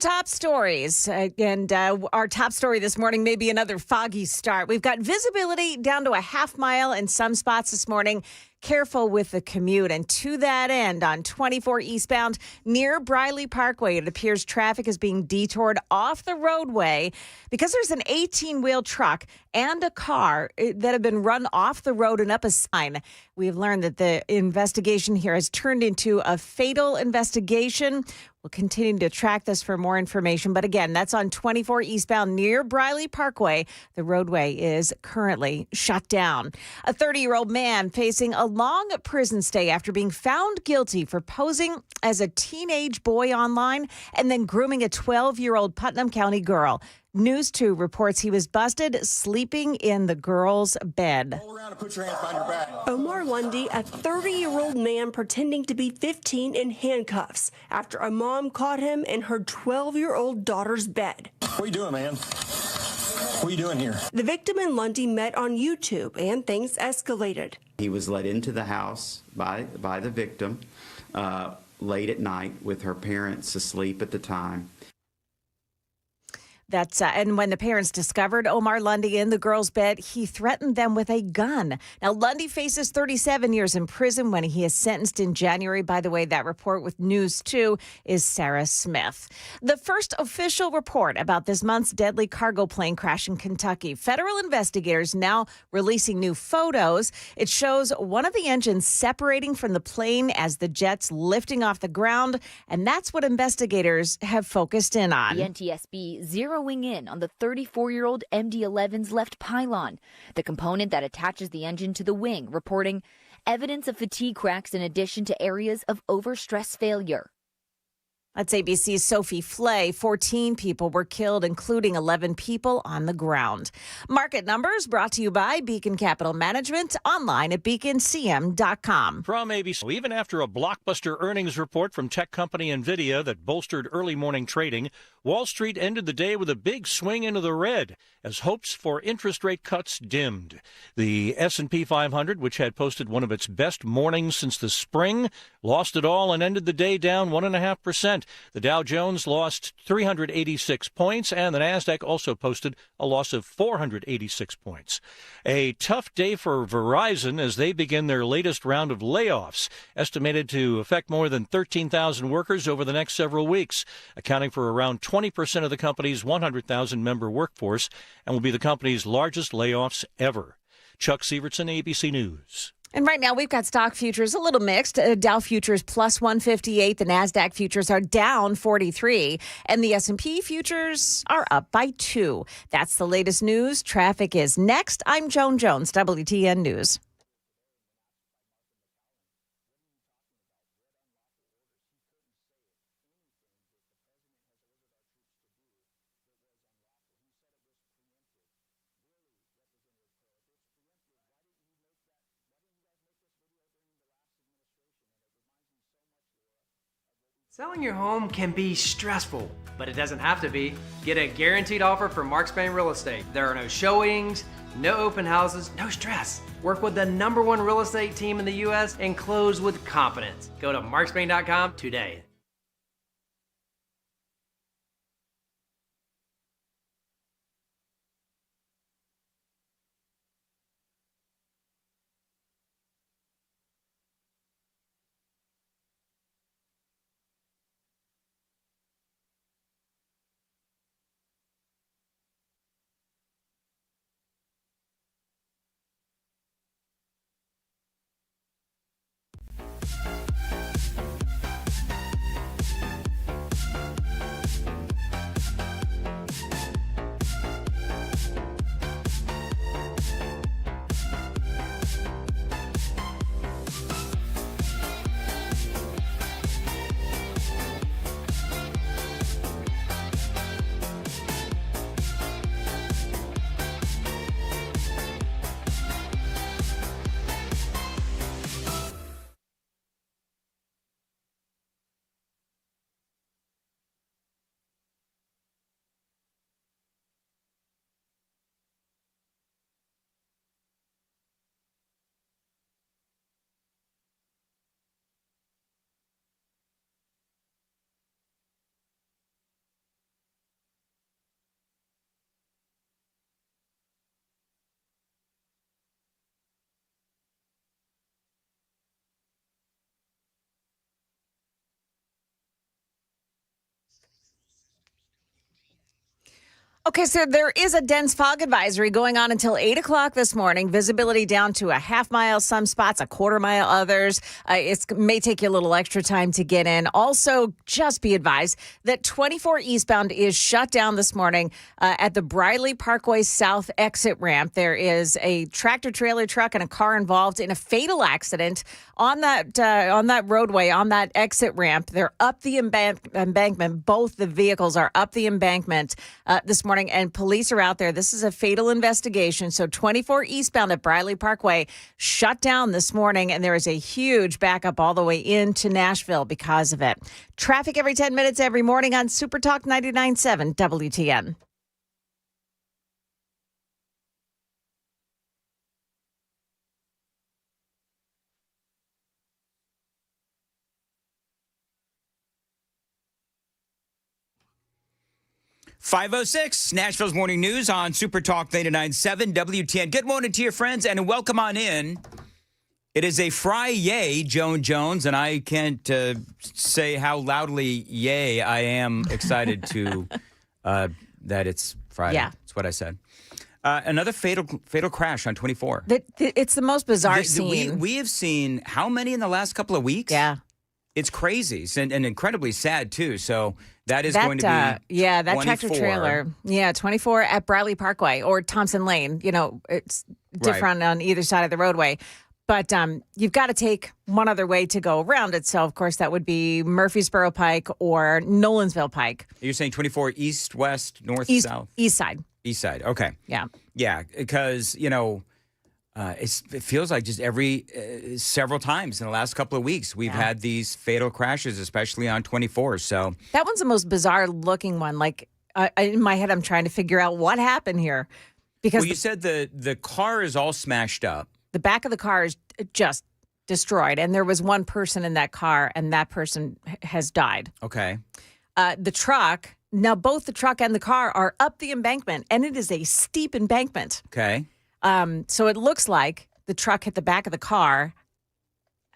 Top stories. Our top story this morning may be another foggy start. We've got visibility down to a half mile in some spots this morning. Careful with the commute. And to that end, on 24 eastbound near Briley Parkway, it appears traffic is being detoured off the roadway because there's an 18-wheel truck and a car that have been run off the road and up a sign. We've learned that the investigation here has turned into a fatal investigation. We'll continue to track this for more information. But again, that's on 24 eastbound near Briley Parkway. The roadway is currently shut down. A 30-year-old man facing a long prison stay after being found guilty for posing as a teenage boy online and then grooming a 12-year-old Putnam County girl. News 2 reports he was busted sleeping in the girl's bed. Roll around and put your hands behind your back. Omar Lundy, a 30-year-old man pretending to be 15 in handcuffs after a mom caught him in her 12-year-old daughter's bed. What are you doing, man? What are you doing here? The victim and Lundy met on YouTube and things escalated. He was let into the house by the victim late at night with her parents asleep at the time. And when the parents discovered Omar Lundy in the girl's bed, he threatened them with a gun. Now, Lundy faces 37 years in prison when he is sentenced in January. By the way, that report with News 2 is Sarah Smith. The first official report about this month's deadly cargo plane crash in Kentucky. Federal investigators now releasing new photos. It shows one of the engines separating from the plane as the jet's lifting off the ground. And that's what investigators have focused in on. The NTSB zeroing in on the 34-year-old MD-11's left pylon, the component that attaches the engine to the wing, reporting evidence of fatigue cracks in addition to areas of overstress failure. That's ABC's Sophie Flay. 14 people were killed, including 11 people on the ground. Market numbers brought to you by Beacon Capital Management, online at beaconcm.com. From ABC, even after a blockbuster earnings report from tech company NVIDIA that bolstered early morning trading, Wall Street ended the day with a big swing into the red as hopes for interest rate cuts dimmed. The S&P 500, which had posted one of its best mornings since the spring, lost it all and ended the day down 1.5%. The Dow Jones lost 386 points, and the Nasdaq also posted a loss of 486 points. A tough day for Verizon as they begin their latest round of layoffs, estimated to affect more than 13,000 workers over the next several weeks, accounting for around 20% of the company's 100,000-member workforce, and will be the company's largest layoffs ever. Chuck Sievertson, ABC News. And right now, we've got stock futures a little mixed. Dow futures plus 158. The Nasdaq futures are down 43. And the S&P futures are up by 2. That's the latest news. Traffic is next. I'm Joan Jones, WTN News. Selling your home can be stressful, but it doesn't have to be. Get a guaranteed offer from Marks Behn Real Estate. There are no showings, no open houses, no stress. Work with the #1 real estate team in the U.S. and close with confidence. Go to marksbehn.com today. Okay, so there is a dense fog advisory going on until 8 o'clock this morning. Visibility down to a half mile, some spots, a quarter mile, others. It may take you a little extra time to get in. Also, just be advised that 24 eastbound is shut down this morning at the Briley Parkway South exit ramp. There is a tractor-trailer truck and a car involved in a fatal accident on that roadway, on that exit ramp. They're up the embankment. Both the vehicles are up the embankment this morning, and police are out there. This is a fatal investigation. So 24 eastbound at Briley Parkway shut down this morning, and there is a huge backup all the way into Nashville because of it. Traffic every 10 minutes every morning on Super Talk 99.7 WTN. .506, Nashville's Morning News on Super Talk 99.7 WTN. Good morning to your friends, and welcome on in. It is a Fry-yay, Joan Jones, and I can't say how loudly yay I am excited to that it's Friday. Yeah. That's what I said. Another fatal crash on 24. It's the most bizarre scene. We have seen how many in the last couple of weeks? Yeah. It's crazy and incredibly sad, too. So that is going to be that 24. tractor trailer. Yeah, 24 at Briley Parkway or Thompson Lane. You know, it's different on either side of the roadway. But you've got to take one other way to go around it. So, of course, that would be Murfreesboro Pike or Nolensville Pike. You're saying 24 east, west, north, south? East side. East side. Okay. Yeah. Yeah, because, it feels like just several times in the last couple of weeks, we've had these fatal crashes, especially on 24. So that one's the most bizarre looking one. Like in my head, I'm trying to figure out what happened here. Because you said the car is all smashed up. The back of the car is just destroyed. And there was one person in that car, and that person has died. Okay. The truck, now both the truck and the car are up the embankment, and it is a steep embankment. Okay. So it looks like the truck hit the back of the car.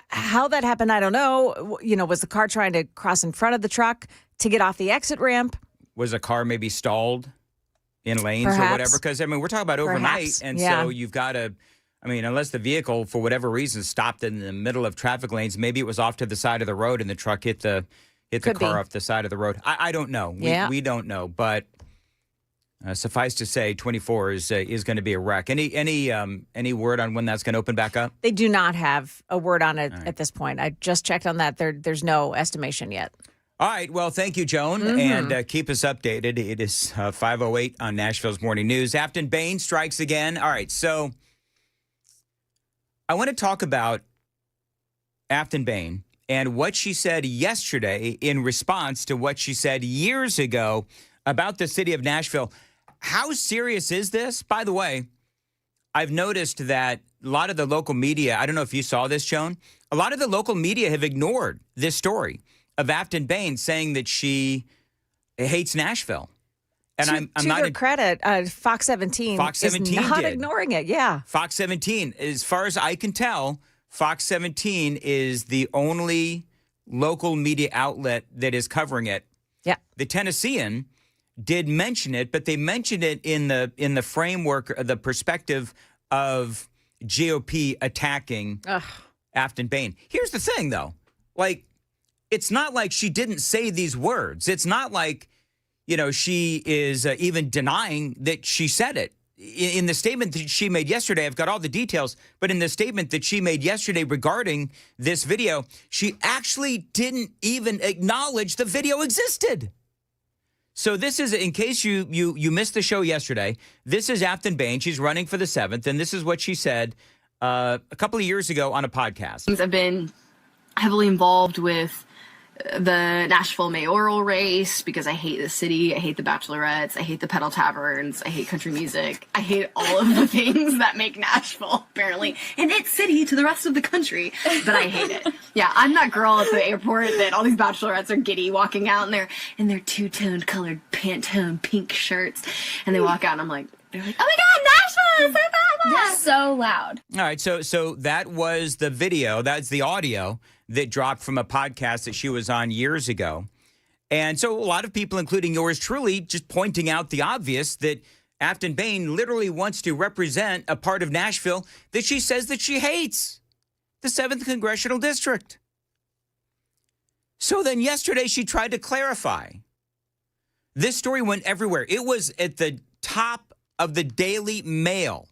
How that happened, I don't know. Was the car trying to cross in front of the truck to get off the exit ramp? Was a car maybe stalled in lanes Perhaps. or whatever? Because, we're talking about overnight. Perhaps. And Yeah. so you've got to, unless the vehicle, for whatever reason, stopped in the middle of traffic lanes, maybe it was off to the side of the road and the truck hit the car off the side of the road. I don't know. We don't know. But suffice to say, 24 is going to be a wreck. Any word on when that's going to open back up? They do not have a word on it at this point. I just checked on that. There's no estimation yet. All right. Well, thank you, Joan, and keep us updated. It is 5:08 on Nashville's Morning News. Aftyn Behn strikes again. All right. So I want to talk about Aftyn Behn and what she said yesterday in response to what she said years ago about the city of Nashville. How serious is this? By the way, I've noticed that a lot of the local media, I don't know if you saw this, Joan, a lot of the local media have ignored this story of Aftyn Behn saying that she hates Nashville. And I'm to not their credit, Fox 17 is not ignoring it. Yeah. Fox 17, as far as I can tell, Fox 17 is the only local media outlet that is covering it. Yeah. The Tennessean did mention it, but they mentioned it in the framework, the perspective of GOP attacking Aftyn Behn. Here's the thing, though. It's not like she didn't say these words. It's not like, she is even denying that she said it. In the statement that she made yesterday, I've got all the details, but in the statement that she made yesterday regarding this video, she actually didn't even acknowledge the video existed. So this is, in case you missed the show yesterday, this is Aftyn Behn. She's running for the 7th, and this is what she said a couple of years ago on a podcast. I've been heavily involved with the Nashville mayoral race because I hate the city, I hate the bachelorettes, I hate the pedal taverns, I hate country music, I hate all of the things that make Nashville, apparently, and its city to the rest of the country, but I hate it. Yeah, I'm that girl at the airport that all these bachelorettes are giddy walking out in their two-toned colored Pantone pink shirts, and they walk out and they're like, oh my God, Nashville is so bad. They're so loud. All right, so that was the video, that's the audio that dropped from a podcast that she was on years ago. And so a lot of people, including yours truly, just pointing out the obvious that Aftyn Behn literally wants to represent a part of Nashville that she says that she hates, the 7th Congressional District. So then yesterday she tried to clarify. This story went everywhere. It was at the top of the Daily Mail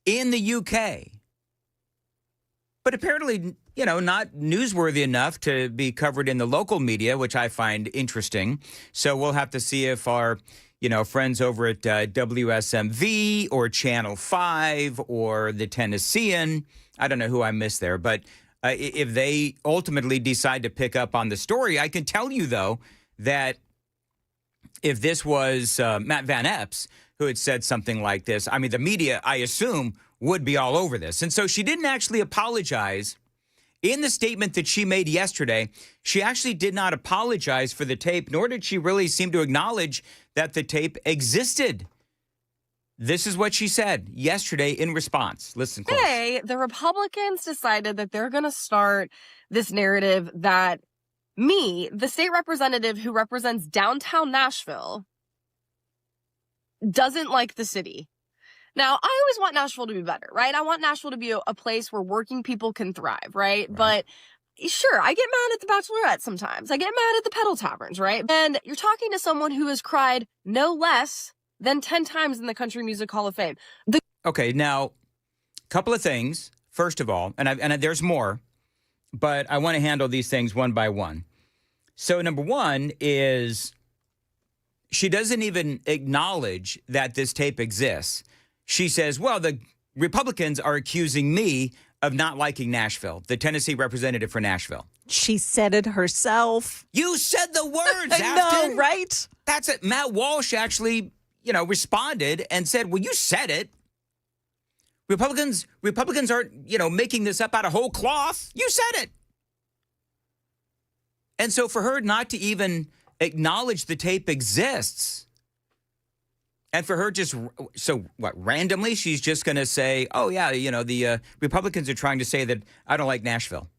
in the UK. But apparently, not newsworthy enough to be covered in the local media, which I find interesting. So we'll have to see if our, friends over at WSMV or Channel 5 or the Tennessean, I don't know who I missed there, but if they ultimately decide to pick up on the story, I can tell you, though, that if this was Matt Van Epps who had said something like this, I mean, the media, I assume, would be all over this. And so she didn't actually apologize. In the statement that she made yesterday, she actually did not apologize for the tape, nor did she really seem to acknowledge that the tape existed. This is what she said yesterday in response. Listen close. Today, the Republicans decided that they're going to start this narrative that me, the state representative who represents downtown Nashville, doesn't like the city. Now, I always want Nashville to be better, right? I want Nashville to be a place where working people can thrive, right? But sure, I get mad at the Bachelorette sometimes. I get mad at the pedal taverns, right? And you're talking to someone who has cried no less than 10 times in the Country Music Hall of Fame. Okay, now, a couple of things. First of all, and there's more, but I want to handle these things one by one. So number one is she doesn't even acknowledge that this tape exists. She says, well, the Republicans are accusing me of not liking Nashville, the Tennessee representative for Nashville. She said it herself. You said the words, I know, Aftyn. right? That's it. Matt Walsh actually, responded and said, well, you said it. Republicans aren't, making this up out of whole cloth. You said it. And so for her not to even acknowledge the tape exists, and for her randomly, she's just going to say, oh, yeah, the Republicans are trying to say that I don't like Nashville.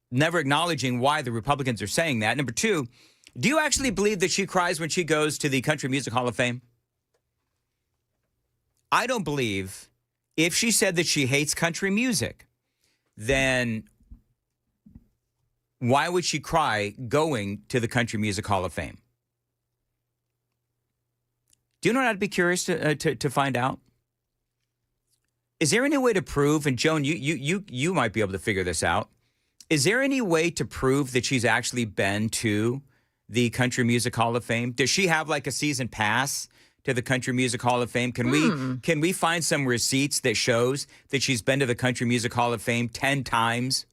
Never acknowledging why the Republicans are saying that. Number two, do you actually believe that she cries when she goes to the Country Music Hall of Fame? I don't believe if she said that she hates country music, then why would she cry going to the Country Music Hall of Fame? Do you know what I'd be curious to find out? Is there any way to prove, and Joan, you might be able to figure this out, is there any way to prove that she's actually been to the Country Music Hall of Fame? Does she have like a season pass to the Country Music Hall of Fame? Can we find some receipts that shows that she's been to the Country Music Hall of Fame 10 times?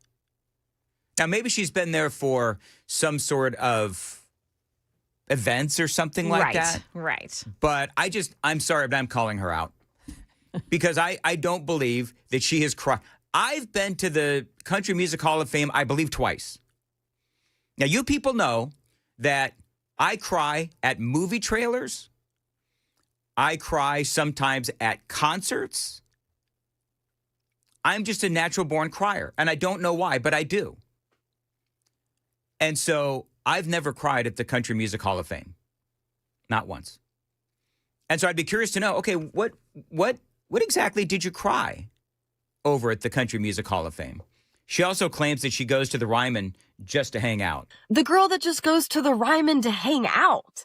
Now, maybe she's been there for some sort of events or something like that. Right. But I'm sorry, but I'm calling her out because I don't believe that she has cried. I've been to the Country Music Hall of Fame, I believe, twice. Now, you people know that I cry at movie trailers. I cry sometimes at concerts. I'm just a natural-born crier, and I don't know why, but I do. And so I've never cried at the Country Music Hall of Fame. Not once. And so I'd be curious to know, okay, what exactly did you cry over at the Country Music Hall of Fame? She also claims that she goes to the Ryman just to hang out. The girl that just goes to the Ryman to hang out.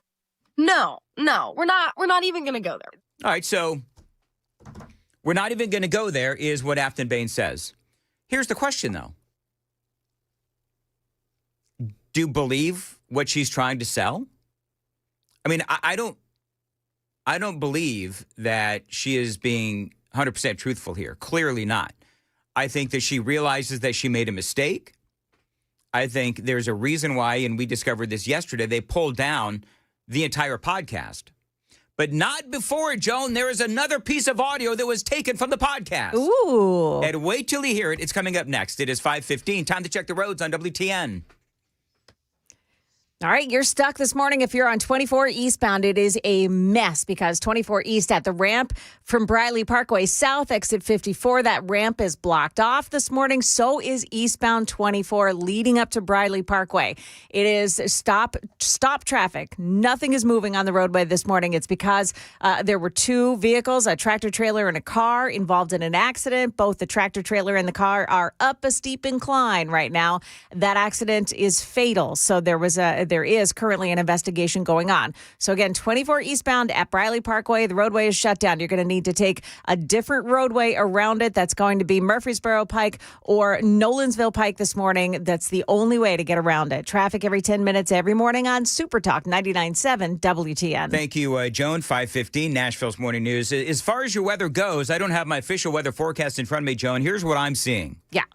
No, we're not even going to go there. All right, so we're not even going to go there is what Aftyn Behn says. Here's the question, though. Do you believe what she's trying to sell? I mean, I don't believe that she is being 100% truthful here. Clearly not. I think that she realizes that she made a mistake. I think there's a reason why, and we discovered this yesterday, they pulled down the entire podcast. But not before, Joan. There is another piece of audio that was taken from the podcast. Ooh. And wait till you hear it. It's coming up next. It is 5:15. Time to check the roads on WTN. All right, you're stuck this morning if you're on 24 eastbound. It is a mess because 24 east at the ramp from Briley Parkway south, exit 54, that ramp is blocked off this morning. So is eastbound 24 leading up to Briley Parkway. It is stop traffic. Nothing is moving on the roadway this morning. It's because there were two vehicles, a tractor trailer and a car, involved in an accident. Both the tractor trailer and the car are up a steep incline right now. That accident is fatal. So there is currently an investigation going on. So again, 24 eastbound at Briley Parkway, the roadway is shut down. You're going to need to take a different roadway around it. That's going to be Murfreesboro Pike or Nolensville Pike this morning. That's the only way to get around it. Traffic every 10 minutes every morning on Super Talk 99.7 WTN. Thank you, Joan. 5:15, Nashville's Morning News. As far as your weather goes, I don't have my official weather forecast in front of me, Joan. Here's what I'm seeing. Yeah.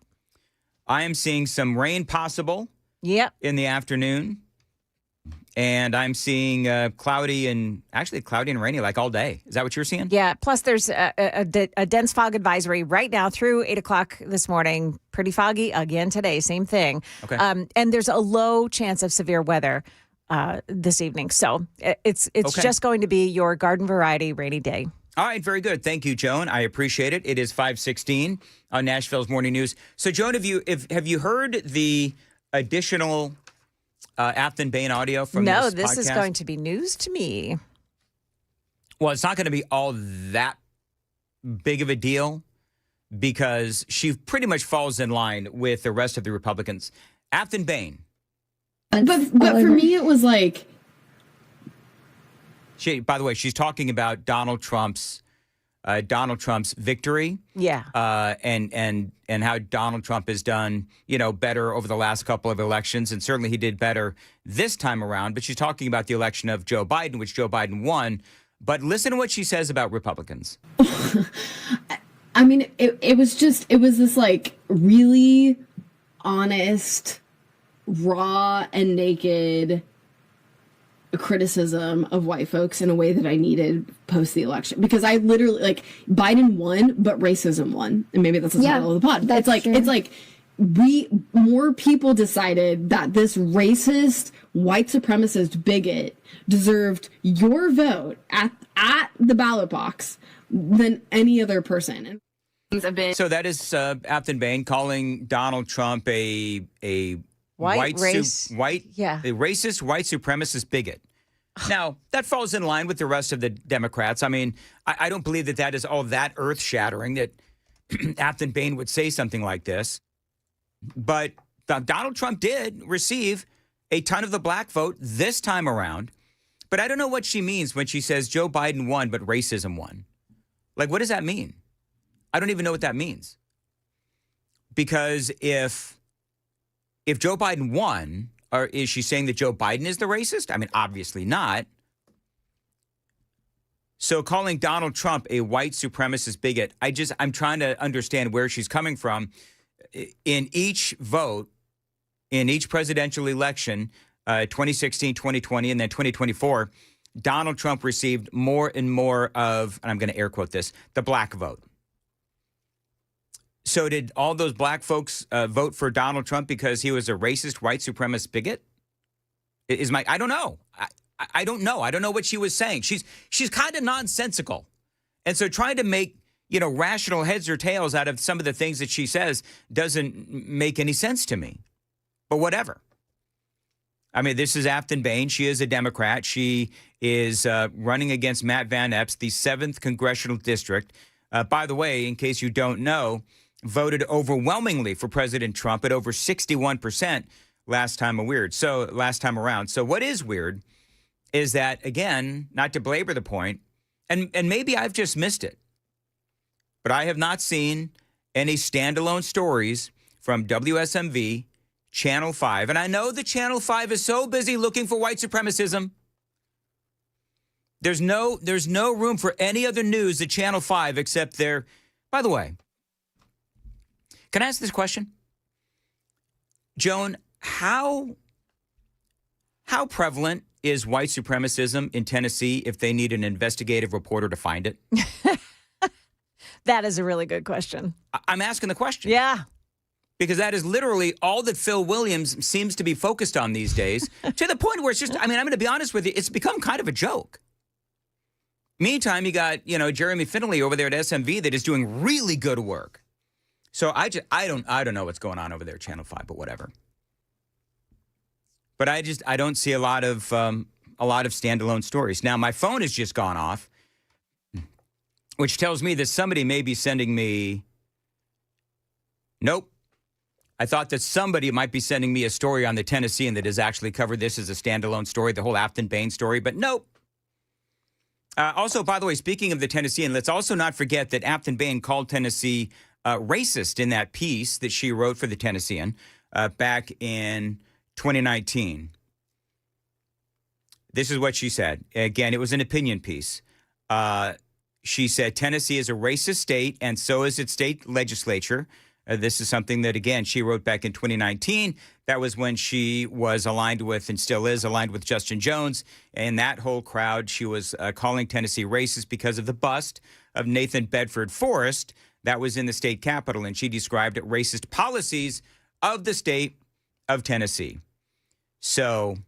I am seeing some rain possible in the afternoon. And I'm seeing cloudy and rainy like all day. Is that what you're seeing? Yeah. Plus, there's a dense fog advisory right now through 8 o'clock this morning. Pretty foggy again today. Same thing. Okay. And there's a low chance of severe weather this evening. So it's just going to be your garden variety rainy day. All right. Very good. Thank you, Joan. I appreciate it. It is 5:16 on Nashville's Morning News. So, Joan, have you heard the additional Aftyn Behn audio from this podcast? No, this is going to be news to me. Well, it's not going to be all that big of a deal because she pretty much falls in line with the rest of the Republicans. Aftyn Behn. But for me, it was like... By the way, she's talking about Donald Trump's victory. Yeah. And how Donald Trump has done, better over the last couple of elections. And certainly he did better this time around. But she's talking about the election of Joe Biden, which Joe Biden won. But listen to what she says about Republicans. I mean, it was this like really honest, raw and naked criticism of white folks in a way that I needed post the election, because I literally Biden won, but racism won, and maybe that's the title of the pod. It's like more people decided that this racist, white supremacist bigot deserved your vote at the ballot box than any other person. So that is Aftyn Behn calling Donald Trump a racist, white supremacist bigot. Now, that falls in line with the rest of the Democrats. I mean, I don't believe that is all that earth-shattering that Aftyn Behn would say something like this. But Donald Trump did receive a ton of the black vote this time around. But I don't know what she means when she says Joe Biden won, but racism won. Like, what does that mean? I don't even know what that means. Because if Joe Biden won, or is she saying that Joe Biden is the racist? I mean, obviously not. So calling Donald Trump a white supremacist bigot, I'm trying to understand where she's coming from. In each vote, in each presidential election, 2016, 2020, and then 2024, Donald Trump received more and more of, and I'm going to air quote this, the black vote. So did all those black folks vote for Donald Trump because he was a racist, white supremacist bigot? I don't know. I don't know. I don't know what she was saying. She's kind of nonsensical. And so trying to make, rational heads or tails out of some of the things that she says doesn't make any sense to me. But whatever. I mean, this is Aftyn Behn. She is a Democrat. She is running against Matt Van Epps, the 7th Congressional District. By the way, in case you don't know, voted overwhelmingly for President Trump at over 61% last time around. So what is weird is that, again, not to belabor the point, and maybe I've just missed it, but I have not seen any standalone stories from WSMV, Channel 5. And I know that Channel 5 is so busy looking for white supremacism. There's no room for any other news at Channel 5 except their, by the way, can I ask this question? Joan, how prevalent is white supremacism in Tennessee if they need an investigative reporter to find it? That is a really good question. I'm asking the question. Yeah. Because that is literally all that Phil Williams seems to be focused on these days, to the point where it's just, I mean, I'm going to be honest with you, it's become kind of a joke. Meantime, you got, Jeremy Finley over there at SMV that is doing really good work. So I don't know what's going on over there at Channel 5, but whatever. But I don't see a lot of standalone stories. Now, my phone has just gone off, which tells me that somebody may be sending me, nope. I thought that somebody might be sending me a story on the Tennessean that has actually covered this as a standalone story, the whole Aftyn Behn story, but nope. Also, by the way, speaking of the Tennessean, let's also not forget that Aftyn Behn called Tennessee racist in that piece that she wrote for the Tennessean back in 2019. This is what she said. Again, it was an opinion piece. She said, Tennessee is a racist state, and so is its state legislature. This is something that, again, she wrote back in 2019. That was when she was aligned with, and still is, aligned with Justin Jones. And that whole crowd, she was calling Tennessee racist because of the bust of Nathan Bedford Forrest that was in the state capitol. And she described it racist policies of the state of Tennessee. So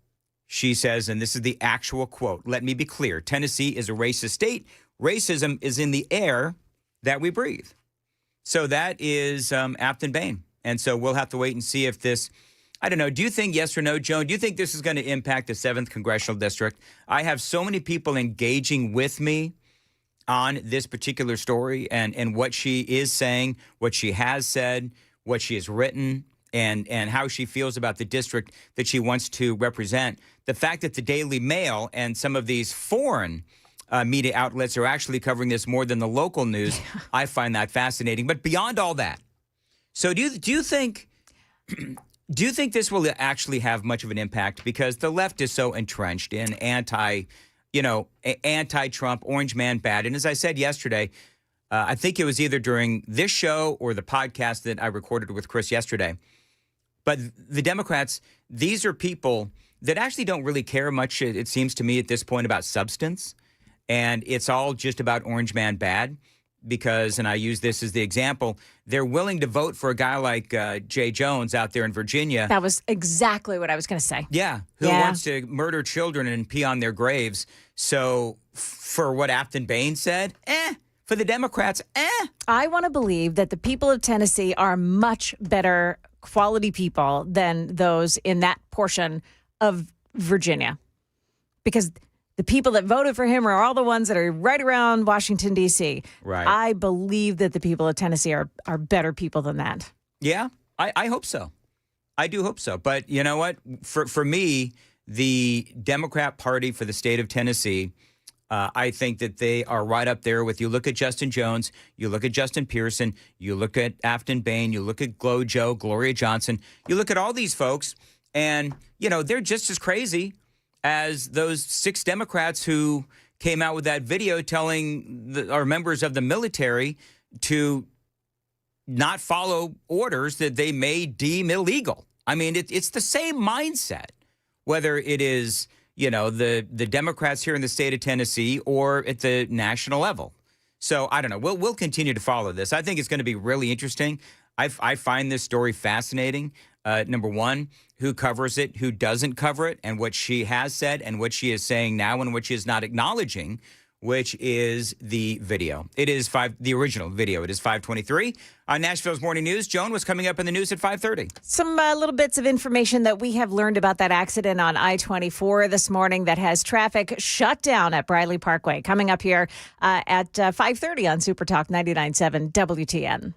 she says, and this is the actual quote, let me be clear, Tennessee is a racist state. Racism is in the air that we breathe. So that is Aftyn Behn. And so we'll have to wait and see if this, I don't know, do you think, yes or no, Joan, do you think this is going to impact the 7th Congressional District? I have so many people engaging with me on this particular story and what she is saying, what she has said, what she has written, and how she feels about the district that she wants to represent. The fact that the Daily Mail and some of these foreign media outlets are actually covering this more than the local news. I find that fascinating. But beyond all that, so do you think this will actually have much of an impact? Because the left is so entrenched in anti-Trump, orange man bad. And as I said yesterday, I think it was either during this show or the podcast that I recorded with Chris yesterday. But the Democrats, these are people that actually don't really care much, it seems to me at this point, about substance. And it's all just about orange man bad because, and I use this as the example, they're willing to vote for a guy like Jay Jones out there in Virginia. That was exactly what I was going to say. Yeah, who wants to murder children and pee on their graves. So for what Aftyn Behn said, for the Democrats, I want to believe that the people of Tennessee are much better quality people than those in that portion of Virginia. Because the people that voted for him are all the ones that are right around Washington, D.C. Right. I believe that the people of Tennessee are better people than that. Yeah, I hope so. I do hope so. But you know what? For me, the Democrat Party for the state of Tennessee, I think that they are right up there with, you look at Justin Jones, you look at Justin Pearson, you look at Aftyn Behn, you look at Gloria Johnson, you look at all these folks, and, they're just as crazy as those 6 Democrats who came out with that video telling our members of the military to not follow orders that they may deem illegal. I mean, it's the same mindset, whether it is, the Democrats here in the state of Tennessee or at the national level. So I don't know. We'll continue to follow this. I think it's going to be really interesting. I find this story fascinating. Number one, who covers it, who doesn't cover it, and what she has said and what she is saying now and what she is not acknowledging, which is the video. It is the original video. It is 5:23 on Nashville's Morning News. Joan, was coming up in the news at 5:30. Some little bits of information that we have learned about that accident on I-24 this morning that has traffic shut down at Briley Parkway. Coming up here at 5:30 on Super Talk 99.7 WTN.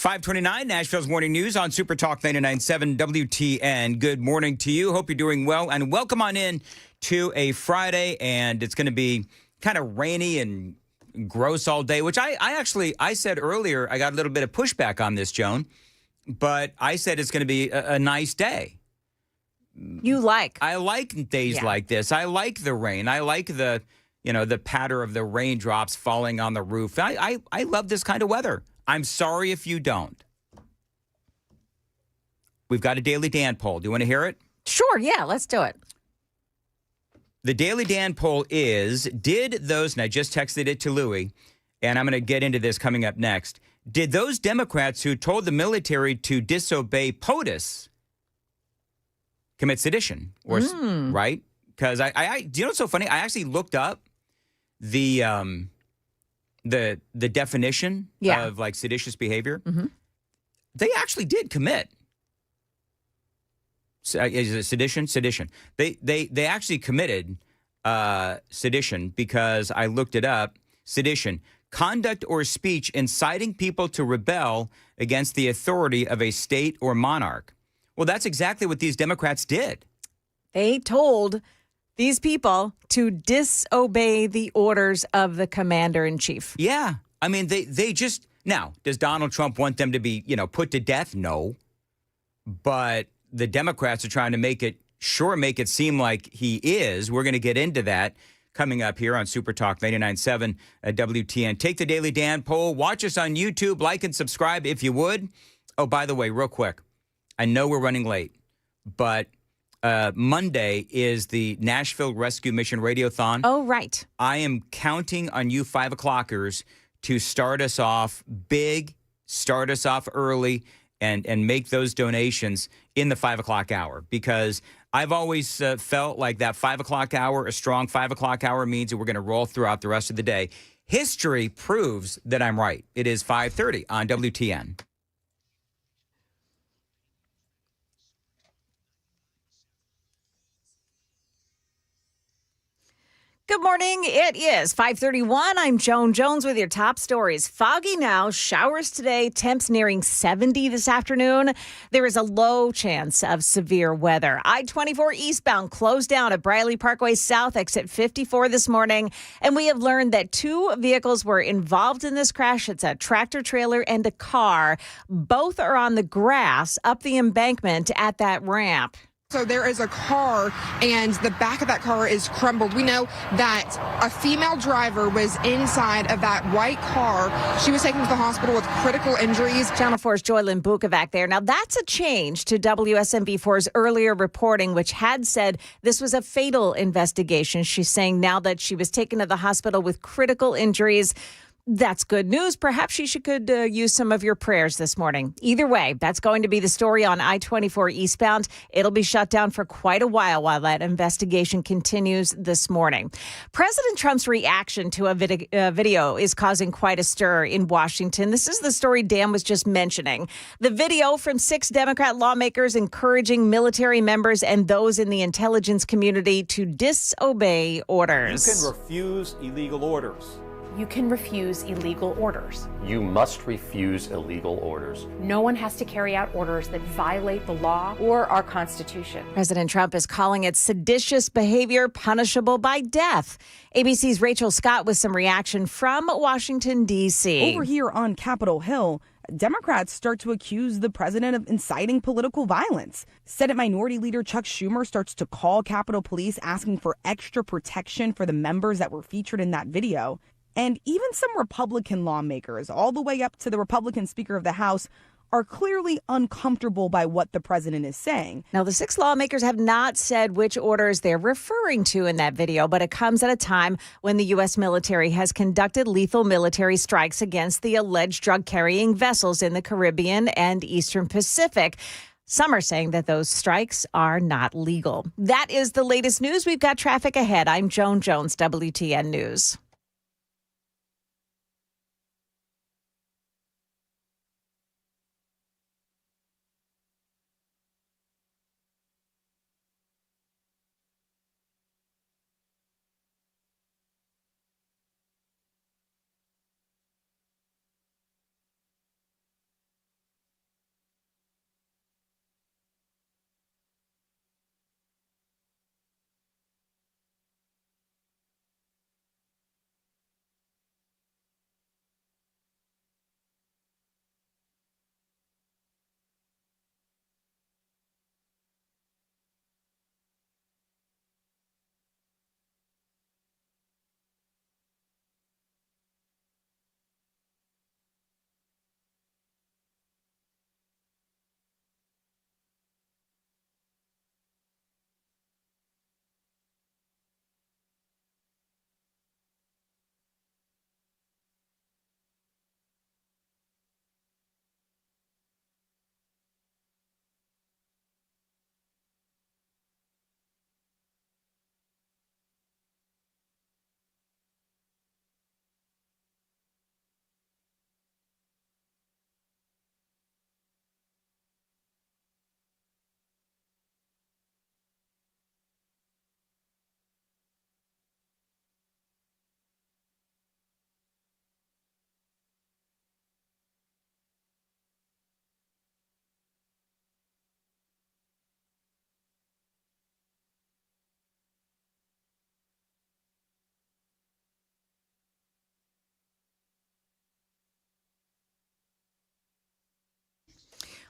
529, Nashville's Morning News on Super Talk 99.7 WTN. Good morning to you. Hope you're doing well. And welcome on in to a Friday. And it's going to be kind of rainy and gross all day, which I said earlier, I got a little bit of pushback on this, Joan. But I said it's going to be a nice day. I like days like this. I like the rain. I like the patter of the raindrops falling on the roof. I love this kind of weather. I'm sorry if you don't. We've got a Daily Dan poll. Do you want to hear it? Sure, yeah, let's do it. The Daily Dan poll is, did those, and I just texted it to Louie, and I'm going to get into this coming up next, did those Democrats who told the military to disobey POTUS commit sedition? Or right? Because I do you know what's so funny? I actually looked up the definition of like seditious behavior. Mm-hmm. They actually did commit. Is it sedition? Sedition. They actually committed sedition because I looked it up. Sedition. Conduct or speech inciting people to rebel against the authority of a state or monarch. Well, that's exactly what these Democrats did. They told these people to disobey the orders of the commander-in-chief. Yeah. I mean, they just... Now, does Donald Trump want them to be, put to death? No. But the Democrats are trying to make it seem like he is. We're going to get into that coming up here on Super Talk 99.7 at WTN. Take the Daily Dan poll. Watch us on YouTube. Like and subscribe if you would. Oh, by the way, real quick. I know we're running late, but Monday is the Nashville Rescue Mission Radiothon. Oh, right. I am counting on you 5 o'clockers to start us off big, start us off early, and make those donations in the 5 o'clock hour. Because I've always felt like that 5 o'clock hour, a strong 5 o'clock hour, means that we're going to roll throughout the rest of the day. History proves that I'm right. It is 5:30 on WTN. Good morning. It is 5:31. I'm Joan Jones with your top stories. Foggy now, showers today, temps nearing 70 this afternoon. There is a low chance of severe weather. I-24 eastbound closed down at Briley Parkway South, exit 54 this morning. And we have learned that 2 vehicles were involved in this crash. It's a tractor trailer and a car. Both are on the grass up the embankment at that ramp. So there is a car, and the back of that car is crumbled. We know that a female driver was inside of that white car. She was taken to the hospital with critical injuries. Channel 4's Joylyn Bukovac there. Now, that's a change to WSMV4's earlier reporting, which had said this was a fatal investigation. She's saying now that she was taken to the hospital with critical injuries. That's good news. Perhaps she could use some of your prayers this morning. Either way, that's going to be the story on I-24 eastbound. It'll be shut down for quite a while that investigation continues this morning. President Trump's reaction to a video is causing quite a stir in Washington. This is the story Dan was just mentioning. The video from 6 Democrat lawmakers encouraging military members and those in the intelligence community to disobey orders. You can refuse illegal orders. You can refuse illegal orders. You must refuse illegal orders. No one has to carry out orders that violate the law or our Constitution. President Trump is calling it seditious behavior punishable by death. ABC's Rachel Scott with some reaction from Washington, D.C. Over here on Capitol Hill, Democrats start to accuse the president of inciting political violence. Senate Minority Leader Chuck Schumer starts to call Capitol Police asking for extra protection for the members that were featured in that video. And even some Republican lawmakers, all the way up to the Republican Speaker of the House, are clearly uncomfortable by what the president is saying. Now, the 6 lawmakers have not said which orders they're referring to in that video, but it comes at a time when the U.S. military has conducted lethal military strikes against the alleged drug-carrying vessels in the Caribbean and Eastern Pacific. Some are saying that those strikes are not legal. That is the latest news. We've got traffic ahead. I'm Joan Jones, WTN News.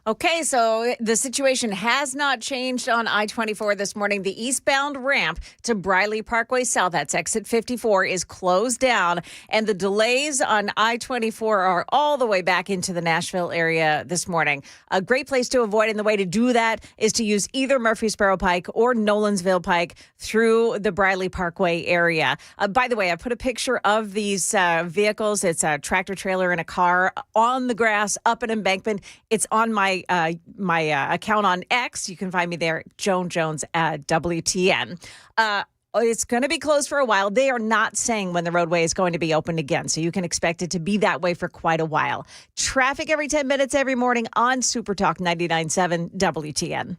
Okay, so the situation has not changed on I-24 this morning. The eastbound ramp to Briley Parkway South, that's exit 54, is closed down. And the delays on I-24 are all the way back into the Nashville area this morning. A great place to avoid, and the way to do that is to use either Murfreesboro Pike or Nolensville Pike through the Briley Parkway area. By the way, I put a picture of these vehicles. It's a tractor trailer and a car on the grass up an embankment. It's on my account on X. You can find me there, Joan Jones at WTN. It's going to be closed for a while. They are not saying when the roadway is going to be opened again, so you can expect it to be that way for quite a while. Traffic every 10 minutes every morning on Super Talk 99.7 WTN.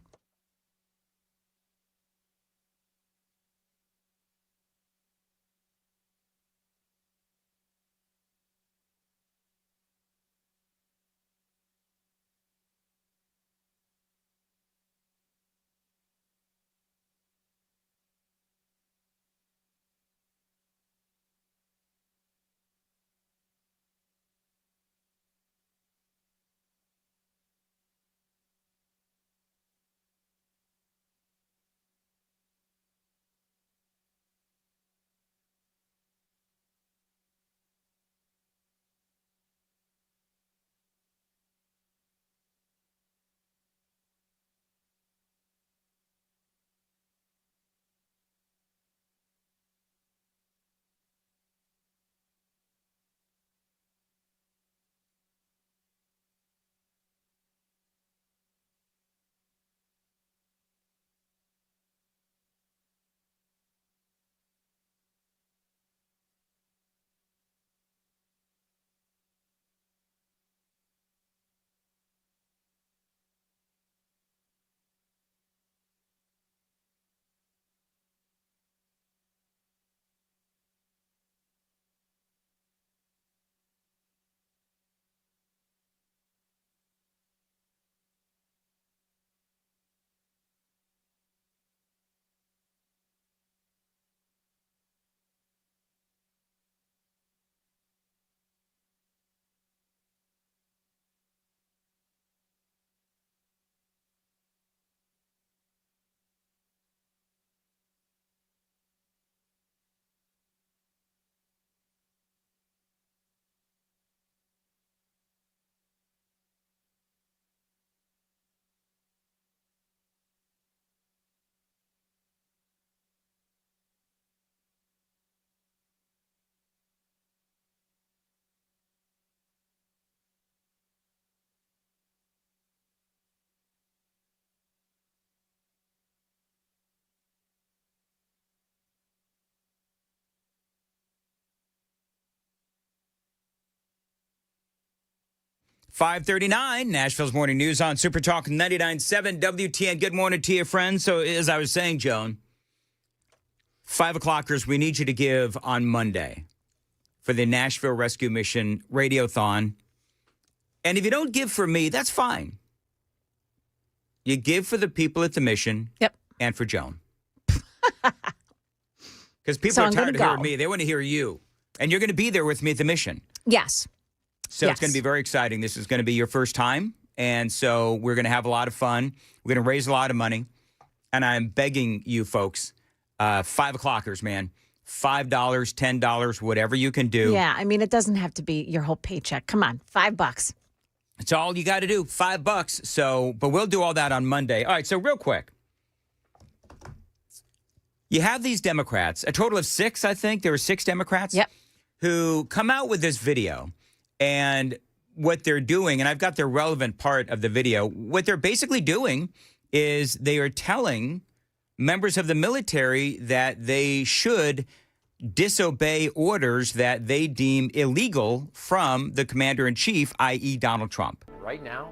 .539, Nashville's Morning News on Super Talk 99.7 WTN. Good morning to you, friends. So as I was saying, Joan, 5 o'clockers, we need you to give on Monday for the Nashville Rescue Mission Radiothon. And if you don't give for me, that's fine. You give for the people at the mission. Yep. And for Joan. Because people are tired of hearing me. They want to hear you. And you're going to be there with me at the mission. Yes. So It's going to be very exciting. This is going to be your first time. And so we're going to have a lot of fun. We're going to raise a lot of money. And I'm begging you folks, 5 o'clockers, man, $5, $10, whatever you can do. Yeah, I mean, it doesn't have to be your whole paycheck. Come on, $5. It's all you got to do, $5. So, but we'll do all that on Monday. All right, so real quick. You have these Democrats, a total of 6, I think. There were 6 Democrats who come out with this video. And what they're doing, and I've got the relevant part of the video, what they're basically doing is they are telling members of the military that they should disobey orders that they deem illegal from the commander-in-chief, i.e. Donald Trump. Right now,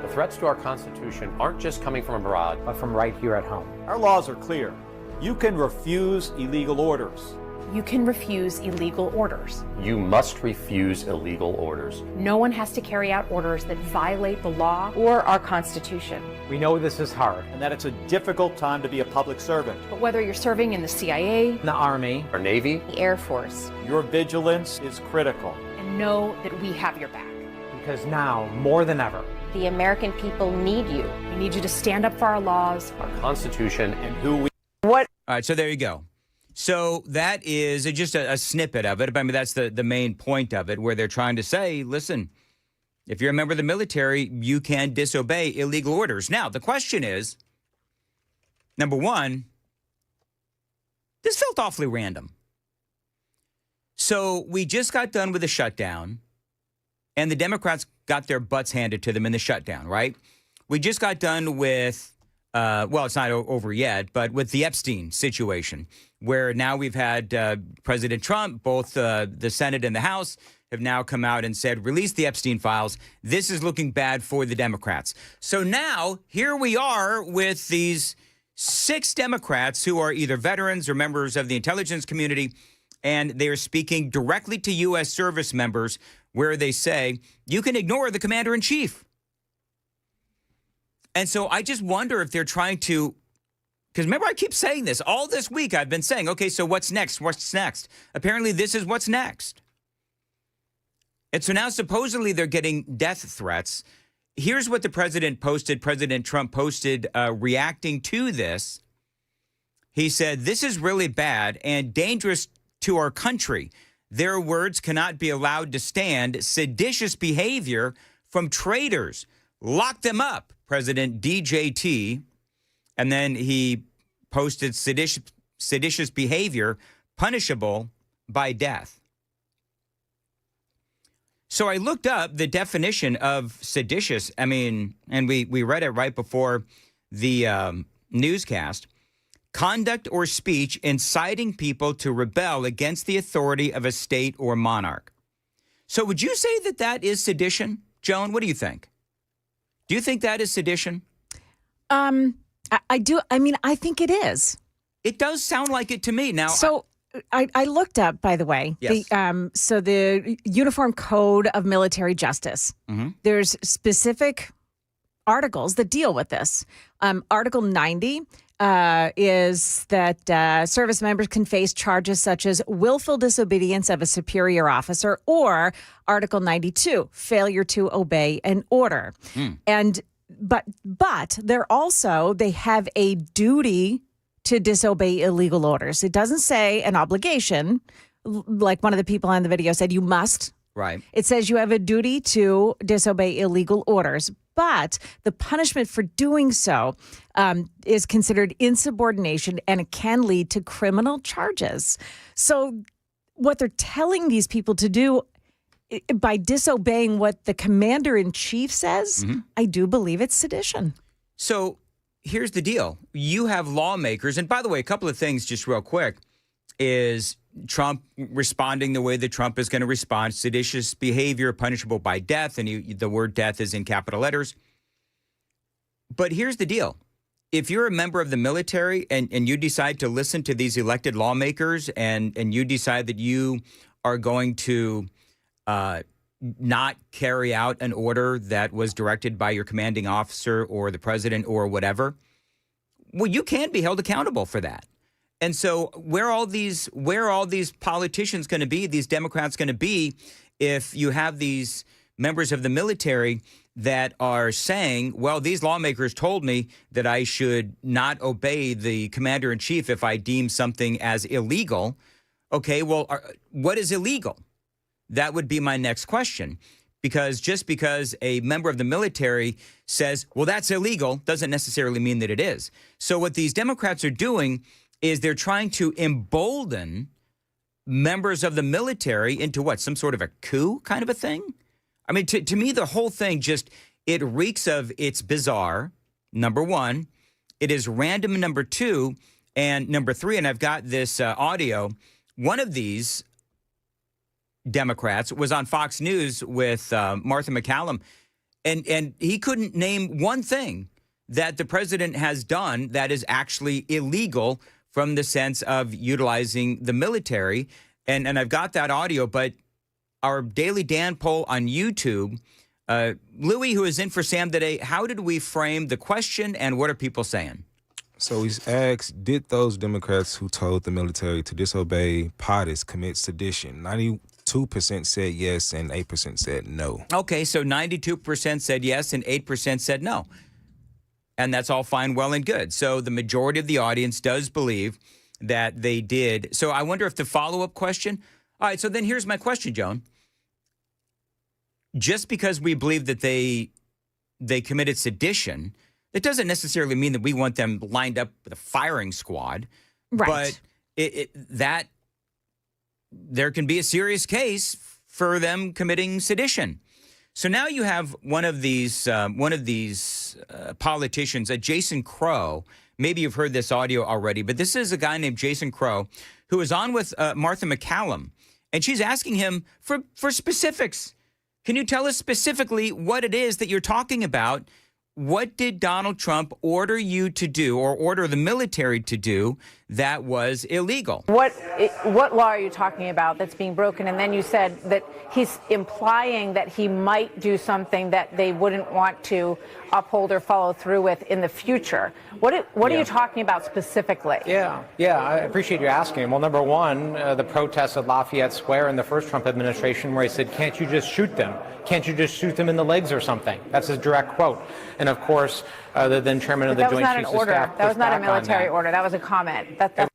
the threats to our Constitution aren't just coming from abroad, but from right here at home. Our laws are clear. You can refuse illegal orders. You can refuse illegal orders. You must refuse illegal orders. No one has to carry out orders that violate the law or our Constitution. We know this is hard, and that it's a difficult time to be a public servant. But whether you're serving in the CIA, the Army, or Navy, the Air Force, your vigilance is critical. And know that we have your back. Because now, more than ever, The American people need you. We need you to stand up for our laws, our Constitution, and who we... All right, so there you go. So that is just a snippet of it. I mean, that's the main point of it, where they're trying to say, listen, if you're a member of the military, you can disobey illegal orders. Now, the question is, number one, this felt awfully random. So we just got done with the shutdown, and the Democrats got their butts handed to them in the shutdown, right? We just got done with, well, it's not over yet, but with the Epstein situation, where now we've had President Trump, both the Senate and the House, have now come out and said, release the Epstein files. This is looking bad for the Democrats. So now here we are with these 6 Democrats who are either veterans or members of the intelligence community, and they are speaking directly to U.S. service members where they say, you can ignore the commander-in-chief. And so I just wonder if they're trying to, because remember I keep saying this, all this week I've been saying, okay, so what's next? What's next? Apparently this is what's next. And so now supposedly they're getting death threats. Here's what the president posted, President Trump posted, reacting to this. He said, this is really bad and dangerous to our country. Their words cannot be allowed to stand. Seditious behavior from traitors. Lock them up, President DJT. And then he posted seditious behavior punishable by death. So I looked up the definition of seditious. I mean, and we read it right before the newscast. Conduct or speech inciting people to rebel against the authority of a state or monarch. So would you say that that is sedition? Joan, what do you think? Do you think that is sedition? I do. I mean, I think it is. It does sound like it to me. Now, so I looked up, by the way, yes. the Uniform Code of Military Justice. Mm-hmm. There's specific articles that deal with this. Article 90 is that service members can face charges such as willful disobedience of a superior officer, or Article 92, failure to obey an order. But they have a duty to disobey illegal orders. It doesn't say an obligation, like one of the people on the video said, you must. Right. It says you have a duty to disobey illegal orders, but the punishment for doing so is considered insubordination, and it can lead to criminal charges. So what they're telling these people to do by disobeying what the commander-in-chief says, I do believe it's sedition. So here's the deal. You have lawmakers, and by the way, a couple of things just real quick, is Trump responding the way that Trump is going to respond, seditious behavior punishable by death, and the word death is in capital letters. But here's the deal. If you're a member of the military and you decide to listen to these elected lawmakers and you decide that you are going to not carry out an order that was directed by your commanding officer or the president or whatever, well, you can be held accountable for that. And so where are all these politicians going to be, these Democrats going to be, if you have these members of the military that are saying, well, these lawmakers told me that I should not obey the commander-in-chief if I deem something as illegal. Okay, well, what is illegal? That would be my next question. Because just because a member of the military says, well, that's illegal, doesn't necessarily mean that it is. So what these Democrats are doing is they're trying to embolden members of the military into what, some sort of a coup kind of a thing? I mean, to me, the whole thing just, it reeks of, it's bizarre, number one. It is random, number two. And number three, and I've got this audio, one of these Democrats was on Fox News with Martha McCallum, and he couldn't name one thing that the president has done that is actually illegal from the sense of utilizing the military. And I've got that audio, but our Daily Dan poll on YouTube, Louis, who is in for Sam today, how did we frame the question and what are people saying? So we asked, did those Democrats who told the military to disobey POTUS commit sedition? 92% said yes and 8% said no. Okay, so 92% said yes and 8% said no. And that's all fine, well, and good. So the majority of the audience does believe that they did. So I wonder if the follow-up question, all right, so then here's my question, Joan. Just because we believe that they committed sedition, it doesn't necessarily mean that we want them lined up with a firing squad. Right. But that there can be a serious case for them committing sedition. So now you have one of these politicians, Jason Crow. Maybe you've heard this audio already, but this is a guy named Jason Crow who is on with Martha McCallum, and she's asking him for specifics. Can you tell us specifically what it is that you're talking about? What did Donald Trump order you to do or order the military to do that was illegal? What law are you talking about that's being broken? And then you said that he's implying that he might do something that they wouldn't want to uphold or follow through with in the future. What are you talking about specifically? Yeah, I appreciate you asking. Well, number one, the protests at Lafayette Square in the first Trump administration where he said, can't you just shoot them? Can't you just shoot them in the legs or something? That's his direct quote. And of course, the then chairman of the Joint Chiefs of Staff. That was not a military order. That was a comment.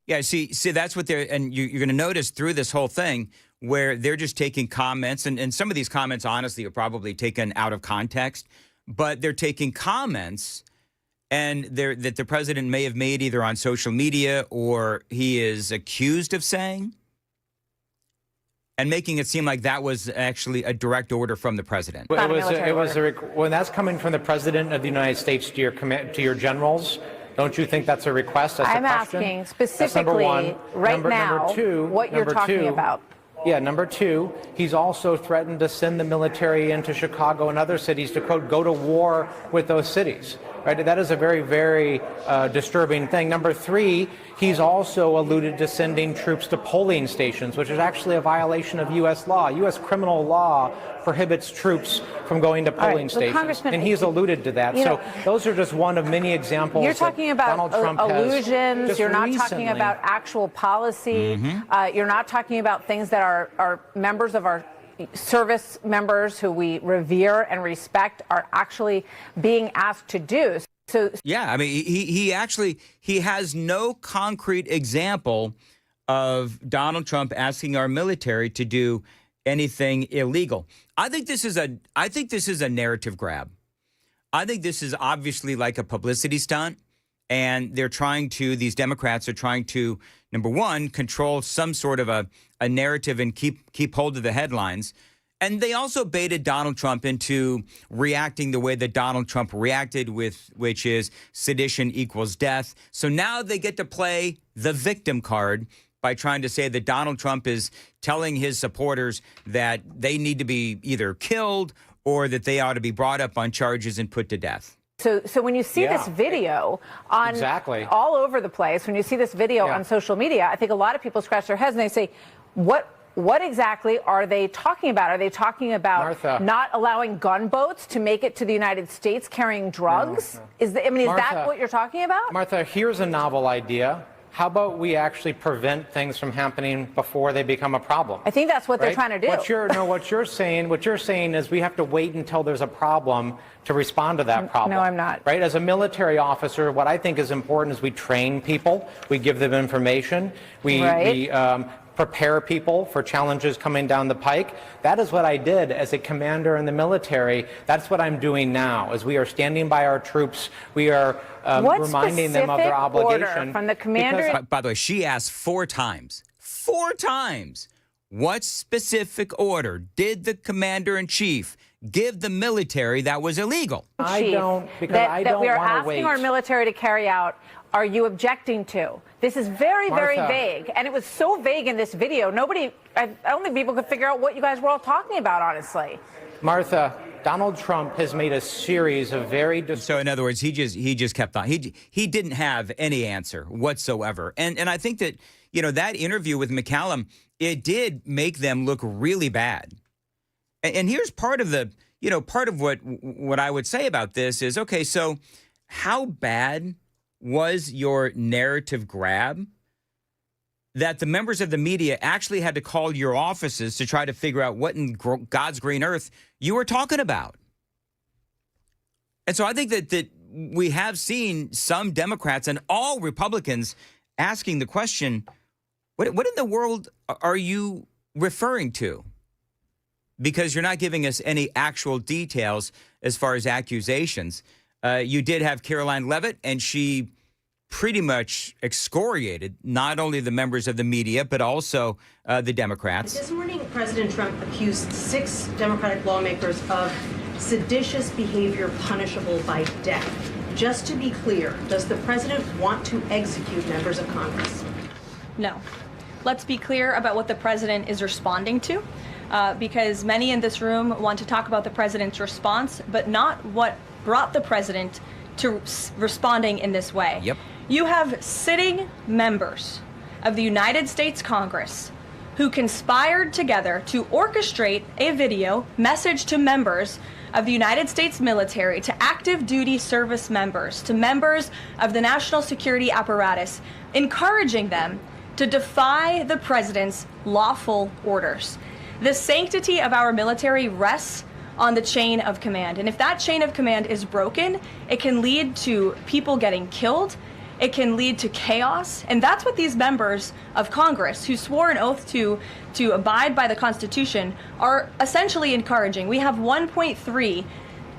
Yeah, see, that's what they're, and you're going to notice through this whole thing where they're just taking comments, and some of these comments, honestly, are probably taken out of context, but they're taking comments and that the president may have made either on social media or he is accused of saying, and making it seem like that was actually a direct order from the president. When that's coming from the president of the United States to your generals, don't you think that's a request? That's I'm a question? asking specifically number two, what you're talking about. Yeah, number two, he's also threatened to send the military into Chicago and other cities to, quote, go to war with those cities. Right? That is a very, very disturbing thing. Number three, he's also alluded to sending troops to polling stations, which is actually a violation of U.S. law. U.S. criminal law prohibits troops from going to polling stations. And he's alluded to that. So those are just one of many examples. You're talking about Donald Trump illusions. You're not talking about actual policy. You're not talking about things that are members of our service members who we revere and respect are actually being asked to do. So yeah, I mean, he has no concrete example of Donald Trump asking our military to do anything illegal. I think this is a narrative grab. I think this is obviously like a publicity stunt, and these Democrats are trying to, number one, control some sort of a narrative and keep hold of the headlines. And they also baited Donald Trump into reacting the way that Donald Trump reacted, which is sedition equals death. So now they get to play the victim card by trying to say that Donald Trump is telling his supporters that they need to be either killed or that they ought to be brought up on charges and put to death. So when you see this video on all over the place, when you see this video on social media, I think a lot of people scratch their heads and they say, what exactly are they talking about? Are they talking about Martha, not allowing gunboats to make it to the United States carrying drugs? No. Is that what you're talking about? Martha, here's a novel idea. How about we actually prevent things from happening before they become a problem? I think that's what they're trying to do. What you're saying is we have to wait until there's a problem to respond to that problem. No, I'm not. Right? As a military officer, what I think is important is we train people, we give them information, we prepare people for challenges coming down the pike. That is what I did as a commander in the military. That's what I'm doing now, as we are standing by our troops. We are reminding them of their obligation. Order from the commander? By the way, she asked 4 times. 4 times. What specific order did the commander-in-chief give the military that was illegal? I don't want to wait. That we are asking our military to carry out. Are you objecting to? This is very, very vague. And it was so vague in this video. I don't think people could figure out what you guys were all talking about, honestly. Martha, Donald Trump has made a series of So in other words, he just kept on. He didn't have any answer whatsoever. And I think that, that interview with McCallum, it did make them look really bad. And here's part of what I would say about this is, okay, so how bad was your narrative grab? that the members of the media actually had to call your offices to try to figure out what in God's green earth you were talking about. And so I think that we have seen some Democrats and all Republicans asking the question, what in the world are you referring to? Because you're not giving us any actual details as far as accusations. You did have Caroline Leavitt, and she pretty much excoriated not only the members of the media, but also the Democrats. This morning, President Trump accused 6 Democratic lawmakers of seditious behavior punishable by death. Just to be clear, does the president want to execute members of Congress? No. Let's be clear about what the president is responding to, because many in this room want to talk about the president's response, but not what brought the president to responding in this way. Yep. You have sitting members of the United States Congress who conspired together to orchestrate a video message to members of the United States military, to active duty service members, to members of the national security apparatus, encouraging them to defy the president's lawful orders. The sanctity of our military rests on the chain of command. And if that chain of command is broken, it can lead to people getting killed. It can lead to chaos. And that's what these members of Congress who swore an oath to abide by the Constitution are essentially encouraging. We have 1.3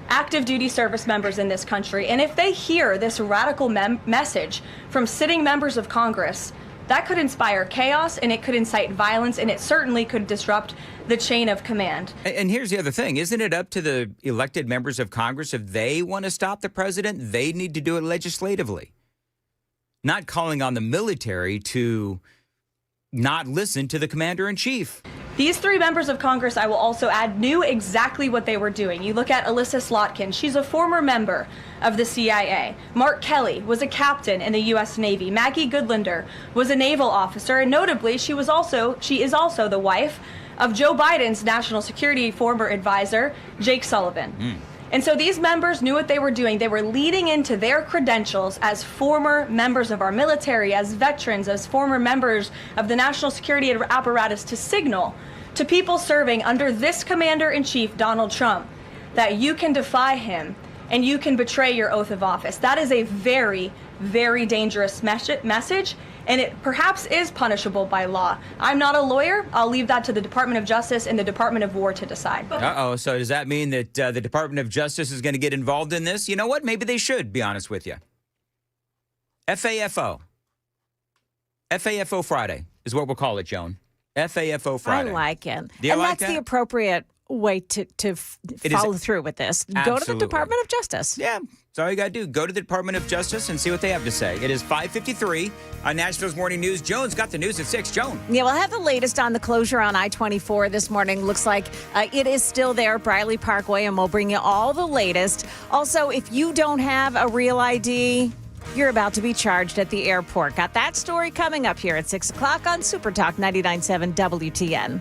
active duty service members in this country. And if they hear this radical message from sitting members of Congress, that could inspire chaos, and it could incite violence, and it certainly could disrupt the chain of command. And here's the other thing. Isn't it up to the elected members of Congress if they want to stop the president? They need to do it legislatively. Not calling on the military to not listen to the commander-in-chief. These 3 members of Congress, I will also add, knew exactly what they were doing. You look at Alyssa Slotkin. She's a former member of the CIA. Mark Kelly was a captain in the U.S. Navy. Maggie Goodlander was a naval officer. And notably, she is also the wife of Joe Biden's national security former advisor, Jake Sullivan. And so these members knew what they were doing. They were leading into their credentials as former members of our military, as veterans, as former members of the national security apparatus to signal to people serving under this commander-in-chief, Donald Trump, that you can defy him and you can betray your oath of office. That is a very, very dangerous message, and it perhaps is punishable by law. I'm not a lawyer. I'll leave that to the Department of Justice and the Department of War to decide. Uh-oh, so does that mean that the Department of Justice is going to get involved in this? You know what? Maybe they should, be honest with you. FAFO. FAFO Friday is what we'll call it, Joan. FAFO Friday. I like it. Do you and like that's that? the appropriate way to follow through with this. Go to the Absolutely. Department of Justice. Yeah, that's all you got to do. Go to the Department of Justice and see what they have to say. It is 5:53 on Nashville's Morning News. Joan's got the news at 6. Joan. Yeah, we'll have the latest on the closure on I-24 this morning. Looks like it is still there, Briley Parkway, and we'll bring you all the latest. Also, if you don't have a real ID, you're about to be charged at the airport. Got that story coming up here at 6 o'clock on Super Talk 99.7 WTN.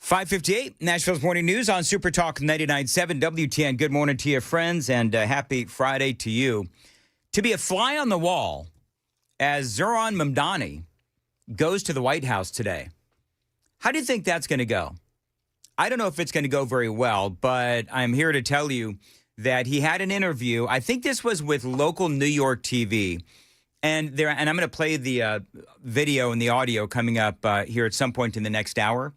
5:58, Nashville's Morning News on Super Talk 99.7 WTN. Good morning to you, friends, and happy Friday to you. To be a fly on the wall as Zoran Mamdani goes to the White House today. How do you think that's going to go? I don't know if it's going to go very well, but I'm here to tell you that he had an interview. I think this was with local New York TV. And I'm going to play the video and the audio coming up here at some point in the next hour.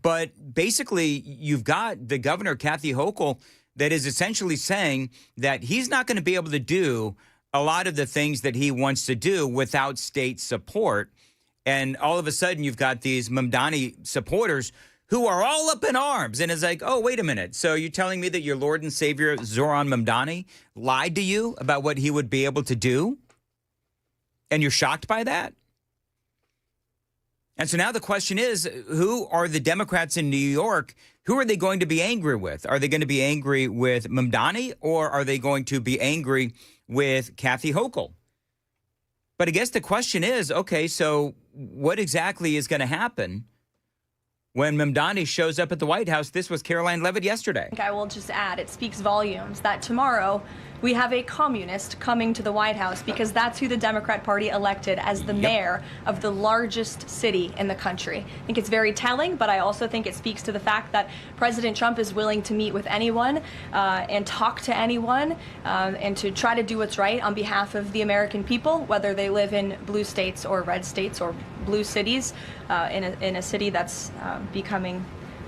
But basically, you've got the governor, Kathy Hochul, that is essentially saying that he's not going to be able to do a lot of the things that he wants to do without state support. And all of a sudden, you've got these Mamdani supporters who are all up in arms. And it's like, oh, wait a minute. So you're telling me that your Lord and Savior, Zoran Mamdani, lied to you about what he would be able to do? And you're shocked by that? And so now the question is, who are the Democrats in New York? Who are they going to be angry with? Are they going to be angry with Mamdani, or are they going to be angry with Kathy Hochul? But I guess the question is, okay, so what exactly is going to happen when Mamdani shows up at the White House? This was Caroline Levitt yesterday. I will just add, it speaks volumes that tomorrow we have a communist coming to the White House, because that's who the Democrat Party elected as the mayor of the largest city in the country. I think it's very telling, but I also think it speaks to the fact that President Trump is willing to meet with anyone and talk to anyone and to try to do what's right on behalf of the American people, whether they live in blue states or red states or blue cities, in a city that's becoming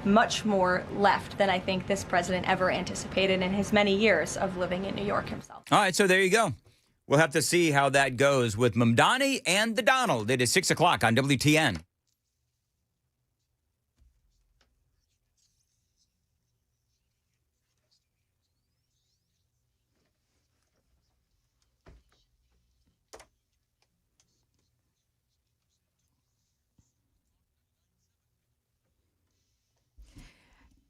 much more left than I think this president ever anticipated in his many years of living in New York himself. All right, so there you go. We'll have to see how that goes with Mamdani and the Donald. It is 6 o'clock on WTN.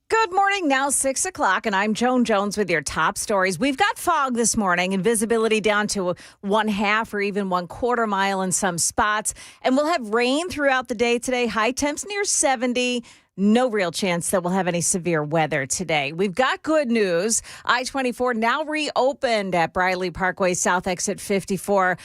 Good morning. Now 6 o'clock, and I'm Joan Jones with your top stories. We've got fog this morning and visibility down to 1/2 or even 1/4 mile in some spots. And we'll have rain throughout the day today. High temps near 70. No real chance that we'll have any severe weather today. We've got good news. I-24 now reopened at Briley Parkway, South Exit 54.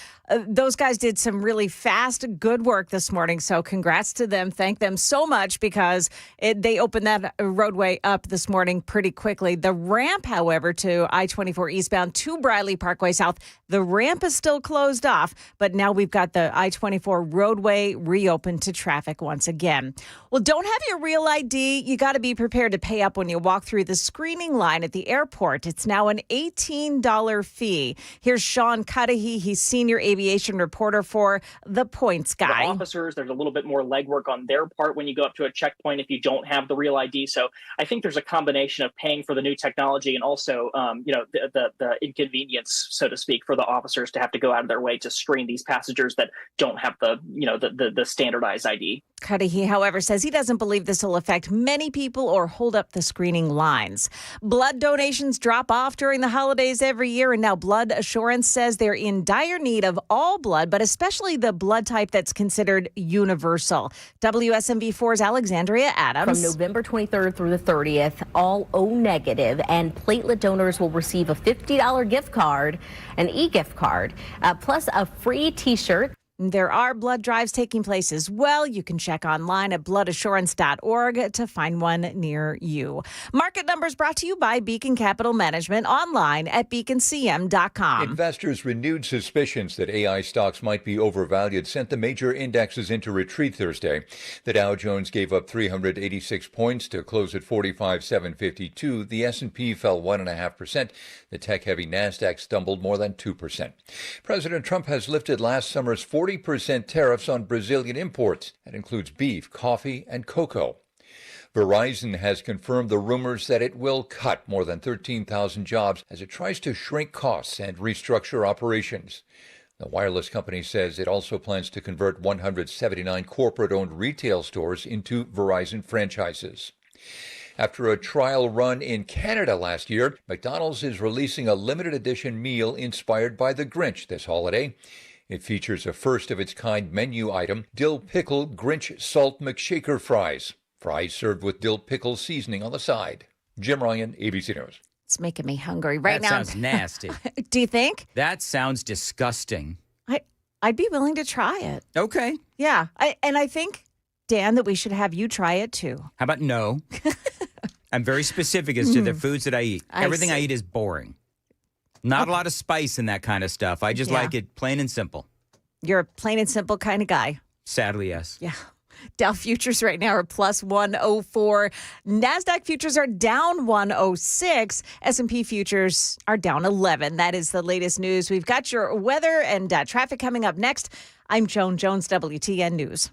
Those guys did some really fast, good work this morning. So congrats to them. Thank them so much, because they opened that roadway up this morning pretty quickly. The ramp, however, to I-24 eastbound to Briley Parkway South, the ramp is still closed off, but now we've got the I-24 roadway reopened to traffic once again. Well, don't have your real ID. You got to be prepared to pay up when you walk through the screening line at the airport. It's now an $18 fee. Here's Sean Cudahy. He's senior aviation reporter for The Points Guy. The officers, there's a little bit more legwork on their part when you go up to a checkpoint if you don't have the real ID. So I think there's a combination of paying for the new technology and also, the inconvenience, so to speak, for the officers to have to go out of their way to screen these passengers that don't have the standardized ID. Cudahy, however, says he doesn't believe this will affect many people or hold up the screening lines. Blood donations drop off during the holidays every year, and now Blood Assurance says they're in dire need of all blood, but especially the blood type that's considered universal. WSMV4's Alexandria Adams. From November 23rd through the 30th, all O negative and platelet donors will receive a $50 gift card, an e-gift card, plus a free T-shirt. There are blood drives taking place as well. You can check online at bloodassurance.org to find one near you. Market numbers brought to you by Beacon Capital Management, online at beaconcm.com. Investors' renewed suspicions that AI stocks might be overvalued sent the major indexes into retreat Thursday. The Dow Jones gave up 386 points to close at 45,752. The S&P fell 1.5%. The tech-heavy Nasdaq stumbled more than 2%. President Trump has lifted last summer's 40% tariffs on Brazilian imports. That includes beef, coffee, and cocoa. Verizon has confirmed the rumors that it will cut more than 13,000 jobs as it tries to shrink costs and restructure operations. The wireless company says it also plans to convert 179 corporate-owned retail stores into Verizon franchises. After a trial run in Canada last year, McDonald's is releasing a limited edition meal inspired by the Grinch this holiday. It features a first-of-its-kind menu item, dill pickle Grinch salt McShaker fries. Fries served with dill pickle seasoning on the side. Jim Ryan, ABC News. It's making me hungry right that now. Sounds nasty. Do you think? That sounds disgusting. I'd be willing to try it. Okay. Yeah. I think, Dan, that we should have you try it too. How about no? I'm very specific as to the foods that I eat. Everything I eat is boring. Not a lot of spice in that kind of stuff. I just like it plain and simple. You're a plain and simple kind of guy. Sadly, yes. Yeah. Dow futures right now are plus 104. NASDAQ futures are down 106. S&P futures are down 11. That is the latest news. We've got your weather and traffic coming up next. I'm Joan Jones, WTN News.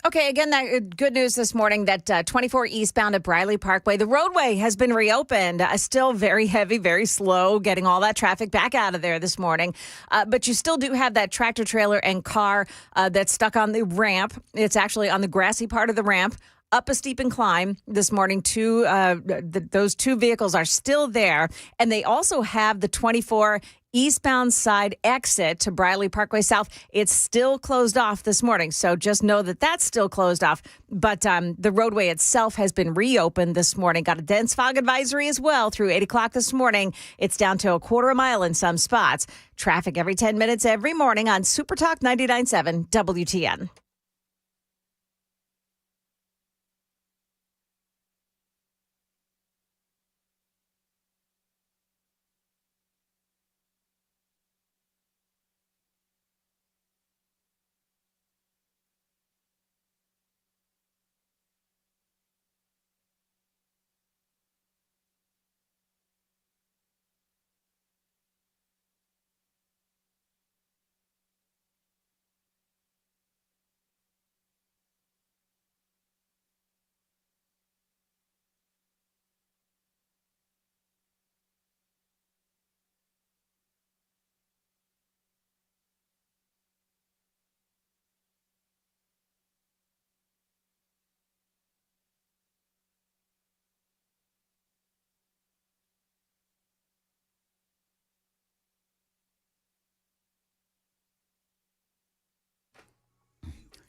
Okay, again, that good news this morning that 24 eastbound at Briley Parkway, the roadway has been reopened. Still very heavy, very slow, getting all that traffic back out of there this morning. But you still do have that tractor trailer and car that's stuck on the ramp. It's actually on the grassy part of the ramp. Up a steep incline this morning. Those two vehicles are still there. And they also have the 24 eastbound side exit to Briley Parkway South. It's still closed off this morning. So just know that that's still closed off. But the roadway itself has been reopened this morning. Got a dense fog advisory as well through 8 o'clock this morning. It's down to a quarter of a mile in some spots. Traffic every 10 minutes every morning on Super Talk 99.7 WTN.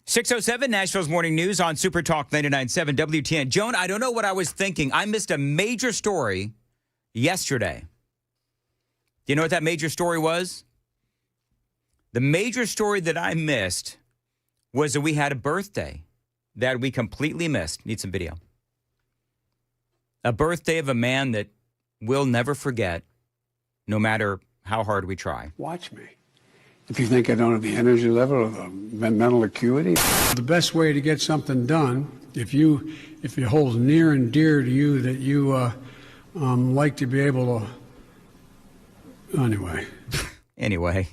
.607 Nashville's Morning News on Super Talk 99.7 WTN. Joan, I don't know what I was thinking. I missed a major story yesterday. Do you know what that major story was? The major story that I missed was that we had a birthday that we completely missed. Need some video. A birthday of a man that we'll never forget. no matter how hard we try. Watch me. If you think I don't have the energy level or the mental acuity. The best way to get something done, if it holds near and dear to you that you like to be able to, Anyway,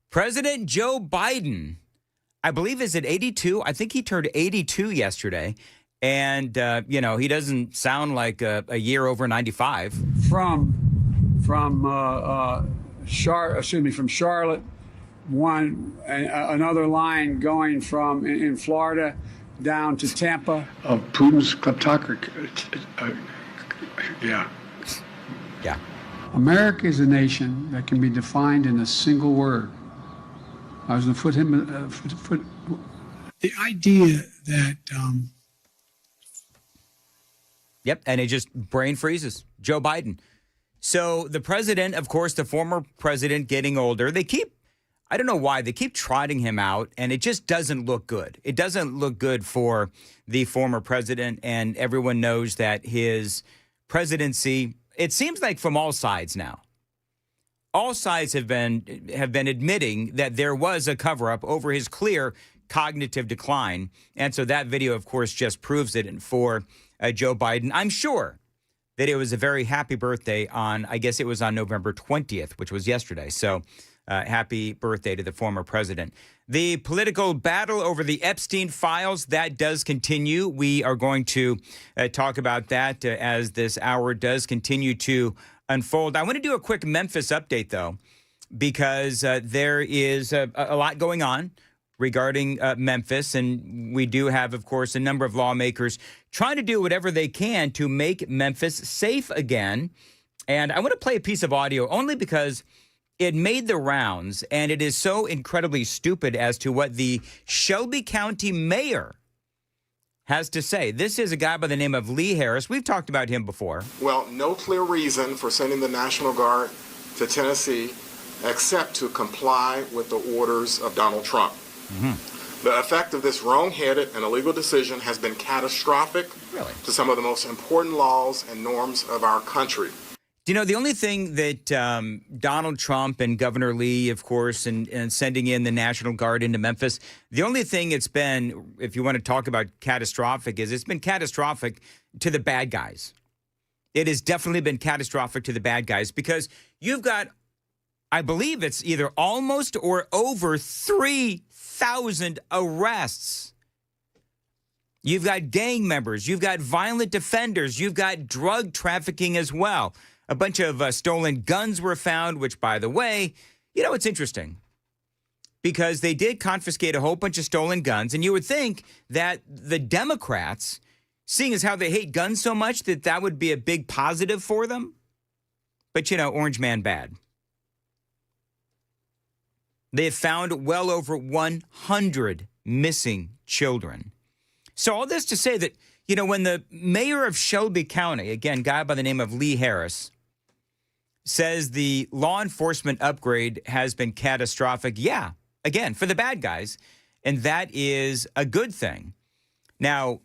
President Joe Biden, I believe, is at 82. I think he turned 82 yesterday. And, he doesn't sound like a year over 95. From Charlotte, another line going from in Florida down to Tampa. Of Putin's kleptocracy. Yeah. America is a nation that can be defined in a single word. I was going to put the idea that. Yep, and it just brain freezes. Joe Biden. So the president, of course, the former president getting older, I don't know why, they keep trotting him out, and it just doesn't look good. It doesn't look good for the former president, and everyone knows that his presidency, it seems like from all sides now, all sides have been admitting that there was a cover-up over his clear cognitive decline. And so that video, of course, just proves it. And for Joe Biden, I'm sure that it was a very happy birthday I guess it was on November 20th, which was yesterday. So happy birthday to the former president. The political battle over the Epstein files, that does continue. We are going to talk about that as this hour does continue to unfold. I want to do a quick Memphis update, though, because there is a lot going on regarding Memphis. And we do have, of course, a number of lawmakers trying to do whatever they can to make Memphis safe again. And I want to play a piece of audio only because it made the rounds, and it is so incredibly stupid as to what the Shelby County mayor has to say. This is a guy by the name of Lee Harris. We've talked about him before. Well, no clear reason for sending the National Guard to Tennessee except to comply with the orders of Donald Trump. Mm-hmm. The effect of this wrong-headed and illegal decision has been catastrophic to some of the most important laws and norms of our country. You know, the only thing that Donald Trump and Governor Lee, of course, and sending in the National Guard into Memphis, the only thing it's been, if you want to talk about catastrophic, is it's been catastrophic to the bad guys. It has definitely been catastrophic to the bad guys because you've got, I believe it's either almost or over 3,000 arrests. You've got gang members. You've got violent offenders. You've got drug trafficking as well. A bunch of stolen guns were found, which, by the way, you know, it's interesting because they did confiscate a whole bunch of stolen guns. And you would think that the Democrats, seeing as how they hate guns so much, that would be a big positive for them. But, you know, Orange Man bad. They have found well over 100 missing children. So all this to say that, you know, when the mayor of Shelby County, again, guy by the name of Lee Harris, says the law enforcement upgrade has been catastrophic, yeah, again, for the bad guys, and that is a good thing. Now,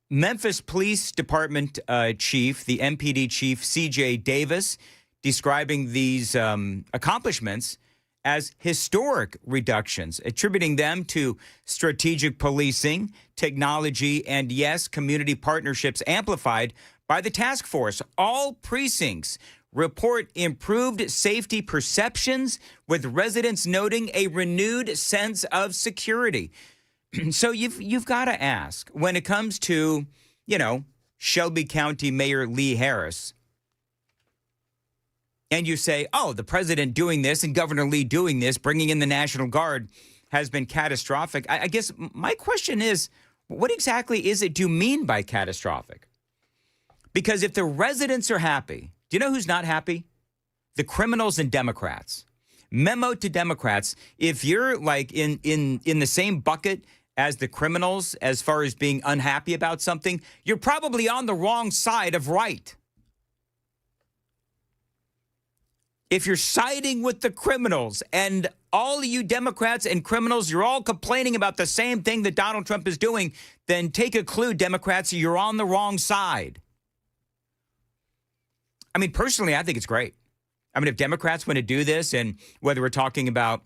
Memphis Police Department chief, the MPD chief, C.J. Davis, describing these accomplishments as historic reductions, attributing them to strategic policing, technology, and, yes, community partnerships amplified by the task force. All precincts report improved safety perceptions, with residents noting a renewed sense of security. So you've got to ask, when it comes to, you know, Shelby County Mayor Lee Harris, and you say, oh, the president doing this and Governor Lee doing this, bringing in the National Guard, has been catastrophic. I guess my question is, what exactly is it do you mean by catastrophic? Because if the residents are happy, do you know who's not happy? The criminals and Democrats. Memo to Democrats, if you're like in the same bucket as the criminals as far as being unhappy about something, you're probably on the wrong side of right. If you're siding with the criminals and all of you Democrats and criminals, you're all complaining about the same thing that Donald Trump is doing, then take a clue, Democrats, you're on the wrong side. I mean, personally, I think it's great. I mean, if Democrats want to do this, and whether we're talking about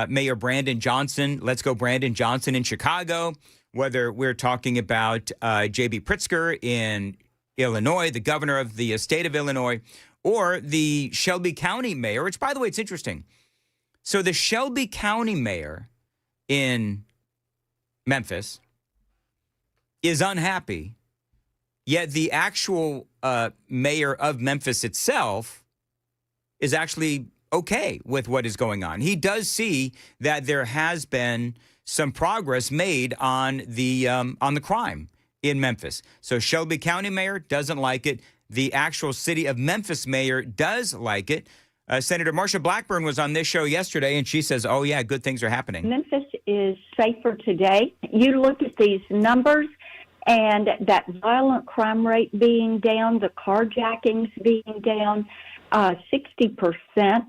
Mayor Brandon Johnson, let's go Brandon Johnson in Chicago, whether we're talking about J.B. Pritzker in Illinois, the governor of the state of Illinois, or the Shelby County mayor, which, by the way, it's interesting. So the Shelby County mayor in Memphis is unhappy, yet the actual mayor of Memphis itself is actually okay with what is going on. He does see that there has been some progress made on the crime in Memphis. So Shelby County mayor doesn't like it. The actual city of Memphis mayor does like it. Senator Marsha Blackburn was on this show yesterday, and she says, oh, yeah, good things are happening. Memphis is safer today. You look at these numbers, and that violent crime rate being down, the carjackings being down 60%,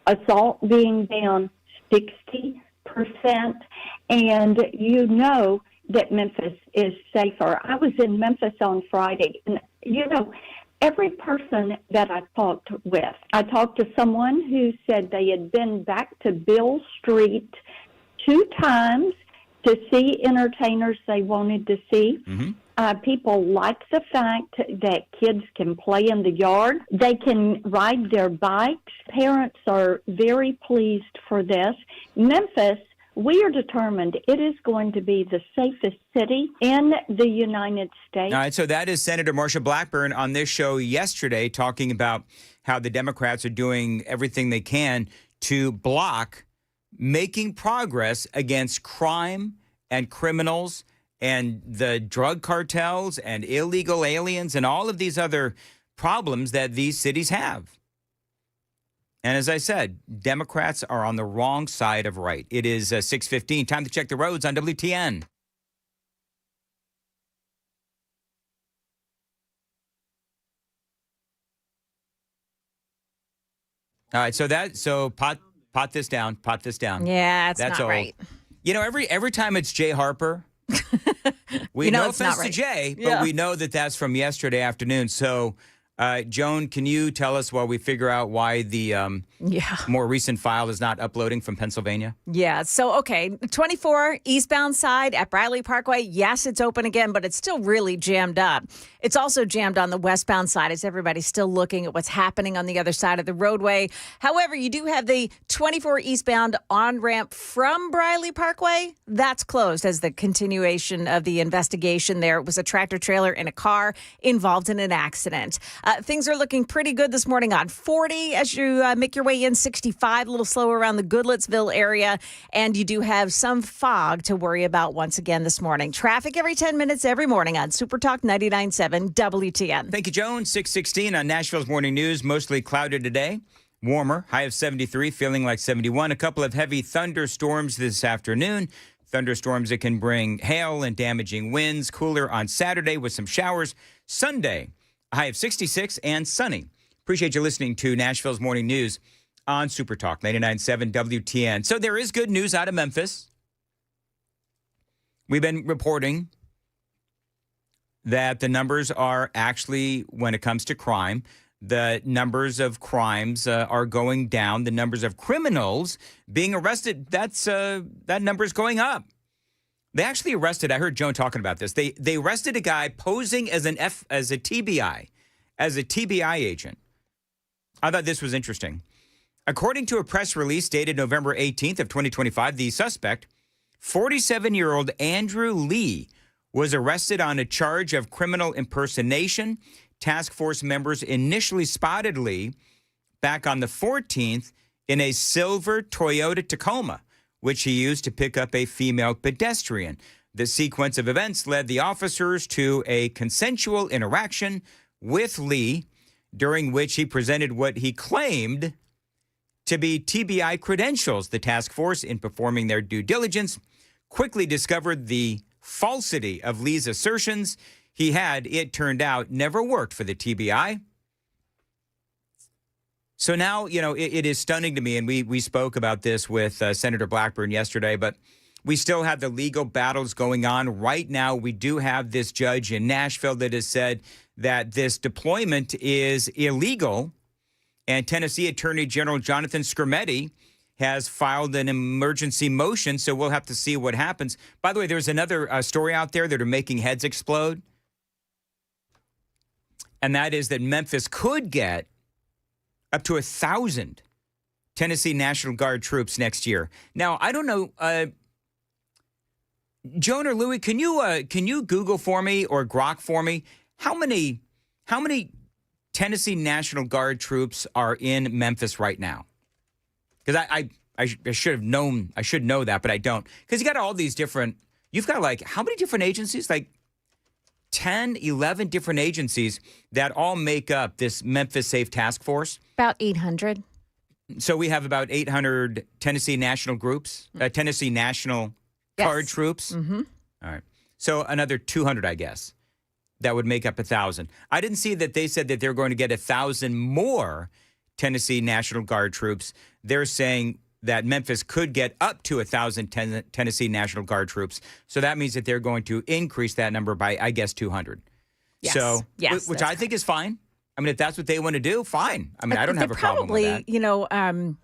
assault being down 60%, and you know that Memphis is safer. I was in Memphis on Friday, and you know, every person that I talked with, I talked to someone who said they had been back to Bill Street 2 times to see entertainers they wanted to see. Mm-hmm. People like the fact that kids can play in the yard. They can ride their bikes. Parents are very pleased for this. Memphis, we are determined it is going to be the safest city in the United States. All right, so that is Senator Marsha Blackburn on this show yesterday talking about how the Democrats are doing everything they can to block making progress against crime and criminals and the drug cartels and illegal aliens and all of these other problems that these cities have. And as I said, Democrats are on the wrong side of right. It is 6:15. Time to check the roads on WTN. All right, so pot this down. Yeah, that's not all. right. You know, every time it's Jay Harper, we You know no it's not offense to right. Jay, but Yeah. we know that that's from yesterday afternoon. So, Joan, can you tell us while we figure out why the more recent file is not uploading from Pennsylvania? Yeah. So, okay, 24 eastbound side at Briley Parkway. Yes, it's open again, but it's still really jammed up. It's also jammed on the westbound side as everybody's still looking at what's happening on the other side of the roadway. However, you do have the 24 eastbound on-ramp from Briley Parkway. That's closed as the continuation of the investigation there. It was a tractor trailer and a car involved in an accident. Things are looking pretty good this morning on 40 as you make your way in, 65, a little slower around the Goodlettsville area. And you do have some fog to worry about once again this morning. Traffic every 10 minutes every morning on Super Talk 99.7 WTN. Thank you, Joan. 6:16 on Nashville's Morning News. Mostly clouded today. Warmer, high of 73, feeling like 71. A couple of heavy thunderstorms this afternoon. Thunderstorms that can bring hail and damaging winds. Cooler on Saturday with some showers. Sunday, a high of 66 and sunny. Appreciate you listening to Nashville's Morning News on Super Talk 99.7 WTN. So there is good news out of Memphis. We've been reporting that the numbers are actually, when it comes to crime, the numbers of crimes are going down. The numbers of criminals being arrested, that number is going up. They actually arrested, I heard Joan talking about this. They arrested a guy posing as a TBI agent. I thought this was interesting. According to a press release dated November 18th of 2025, the suspect, 47-year-old Andrew Lee, was arrested on a charge of criminal impersonation. Task force members initially spotted Lee back on the 14th in a silver Toyota Tacoma, which he used to pick up a female pedestrian. The sequence of events led the officers to a consensual interaction with Lee, during which he presented what he claimed to be TBI credentials. The task force, in performing their due diligence, quickly discovered the falsity of Lee's assertions. He had, it turned out, never worked for the TBI. So now, you know, it is stunning to me, and we spoke about this with Senator Blackburn yesterday, but we still have the legal battles going on. Right now, we do have this judge in Nashville that has said that this deployment is illegal. And Tennessee Attorney General Jonathan Skrmetti has filed an emergency motion, so we'll have to see what happens. By the way, there's another story out there that are making heads explode, and that is that Memphis could get up to 1,000 Tennessee National Guard troops next year. Now, I don't know, Joan or Louie, can you Google for me or Grok for me how many Tennessee National Guard troops are in Memphis right now? Because I should have known, I should know that, but I don't. Because you got all these different, you've got like, how many different agencies? Like 10, 11 different agencies that all make up this Memphis Safe Task Force. About 800. So we have about 800 Tennessee National groups, Tennessee National Guard troops. Mm-hmm. All right. So another 200, I guess. That would make up 1,000. I didn't see that they said that they're going to get 1,000 more Tennessee National Guard troops. They're saying that Memphis could get up to 1,000 Tennessee National Guard troops. So that means that they're going to increase that number by, I guess, 200. Yes. So, yes, which I think is fine. I mean, if that's what they want to do, fine. I mean, I don't have a problem with that. Probably,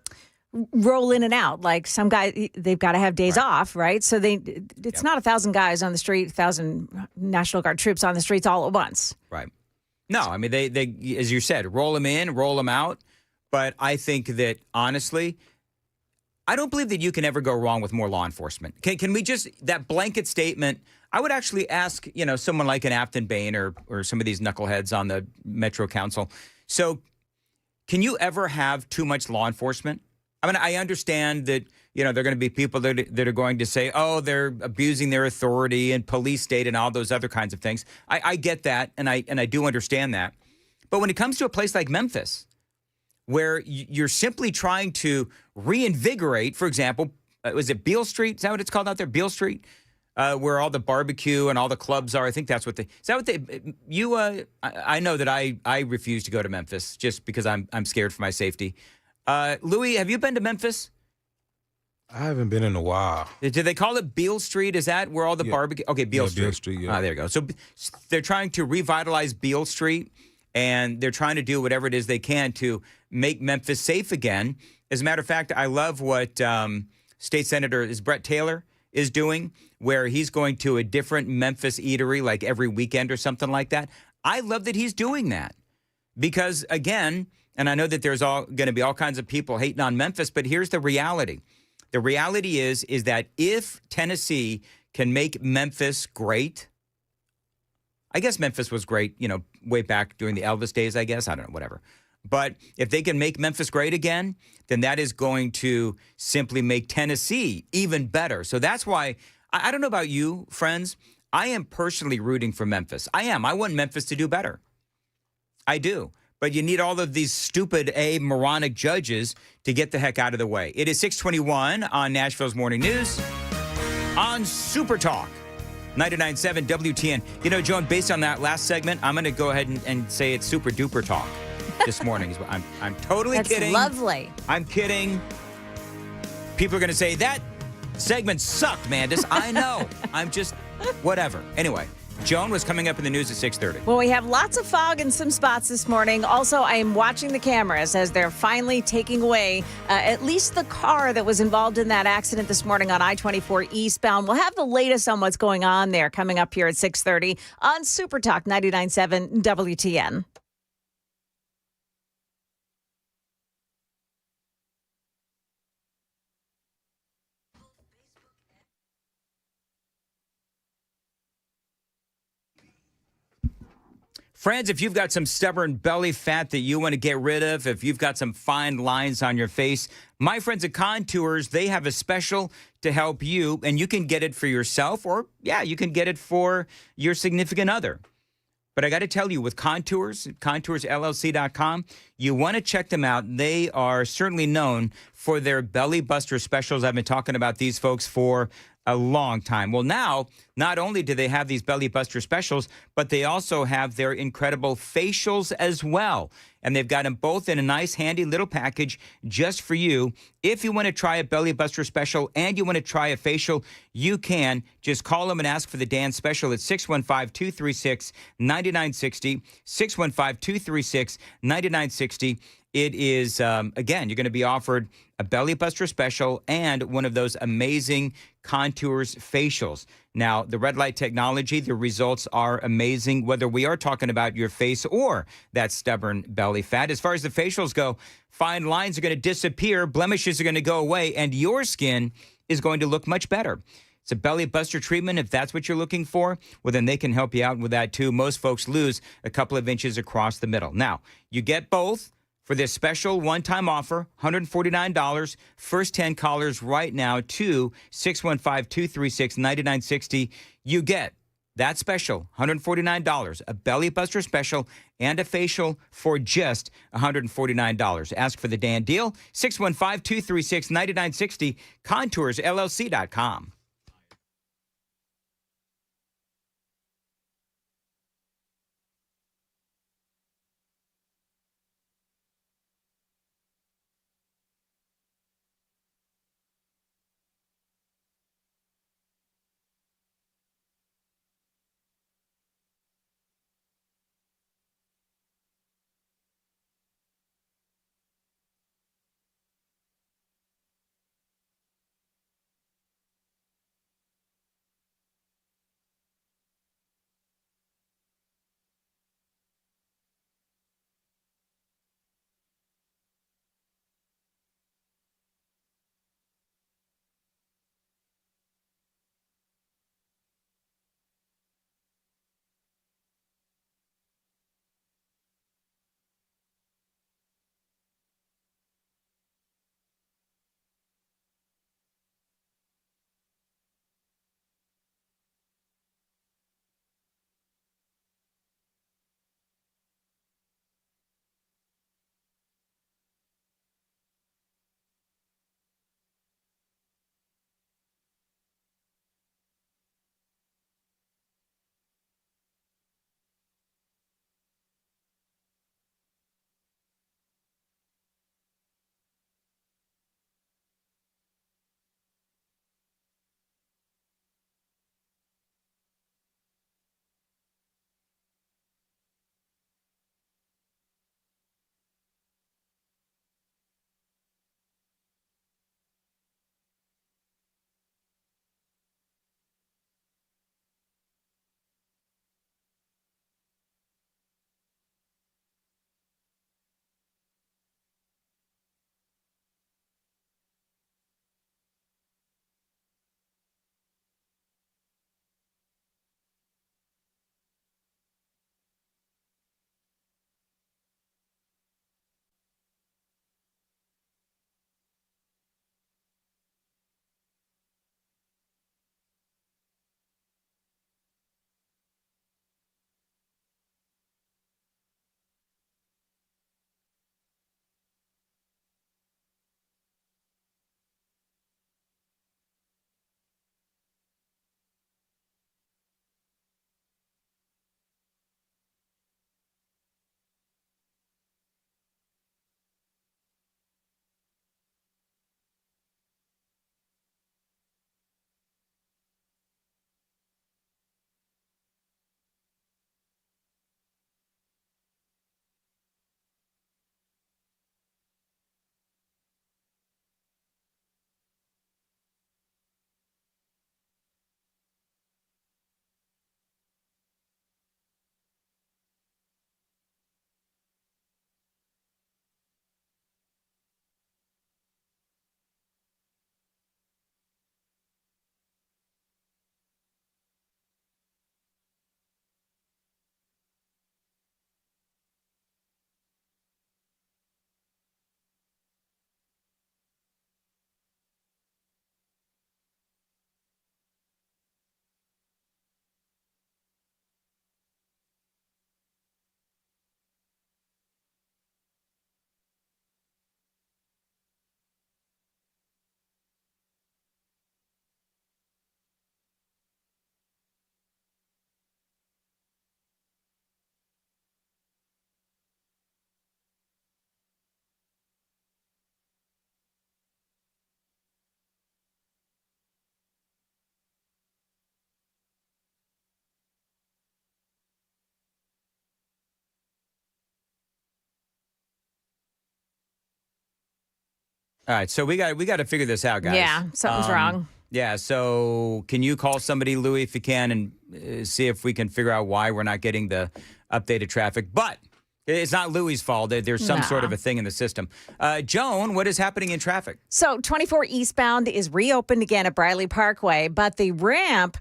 roll in and out. Like some guys, they've got to have days off, right? So it's not 1,000 guys on the street, 1,000 National Guard troops on the streets all at once. Right. No, I mean, they as you said, roll them in, roll them out. But I think that, honestly, I don't believe that you can ever go wrong with more law enforcement. Can we just, that blanket statement, I would actually ask, someone like an Aftyn Behn or some of these knuckleheads on the Metro Council. So can you ever have too much law enforcement? I mean, I understand that, there are going to be people that are going to say, oh, they're abusing their authority and police state and all those other kinds of things. I get that, and I do understand that. But when it comes to a place like Memphis, where you're simply trying to reinvigorate, for example, was it Beale Street? Is that what it's called out there? Beale Street? Where all the barbecue and all the clubs are. I think that's what I know that I refuse to go to Memphis just because I'm scared for my safety. Louis, have you been to Memphis? I haven't been in a while. Do they call it Beale Street? Is that where all the barbecue? Okay, Beale Street. Beale Street, yeah. There you go. So they're trying to revitalize Beale Street, and they're trying to do whatever it is they can to make Memphis safe again. As a matter of fact, I love what State Senator Brett Taylor is doing, where he's going to a different Memphis eatery like every weekend or something like that. I love that he's doing that because, again, and I know that there's going to be all kinds of people hating on Memphis, but here's the reality. The reality is that if Tennessee can make Memphis great, I guess Memphis was great, way back during the Elvis days, I guess. I don't know, whatever. But if they can make Memphis great again, then that is going to simply make Tennessee even better. So that's why, I don't know about you, friends, I am personally rooting for Memphis. I am. I want Memphis to do better. I do. But you need all of these stupid, moronic judges to get the heck out of the way. It is 6:21 on Nashville's Morning News on Super Talk 99.7 WTN. Joan, based on that last segment, I'm going to go ahead and say it's super duper talk this morning. I'm totally kidding. That's lovely. I'm kidding. People are going to say, that segment sucked, Mandis. I know. I'm just, whatever. Anyway. Joan, was coming up in the news at 6:30. Well, we have lots of fog in some spots this morning. Also, I am watching the cameras as they're finally taking away at least the car that was involved in that accident this morning on I-24 eastbound. We'll have the latest on what's going on there coming up here at 6:30 on Super Talk 99.7 WTN. Friends, if you've got some stubborn belly fat that you want to get rid of, if you've got some fine lines on your face, my friends at Contours, they have a special to help you, and you can get it for yourself or, you can get it for your significant other. But I got to tell you, with Contours, ContoursLLC.com, you want to check them out. They are certainly known for their belly buster specials. I've been talking about these folks for a long time. Well, now, not only do they have these belly buster specials, but they also have their incredible facials as well. And they've got them both in a nice, handy little package just for you. If you want to try a belly buster special and you want to try a facial, you can. Just call them and ask for the Dan special at 615-236-9960, 615-236-9960. It is, again, you're going to be offered a belly buster special and one of those amazing contours facials. Now, the red light technology, the results are amazing, whether we are talking about your face or that stubborn belly fat. As far as the facials go, fine lines are going to disappear, blemishes are going to go away, and your skin is going to look much better. It's a belly buster treatment. If that's what you're looking for, well, then they can help you out with that too. Most folks lose a couple of inches across the middle. Now, you get both for this special one-time offer, $149. First 10 callers right now to 615-236-9960. You get that special, $149, a belly buster special and a facial for just $149. Ask for the Dan deal, 615-236-9960, ContoursLLC.com. All right, so we got to figure this out, guys. Yeah, something's wrong. Yeah, so can you call somebody, Louis, if you can, and see if we can figure out why we're not getting the updated traffic? But it's not Louis' fault. There's some sort of a thing in the system. Joan, what is happening in traffic? So 24 eastbound is reopened again at Briley Parkway, but the ramp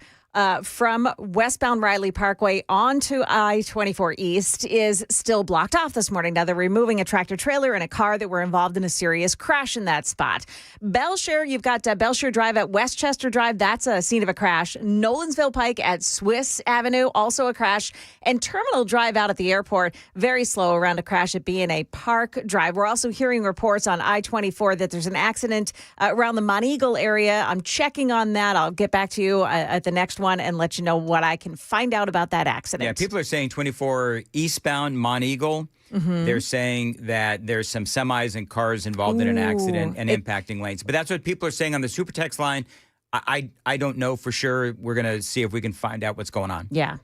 from westbound Riley Parkway onto I-24 East is still blocked off this morning. Now, they're removing a tractor trailer and a car that were involved in a serious crash in that spot. Belshire, you've got Belshire Drive at Westchester Drive. That's a scene of a crash. Nolensville Pike at Swiss Avenue, also a crash. And Terminal Drive out at the airport, very slow around a crash at B&A Park Drive. We're also hearing reports on I-24 that there's an accident around the Monteagle area. I'm checking on that. I'll get back to you at the next one and let you know what I can find out about that accident. Yeah, people are saying 24 eastbound Monteagle. Mm-hmm. They're saying that there's some semis and cars involved in an accident and impacting lanes. But that's what people are saying on the super text line. I don't know for sure. We're going to see if we can find out what's going on. Yeah.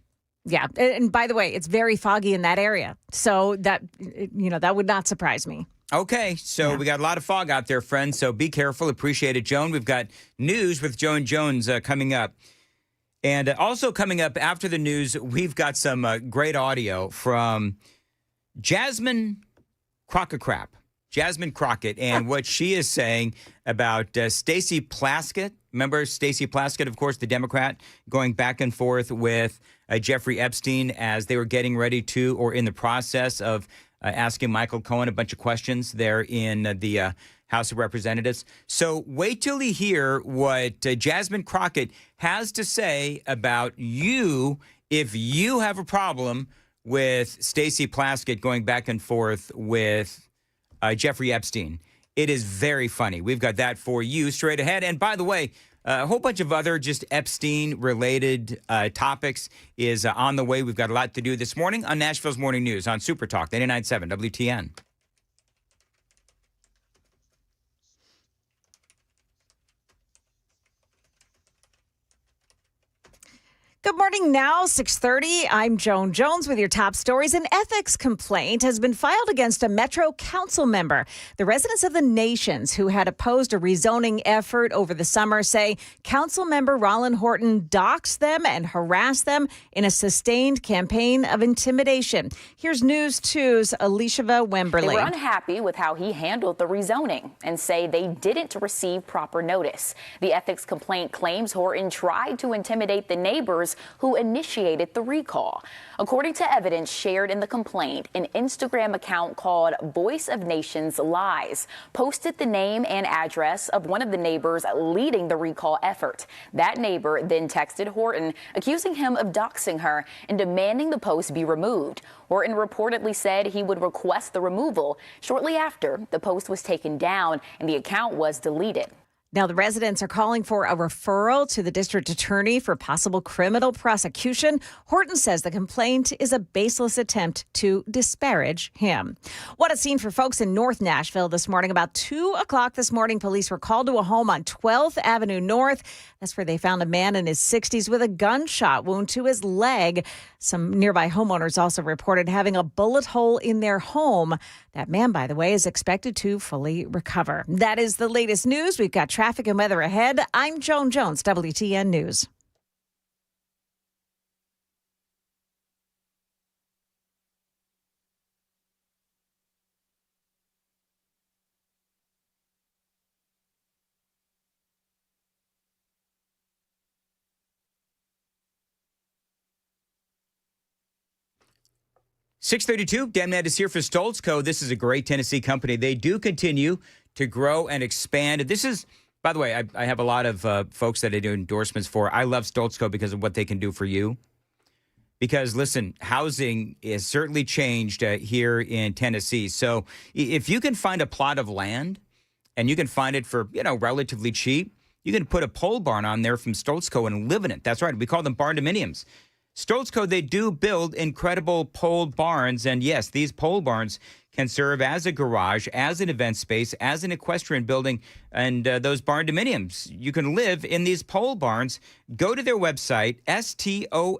Yeah. And by the way, it's very foggy in that area. So that would not surprise me. Okay, so we got a lot of fog out there, friends. So be careful. Appreciate it, Joan. We've got news with Joan Jones coming up. And also coming up after the news, we've got some great audio from Jasmine Crockett. Jasmine Crockett, and what she is saying about Stacey Plaskett. Remember Stacey Plaskett, of course, the Democrat, going back and forth with Jeffrey Epstein as they were getting ready to, or in the process of asking Michael Cohen a bunch of questions there in the House of Representatives. So wait till you hear what Jasmine Crockett has to say about you if you have a problem with Stacey Plaskett going back and forth with Jeffrey Epstein. It is very funny. We've got that for you straight ahead. And by the way, a whole bunch of other just Epstein-related topics is on the way. We've got a lot to do this morning on Nashville's Morning News on Super Talk 99.7 WTN. Good morning now, 6:30. I'm Joan Jones with your top stories. An ethics complaint has been filed against a Metro Council member. The residents of the Nations who had opposed a rezoning effort over the summer say Council member Roland Horton doxed them and harassed them in a sustained campaign of intimidation. Here's News 2's Alicia Wemberly. They were unhappy with how he handled the rezoning and say they didn't receive proper notice. The ethics complaint claims Horton tried to intimidate the neighbors who initiated the recall. According to evidence shared in the complaint, an Instagram account called Voice of Nations Lies posted the name and address of one of the neighbors leading the recall effort. That neighbor then texted Horton, accusing him of doxing her and demanding the post be removed. Horton reportedly said he would request the removal. Shortly after, the post was taken down and the account was deleted. Now, the residents are calling for a referral to the district attorney for possible criminal prosecution. Horton says the complaint is a baseless attempt to disparage him. What a scene for folks in North Nashville this morning. About 2 o'clock this morning, police were called to a home on 12th Avenue North. That's where they found a man in his 60s with a gunshot wound to his leg. Some nearby homeowners also reported having a bullet hole in their home. That man, by the way, is expected to fully recover. That is the latest news. We've got traffic and weather ahead. I'm Joan Jones, WTN News. .632, DamNet is here for Stoltz Co. This is a great Tennessee company. They do continue to grow and expand. This is, by the way, I have a lot of folks that I do endorsements for. I love Stoltz Co. because of what they can do for you. Because, listen, housing is certainly changed here in Tennessee. So if you can find a plot of land and you can find it for, relatively cheap, you can put a pole barn on there from Stoltz Co. and live in it. That's right. We call them barn-dominiums. Stoltz Co., they do build incredible pole barns. And yes, these pole barns can serve as a garage, as an event space, as an equestrian building, and those barn-dominiums. You can live in these pole barns. Go to their website, STOLTZCO,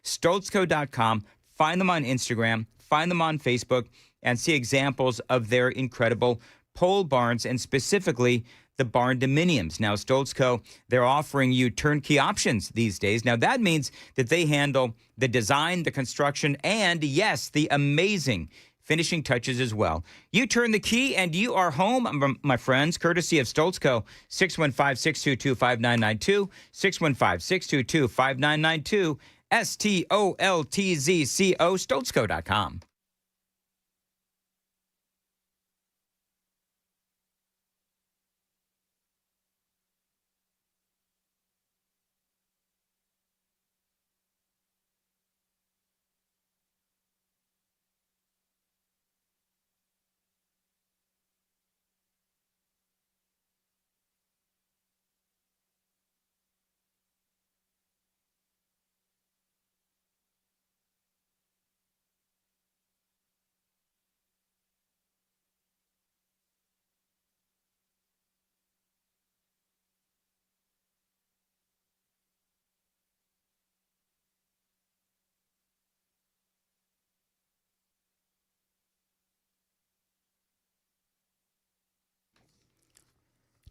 stoltzco.com. Find them on Instagram, find them on Facebook, and see examples of their incredible pole barns, and specifically the barn dominiums. Now, Stoltzco, they're offering you turnkey options these days. Now, that means that they handle the design, the construction, and, yes, the amazing finishing touches as well. You turn the key and you are home, my friends, courtesy of Stoltzco. 615-622-5992, 615-622-5992, STOLTZCO, Stoltzco.com.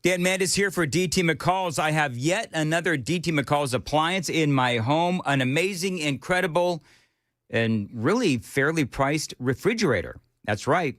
Dan Mandis here for DT McCall's. I have yet another DT McCall's appliance in my home. An amazing, incredible, and really fairly priced refrigerator. That's right.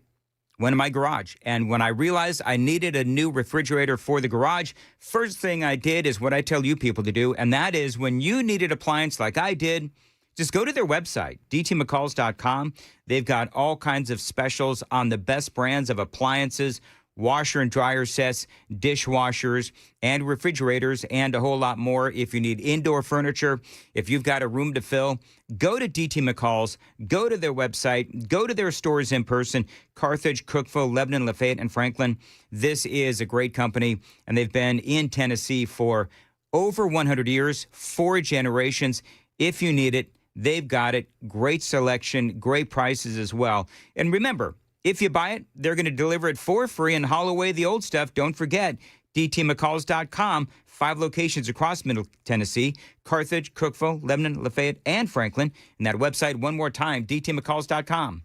Went in my garage. And when I realized I needed a new refrigerator for the garage, first thing I did is what I tell you people to do. And that is when you need an appliance like I did, just go to their website, dtmccalls.com. They've got all kinds of specials on the best brands of appliances, washer and dryer sets, dishwashers, and refrigerators, and a whole lot more. If you need indoor furniture, if you've got a room to fill, go to DT McCall's, go to their website, go to their stores in person, Carthage, Cookeville, Lebanon, Lafayette, and Franklin. This is a great company, and they've been in Tennessee for over 100 years, 4 generations. If you need it, they've got it. Great selection, great prices as well. And remember, if you buy it, they're going to deliver it for free and haul away the old stuff. Don't forget, dtmccalls.com, 5 locations across Middle Tennessee, Carthage, Cookeville, Lebanon, Lafayette, and Franklin. And that website, one more time, dtmccalls.com.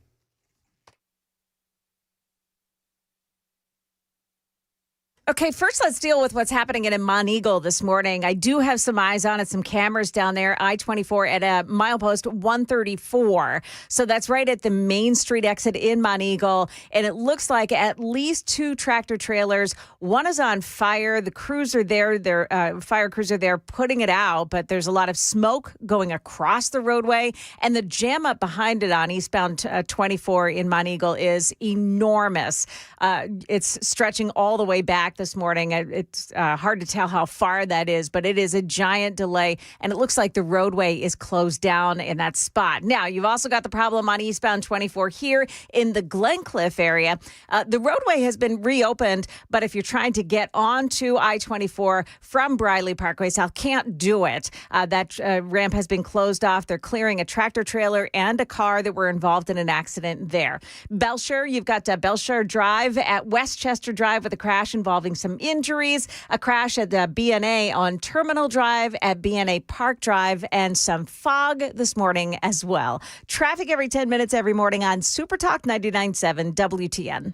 Okay, first let's deal with what's happening in Monteagle this morning. I do have some eyes on it, some cameras down there, I-24 at a milepost 134. So that's right at the Main Street exit in Monteagle. And it looks like at least 2 tractor trailers. One is on fire. The crews are there, their fire crews are there putting it out, but there's a lot of smoke going across the roadway. And the jam up behind it on eastbound 24 in Monteagle is enormous. It's stretching all the way back this morning. It's hard to tell how far that is, but it is a giant delay, and it looks like the roadway is closed down in that spot. Now, you've also got the problem on eastbound 24 here in the Glencliff area. The roadway has been reopened, but if you're trying to get onto I-24 from Briley Parkway South, can't do it. That ramp has been closed off. They're clearing a tractor trailer and a car that were involved in an accident there. Belshire, you've got Belshire Drive at Westchester Drive with a crash involving some injuries, a crash at the BNA on Terminal Drive at BNA Park Drive, and some fog this morning as well. Traffic every 10 minutes every morning on Super Talk 99.7 WTN.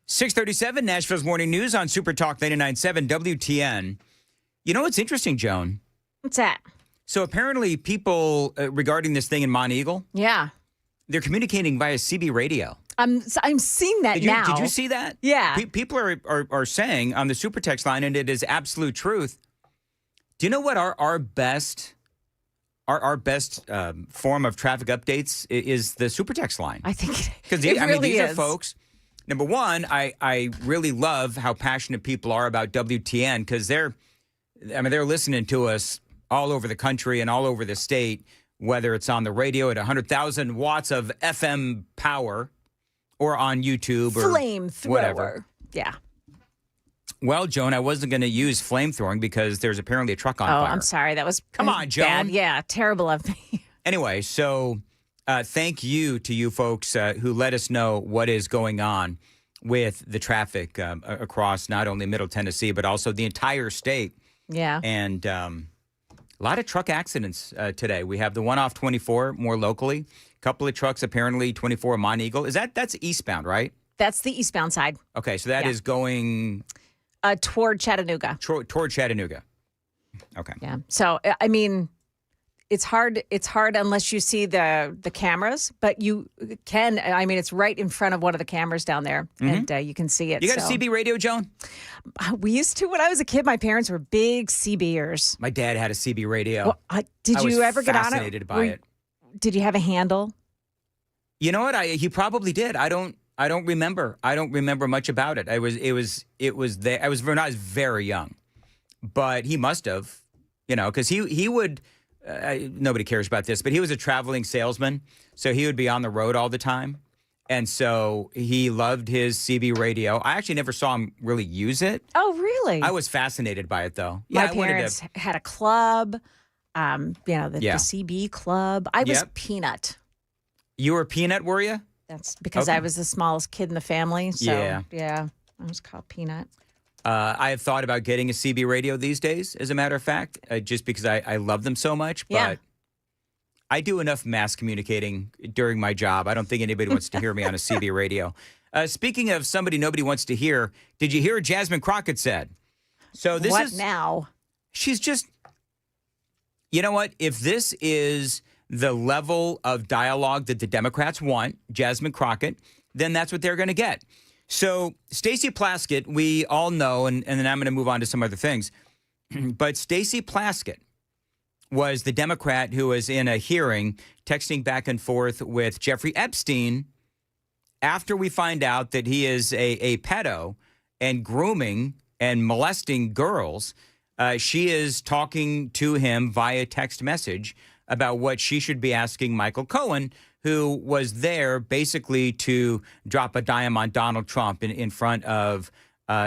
.637 Nashville's Morning News on Super Talk 99.7 WTN. You know what's interesting, Joan? What's that? So apparently people regarding this thing in Monteagle, Yeah. they're communicating via CB radio. I'm seeing that now. Did you see that? Yeah. People are saying on the Super Text line, and it is absolute truth. Do you know what our best form of traffic updates is? The Super Text line. I think because it really these is. are folks Number one, I really love how passionate people are about WTN because they're listening to us all over the country and all over the state, whether it's on the radio at 100,000 watts of FM power or on YouTube or Flamethrower. whatever. Yeah. Well, Joan, I wasn't going to use flamethrowing because there's apparently a truck on Oh, fire. I'm sorry. That was Come on, Joan. bad. Yeah, terrible of me. Anyway, so thank you to you folks who let us know what is going on with the traffic across not only Middle Tennessee, but also the entire state. Yeah. And a lot of truck accidents today. We have the one off 24 more locally. A couple of trucks, apparently 24 Mont Eagle. That's eastbound, right? That's the eastbound side. Okay, so that is going... toward Chattanooga. Toward Chattanooga. Okay. Yeah. So, I mean... It's hard unless you see the cameras, but you can. I mean, it's right in front of one of the cameras down there, and you can see it. You got a CB radio, Joan? We used to when I was a kid. My parents were big CBers. My dad had a CB radio. Well, did you ever get on it? Fascinated by it. Did you have a handle? You know what? He probably did. I don't remember. I don't remember much about it. It was there. I was when I was very young, but he must have. Because he would. Nobody cares about this, but he was a traveling salesman, so he would be on the road all the time. And so he loved his CB radio. I actually never saw him really use it. Oh, really? I was fascinated by it, though. My parents had a club, the CB club. I was Peanut. You were Peanut, were you? That's because I was the smallest kid in the family. So, yeah, I was called Peanut. I have thought about getting a CB radio these days, as a matter of fact, just because I love them so much. But I do enough mass communicating during my job. I don't think anybody wants to hear me on a CB radio. Speaking of somebody nobody wants to hear, did you hear what Jasmine Crockett said? So this what now? She's just, you know what? If this is the level of dialogue that the Democrats want, Jasmine Crockett, then that's what they're going to get. So Stacey Plaskett, we all know, and then I'm going to move on to some other things, but Stacey Plaskett was the Democrat who was in a hearing texting back and forth with Jeffrey Epstein after we find out that he is a pedo and grooming and molesting girls. She is talking to him via text message about what she should be asking Michael Cohen, who was there basically to drop a dime on Donald Trump in front of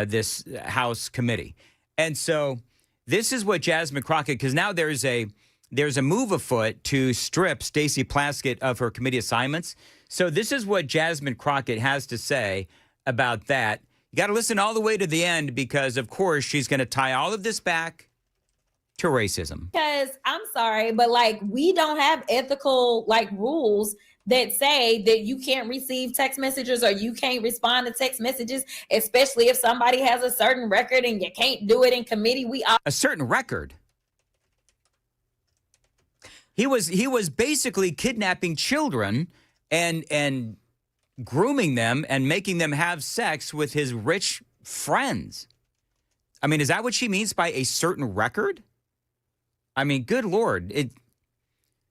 this House committee. And so this is what Jasmine Crockett, because now there's a move afoot to strip Stacey Plaskett of her committee assignments. So this is what Jasmine Crockett has to say about that. You got to listen all the way to the end because, of course, she's going to tie all of this back to racism. Because I'm sorry, but we don't have ethical rules that say that you can't receive text messages or you can't respond to text messages, especially if somebody has a certain record and you can't do it in committee. A certain record. He was basically kidnapping children and grooming them and making them have sex with his rich friends. I mean, is that what she means by a certain record? I mean, good Lord.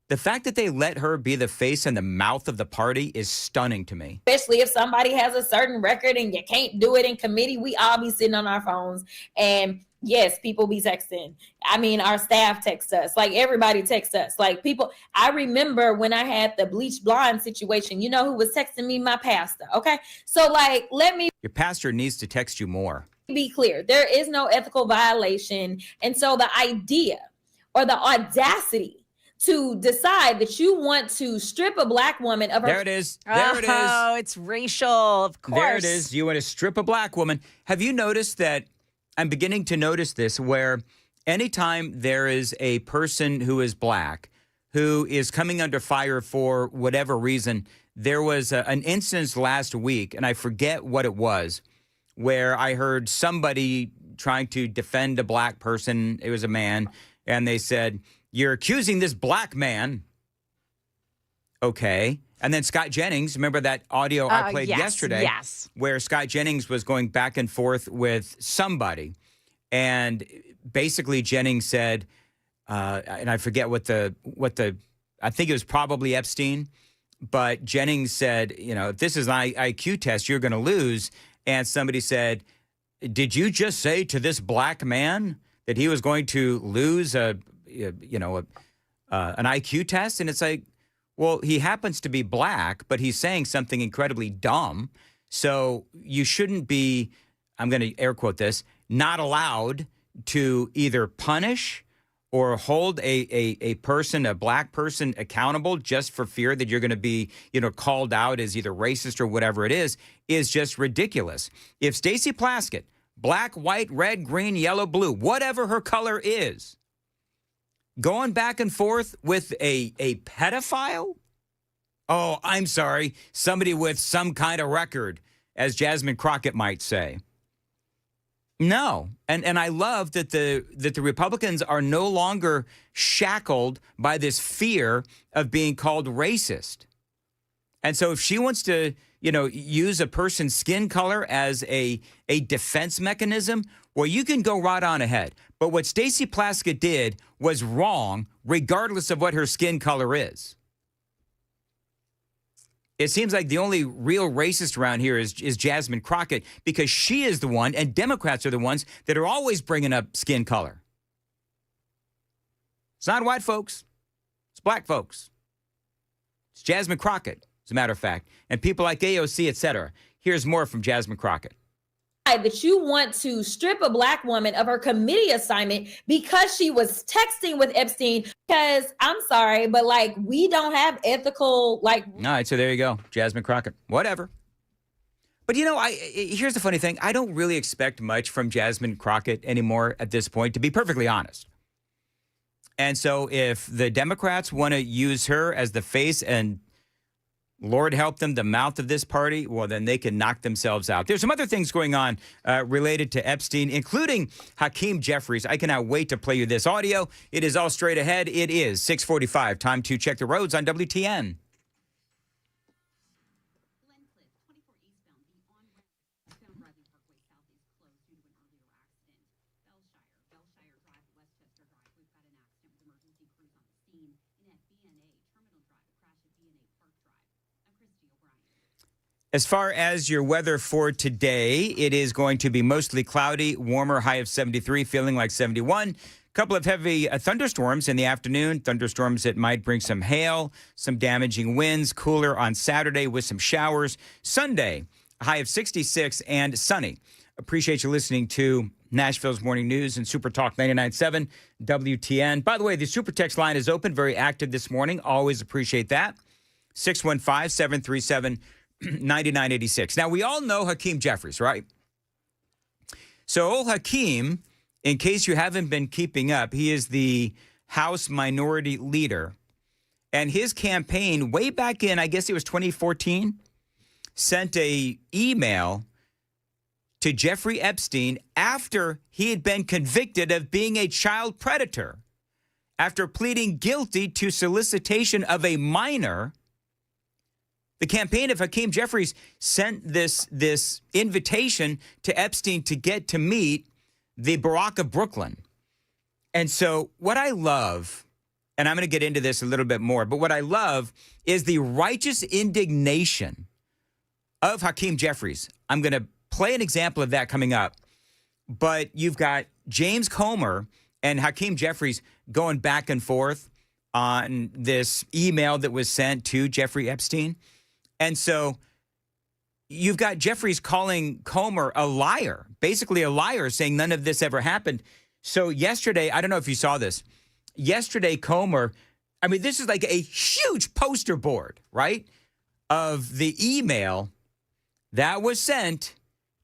The fact that they let her be the face and the mouth of the party is stunning to me. Especially if somebody has a certain record and you can't do it in committee. We all be sitting on our phones. And yes, people be texting. I mean, our staff texts us. Everybody texts us. People, I remember when I had the bleach blonde situation, you know who was texting me? My pastor. Okay. So let me. Your pastor needs to text you more. Be clear. There is no ethical violation. And so the idea or the audacity to decide that you want to strip a black woman of her... There it is. There it is. Oh, it's racial, of course. There it is. You want to strip a black woman. Have you noticed that? I'm beginning to notice this, where anytime there is a person who is black who is coming under fire for whatever reason, there was an instance last week, and I forget what it was, where I heard somebody trying to defend a black person. It was a man, and they said, "You're accusing this black man." Okay. And then Scott Jennings, remember that audio I played yesterday? Yes. Where Scott Jennings was going back and forth with somebody. And basically Jennings said, and I forget what the I think it was probably Epstein, but Jennings said, if this is an IQ test, you're going to lose. And somebody said, did you just say to this black man that he was going to lose an IQ test? And it's like, well, he happens to be black, but he's saying something incredibly dumb. So you shouldn't be, I'm going to air quote this, not allowed to either punish or hold a person, a black person, accountable just for fear that you're going to be, called out as either racist or whatever it is just ridiculous. If Stacey Plaskett, black, white, red, green, yellow, blue, whatever her color is, going back and forth with a pedophile? Oh, I'm sorry, somebody with some kind of record, as Jasmine Crockett might say. No. And I love that the Republicans are no longer shackled by this fear of being called racist. And so if she wants to, use a person's skin color as a defense mechanism, well, you can go right on ahead. But what Stacey Plaskett did was wrong, regardless of what her skin color is. It seems like the only real racist around here is Jasmine Crockett, because she is the one, and Democrats are the ones that are always bringing up skin color. It's not white folks. It's black folks. It's Jasmine Crockett, as a matter of fact, and people like AOC, et cetera. Here's more from Jasmine Crockett. That you want to strip a black woman of her committee assignment because she was texting with Epstein. Because I'm sorry, but we don't have ethical All right, so there you go, Jasmine Crockett. Whatever. But here's the funny thing: I don't really expect much from Jasmine Crockett anymore at this point, to be perfectly honest. And so, if the Democrats want to use her as the face and Lord help them, the mouth of this party, well, then they can knock themselves out. There's some other things going on related to Epstein, including Hakeem Jeffries. I cannot wait to play you this audio. It is all straight ahead. It is 6:45. Time to check the roads on WTN. As far as your weather for today, it is going to be mostly cloudy, warmer, high of 73, feeling like 71. A couple of heavy thunderstorms in the afternoon, thunderstorms that might bring some hail, some damaging winds, cooler on Saturday with some showers. Sunday, a high of 66 and sunny. Appreciate you listening to Nashville's Morning News and Super Talk 99.7 WTN. By the way, the Super Text line is open, very active this morning. Always appreciate that. 615-737 9986. Now, we all know Hakeem Jeffries, right? So old Hakeem, in case you haven't been keeping up, he is the House Minority Leader. And his campaign, way back in, I guess it was 2014, sent a email to Jeffrey Epstein after he had been convicted of being a child predator, after pleading guilty to solicitation of a minor. The campaign of Hakeem Jeffries sent this invitation to Epstein to get to meet the Barack of Brooklyn. And so what I love, and I'm going to get into this a little bit more, but what I love is the righteous indignation of Hakeem Jeffries. I'm going to play an example of that coming up. But you've got James Comer and Hakeem Jeffries going back and forth on this email that was sent to Jeffrey Epstein. And so you've got Jeffries calling Comer a liar, basically a liar, saying none of this ever happened. So yesterday, I don't know if you saw this. Yesterday, Comer, I mean, this is like a huge poster board, right, of the email that was sent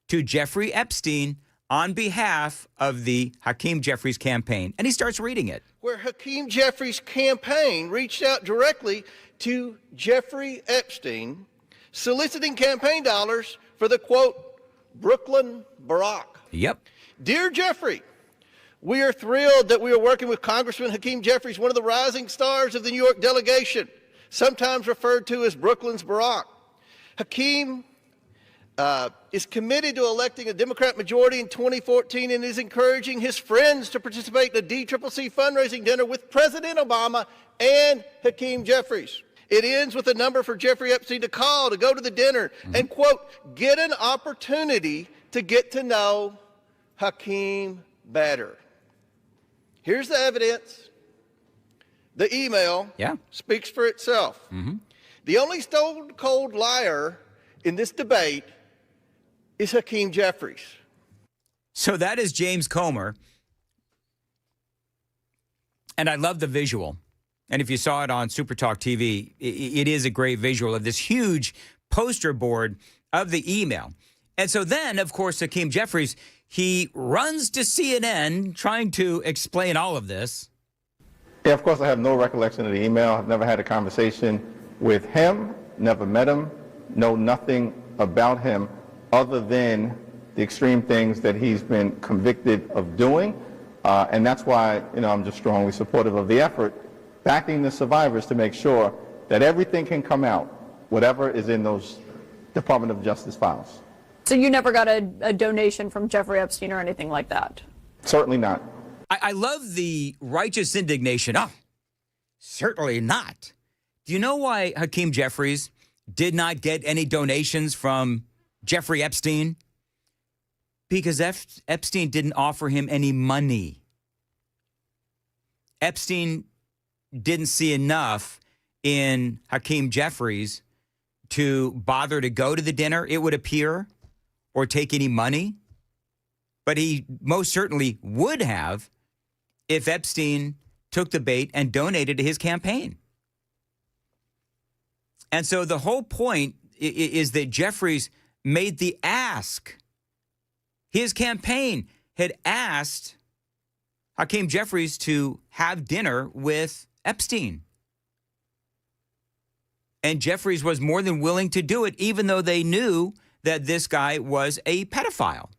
to Jeffrey Epstein on behalf of the Hakeem Jeffries campaign. And he starts reading it. Where Hakeem Jeffries' campaign reached out directly to Jeffrey Epstein, soliciting campaign dollars for the, quote, Brooklyn Barack. Yep. Dear Jeffrey, we are thrilled that we are working with Congressman Hakeem Jeffries, one of the rising stars of the New York delegation, sometimes referred to as Brooklyn's Barack. Hakeem is committed to electing a Democrat majority in 2014 and is encouraging his friends to participate in a DCCC fundraising dinner with President Obama and Hakeem Jeffries. It ends with a number for Jeffrey Epstein to call, to go to the dinner, and, quote, get an opportunity to get to know Hakeem better. Here's the evidence. The email speaks for itself. The only stone-cold liar in this debate is Hakeem Jeffries. So that is James Comer. And I love the visual. And if you saw it on Super Talk TV, it is a great visual of this huge poster board of the email. And so then, of course, Hakeem Jeffries, he runs to CNN trying to explain all of this. Yeah, of course, I have no recollection of the email. I've never had a conversation with him, never met him, know nothing about him other than the extreme things that he's been convicted of doing. And that's why, I'm just strongly supportive of the effort, backing the survivors to make sure that everything can come out, whatever is in those Department of Justice files. So you never got a donation from Jeffrey Epstein or anything like that? Certainly not. I love the righteous indignation. Oh, certainly not. Do you know why Hakeem Jeffries did not get any donations from Jeffrey Epstein? Because Epstein didn't offer him any money. Epstein didn't see enough in Hakeem Jeffries to bother to go to the dinner, it would appear, or take any money. But he most certainly would have if Epstein took the bait and donated to his campaign. And so the whole point is that Jeffries made the ask. His campaign had asked Hakeem Jeffries to have dinner with Epstein. And Jeffries was more than willing to do it, even though they knew that this guy was a pedophile.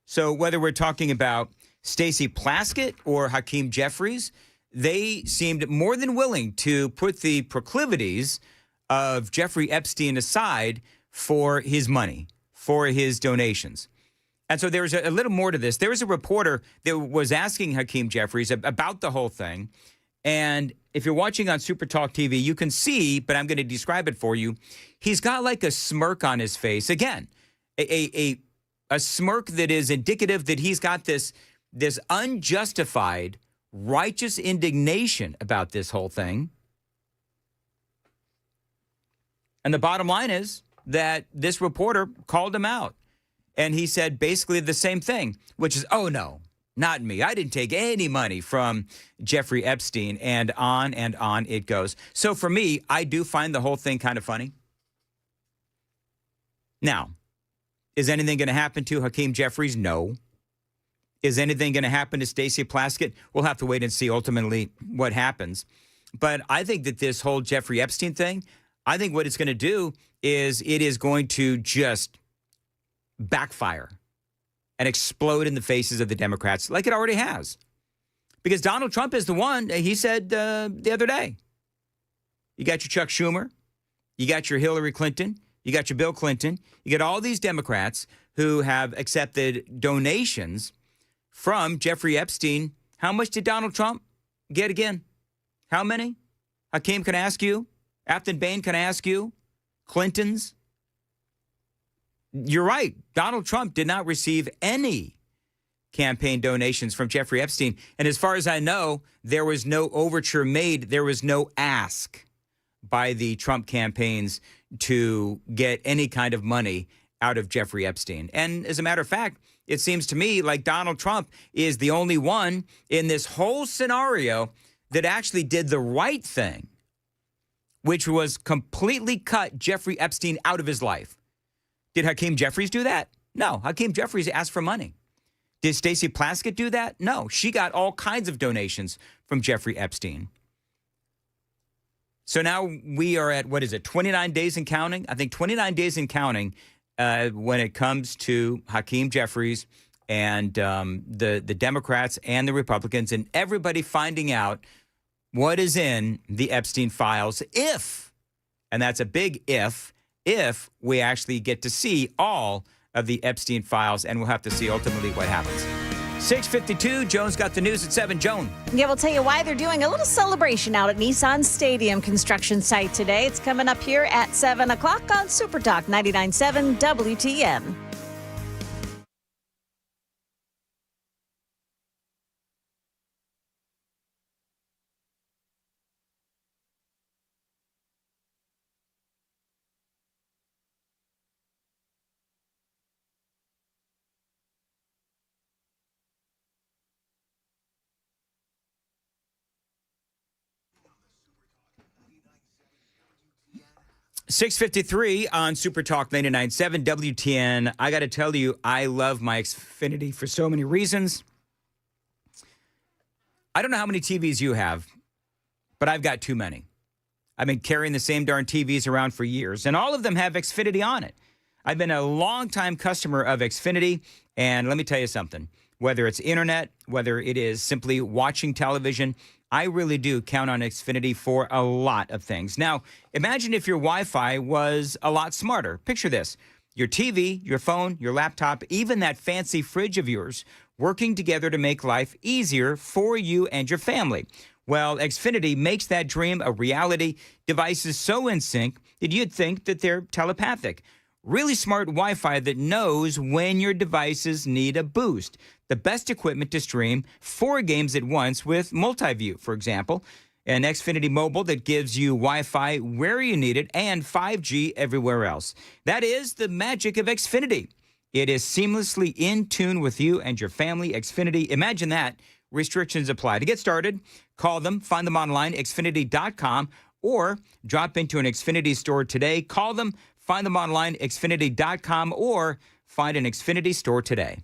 So whether we're talking about Stacey Plaskett or Hakeem Jeffries, they seemed more than willing to put the proclivities of Jeffrey Epstein aside for his money, for his donations. And so there's a little more to this. There was a reporter that was asking Hakeem Jeffries about the whole thing. And if you're watching on Super Talk TV, you can see, but I'm going to describe it for you. He's got like a smirk on his face. Again, a smirk that is indicative that he's got this unjustified, righteous indignation about this whole thing. And the bottom line is that this reporter called him out. And he said basically the same thing, which is, oh, no, not me. I didn't take any money from Jeffrey Epstein, and on it goes. So for me, I do find the whole thing kind of funny. Now, is anything going to happen to Hakeem Jeffries? No. Is anything going to happen to Stacey Plaskett? We'll have to wait and see ultimately what happens. But I think that this whole Jeffrey Epstein thing, I think what it's going to do is it is going to just backfire and explode in the faces of the Democrats like it already has. Because Donald Trump is the one, he said the other day, you got your Chuck Schumer, you got your Hillary Clinton, you got your Bill Clinton, you got all these Democrats who have accepted donations from Jeffrey Epstein. How much did Donald Trump get again? How many? Hakeem, can I ask you? Aftyn, Behn, can I ask you? Clintons? You're right. Donald Trump did not receive any campaign donations from Jeffrey Epstein. And as far as I know, there was no overture made. There was no ask by the Trump campaigns to get any kind of money out of Jeffrey Epstein. And as a matter of fact, it seems to me like Donald Trump is the only one in this whole scenario that actually did the right thing, which was completely cut Jeffrey Epstein out of his life. Did Hakeem Jeffries do that? No. Hakeem Jeffries asked for money. Did Stacey Plaskett do that? No. She got all kinds of donations from Jeffrey Epstein. So now we are at, 29 days and counting? I think 29 days and counting when it comes to Hakeem Jeffries and the Democrats and the Republicans and everybody finding out what is in the Epstein files if, and that's a big if we actually get to see all of the Epstein files, and we'll have to see ultimately what happens. 6:52. Joan's got the news at 7. Joan. Yeah, we'll tell you why they're doing a little celebration out at Nissan Stadium construction site today. It's coming up here at 7 o'clock on Super Talk 99.7 WTN. .653 on Super Talk 99.7 WTN. I got to tell you, I love my Xfinity for so many reasons. I don't know how many TVs you have, but I've got too many. I've been carrying the same darn TVs around for years, and all of them have Xfinity on it. I've been a longtime customer of Xfinity, and let me tell you something. Whether it's internet, whether it is simply watching television, I really do count on Xfinity for a lot of things. Now, imagine if your Wi-Fi was a lot smarter. Picture this. Your TV, your phone, your laptop, even that fancy fridge of yours, working together to make life easier for you and your family. Well, Xfinity makes that dream a reality. Devices so in sync that you'd think that they're telepathic. Really smart Wi-Fi that knows when your devices need a boost. The best equipment to stream 4 games at once with multi-view, for example. An Xfinity Mobile that gives you Wi-Fi where you need it and 5G everywhere else. That is the magic of Xfinity. It is seamlessly in tune with you and your family. Xfinity, imagine that. Restrictions apply. To get started, call them, find them online, xfinity.com, or drop into an Xfinity store today. Call them, find them online, xfinity.com, or find an Xfinity store today.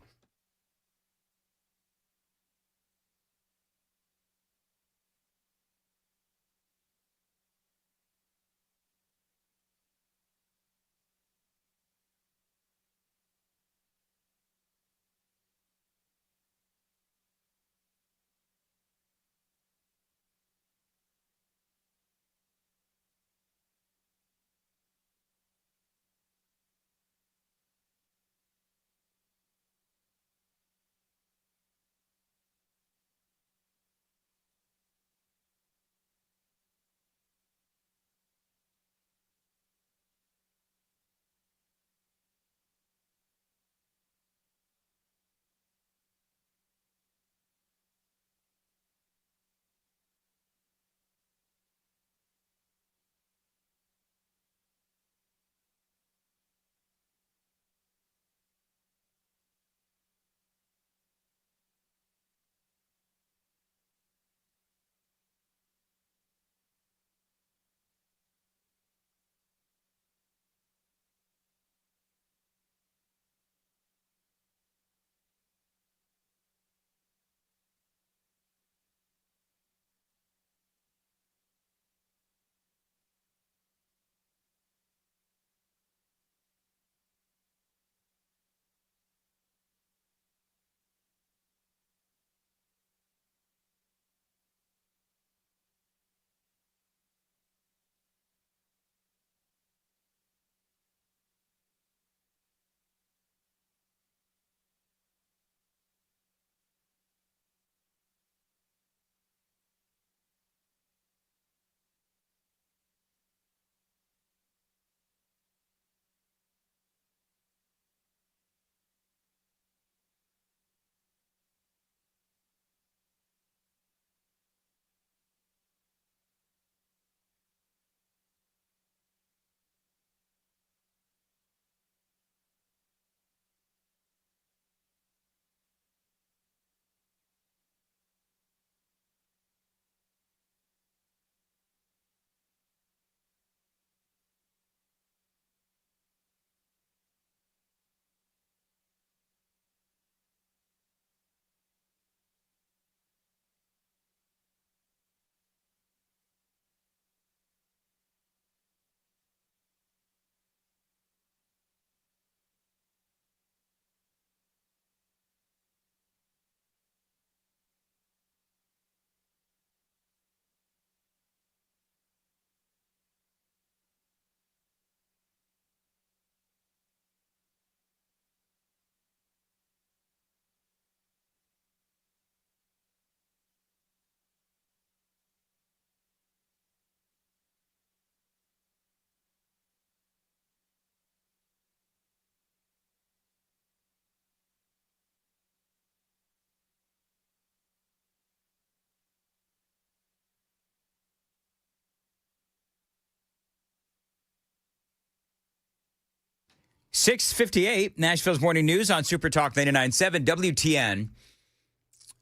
6:58, Nashville's Morning News on Super Talk 99.7 WTN.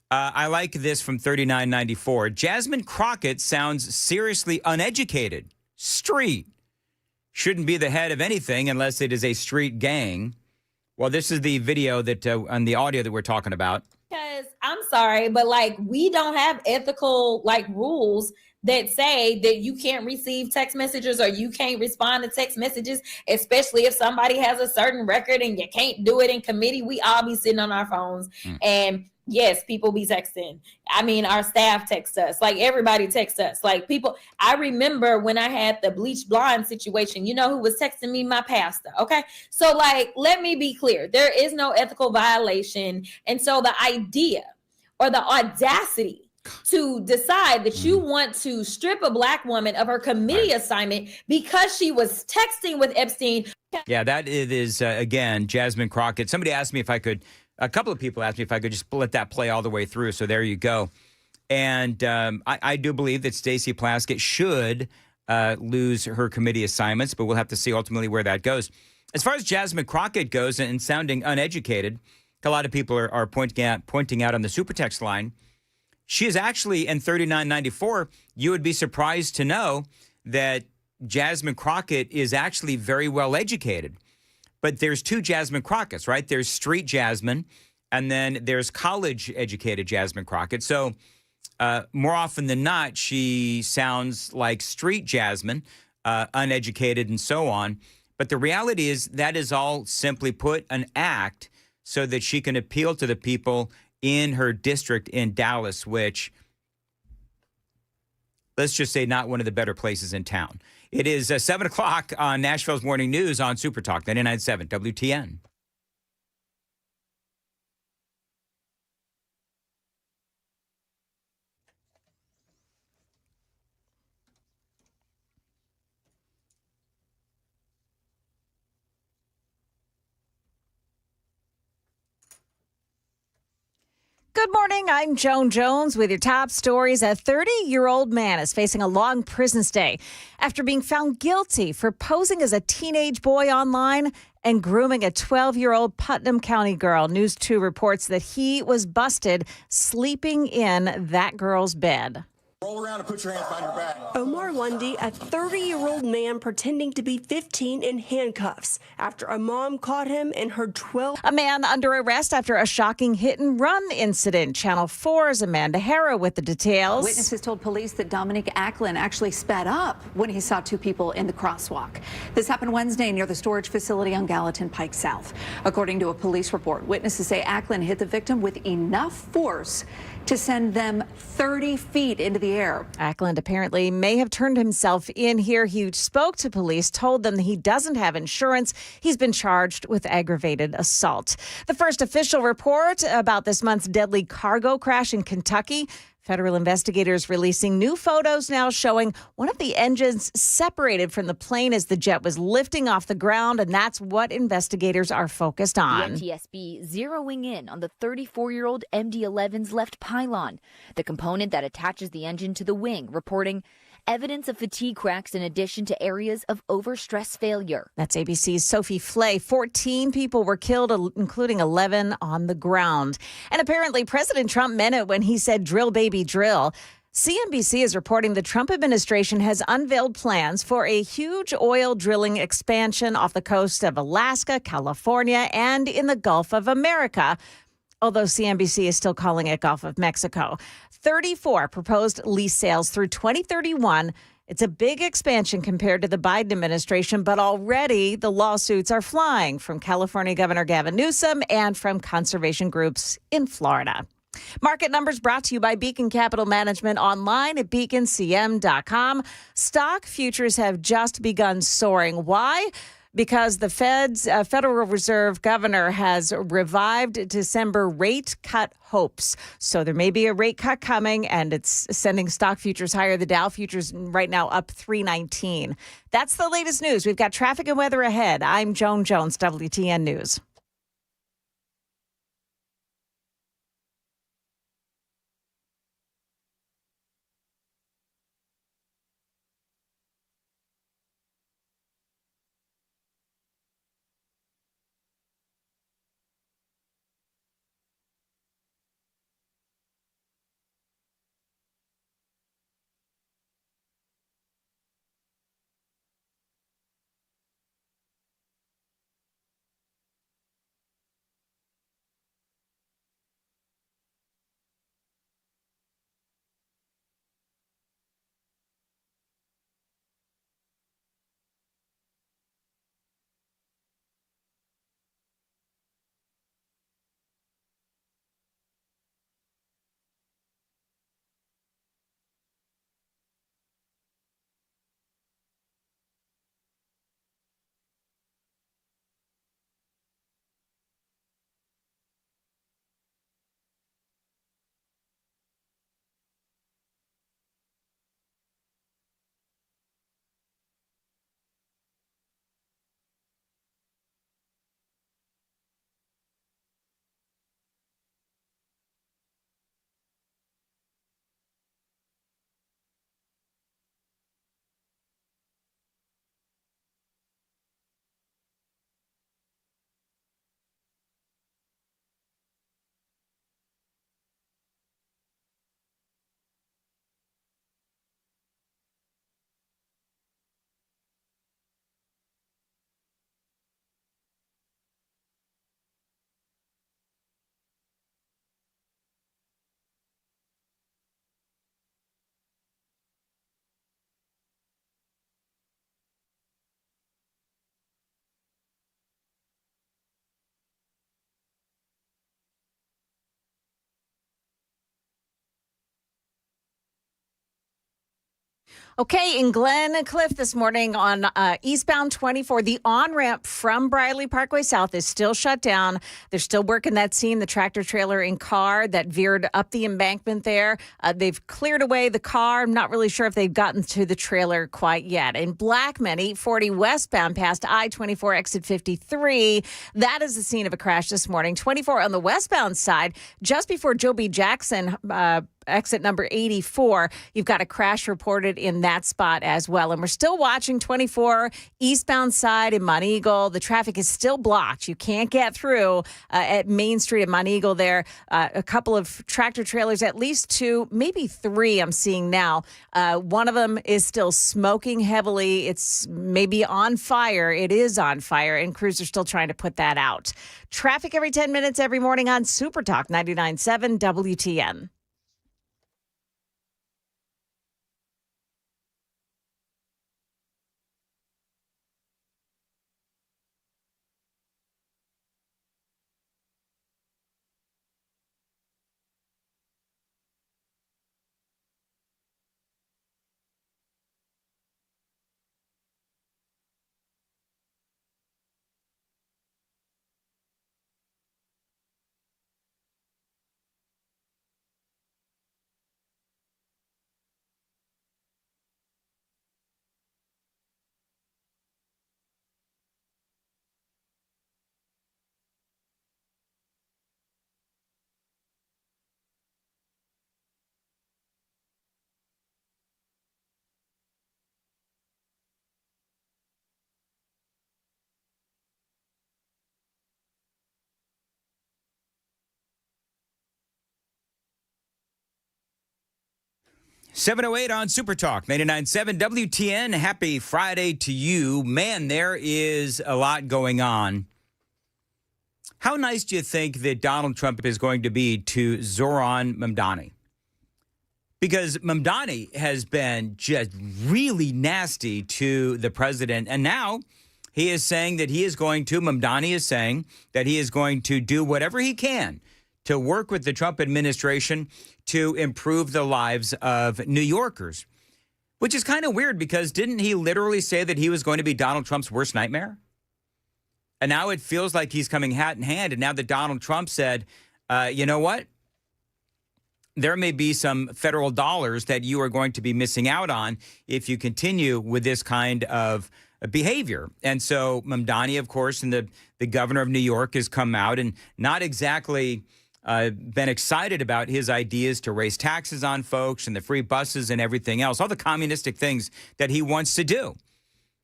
I like this from 3994. Jasmine Crockett sounds seriously uneducated. Street. Shouldn't be the head of anything unless it is a street gang. Well, this is the video that and the audio that we're talking about. Because I'm sorry, but like we don't have ethical like rules that say that you can't receive text messages or you can't respond to text messages, especially if somebody has a certain record and you can't do it in committee. We all be sitting on our phones. And yes, people be texting. I mean, our staff texts us. Like everybody texts us. Like people, I remember when I had the bleach blonde situation, you know who was texting me? My pastor. Okay. So like, let me be clear. There is no ethical violation. And so the idea or the audacity to decide that you want to strip a black woman of her committee assignment because she was texting with Epstein. Yeah, that is, again, Jasmine Crockett. Somebody asked me if I could, a couple of people asked me if I could just let that play all the way through. So there you go. And I do believe that Stacey Plaskett should lose her committee assignments, but we'll have to see ultimately where that goes. As far as Jasmine Crockett goes and sounding uneducated, a lot of people are pointing out on the super text line, she is actually in 3994. You would be surprised to know that Jasmine Crockett is actually very well educated. But there's two Jasmine Crockett's, right? There's street Jasmine, and then there's college-educated Jasmine Crockett. So more often than not, she sounds like street Jasmine, uneducated and so on. But the reality is that is all simply put an act so that she can appeal to the people in her district in Dallas, which, let's just say, not one of the better places in town. It is 7 o'clock on Nashville's Morning News on Super Talk 99.7 WTN. Good morning. I'm Joan Jones with your top stories. A 30-year-old man is facing a long prison stay after being found guilty for posing as a teenage boy online and grooming a 12-year-old Putnam County girl. News 2 reports that he was busted sleeping in that girl's bed. Roll around and put your hands behind your back. Omar Lundy, a 30-year-old man pretending to be 15 in handcuffs after a mom caught him in her 12. A man under arrest after a shocking hit-and-run incident. Channel 4's Amanda Harrow with the details. Witnesses told police that Dominic Ackland actually sped up when he saw two people in the crosswalk. This happened Wednesday near the storage facility on Gallatin Pike South. According to a police report, witnesses say Ackland hit the victim with enough force to send them 30 feet into the air. Ackland apparently may have turned himself in here. He spoke to police, told them that he doesn't have insurance. He's been charged with aggravated assault. The first official report about this month's deadly cargo crash in Kentucky. Federal investigators releasing new photos now showing one of the engines separated from the plane as the jet was lifting off the ground, and that's what investigators are focused on. The NTSB zeroing in on the 34-year-old MD-11's left pylon, the component that attaches the engine to the wing, reporting evidence of fatigue cracks in addition to areas of overstress failure. That's ABC's Sophie Flay. 14 people were killed, including 11 on the ground. And apparently President Trump meant it when he said drill, baby, drill. CNBC is reporting the Trump administration has unveiled plans for a huge oil drilling expansion off the coast of Alaska, California, and in the Gulf of America, although CNBC is still calling it Gulf of Mexico. 34 proposed lease sales through 2031. It's a big expansion compared to the Biden administration, but already the lawsuits are flying from California Governor Gavin Newsom and from conservation groups in Florida. Market numbers brought to you by Beacon Capital Management online at beaconcm.com. Stock futures have just begun soaring. Why? Because the Federal Reserve governor has revived December rate cut hopes. So there may be a rate cut coming, and it's sending stock futures higher. The Dow futures right now up 319. That's the latest news. We've got traffic and weather ahead. I'm Joan Jones, WTN News. Okay, in Glen Cliff this morning on eastbound 24, the on-ramp from Briley Parkway South is still shut down. They're still working that scene, the tractor trailer and car that veered up the embankment there. They've cleared away the car. I'm not really sure if they've gotten to the trailer quite yet. In Blackman, 840 westbound past I-24 exit 53, that is the scene of a crash this morning. 24 on the westbound side, just before Joe B. Jackson exit number 84. You've got a crash reported in that spot as well. And we're still watching 24 eastbound side in Monteagle. The traffic is still blocked. You can't get through at Main Street at Monteagle there. A couple of tractor trailers, at least two, maybe three I'm seeing now. One of them is still smoking heavily. It's maybe on fire. It is on fire, and crews are still trying to put that out. Traffic every 10 minutes every morning on Super Talk 99.7 WTN. .708 on Super Talk 99.7 WTN. Happy Friday to you. Man, there is a lot going on. How nice do you think that Donald Trump is going to be to Zoran Mamdani? Because Mamdani has been just really nasty to the president. And now he is saying that he is going to, Mamdani is saying that he is going to do whatever he can to work with the Trump administration to improve the lives of New Yorkers, which is kind of weird because didn't he literally say that he was going to be Donald Trump's worst nightmare? And now it feels like he's coming hat in hand. And now that Donald Trump said, you know what? There may be some federal dollars that you are going to be missing out on if you continue with this kind of behavior. And so Mamdani, of course, and the governor of New York has come out and not exactly been excited about his ideas to raise taxes on folks and the free buses and everything else, all the communistic things that he wants to do.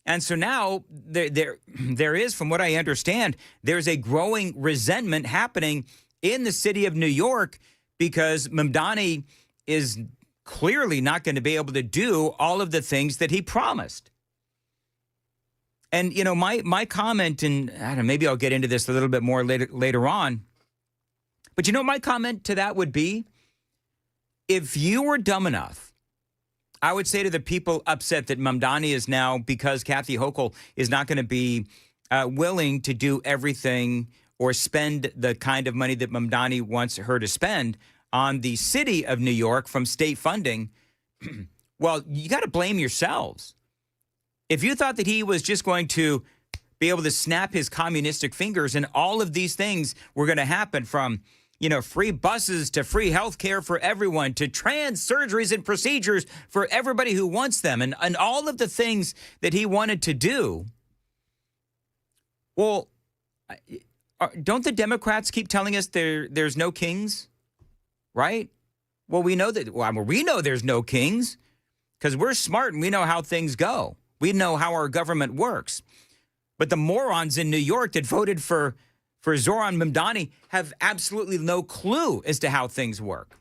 And so now there is, from what I understand, there's a growing resentment happening in the city of New York because Mamdani is clearly not going to be able to do all of the things that he promised. And, you know, my comment, and I don't know, maybe I'll get into this a little bit more later on, but you know, my comment to that would be, if you were dumb enough, I would say to the people upset that Mamdani is now, because Kathy Hochul is not going to be willing to do everything or spend the kind of money that Mamdani wants her to spend on the city of New York from state funding, well, you got to blame yourselves. If you thought that he was just going to be able to snap his communistic fingers and all of these things were going to happen, from, you know, free buses to free health care for everyone to trans surgeries and procedures for everybody who wants them, and all of the things that he wanted to do, well, don't the Democrats keep telling us there's no kings, right? Well, we know that. Well, we know there's no kings because we're smart and we know how things go. We know how our government works. But the morons in New York that voted for Zoran Mamdani have absolutely no clue as to how things work.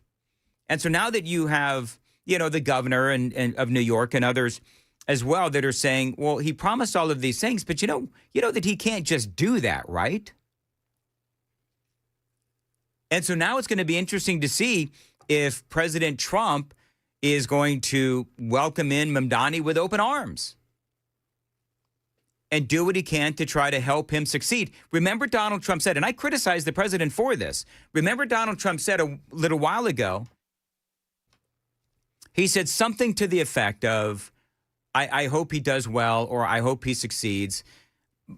And so now that you have, you know, the governor and of New York and others as well that are saying, well, he promised all of these things, but you know that he can't just do that, right? And so now it's going to be interesting to see if President Trump is going to welcome in Mamdani with open arms and do what he can to try to help him succeed. Remember, Donald Trump said, and I criticized the president for this. Remember, Donald Trump said a little while ago, he said something to the effect of, I hope he does well, or I hope he succeeds.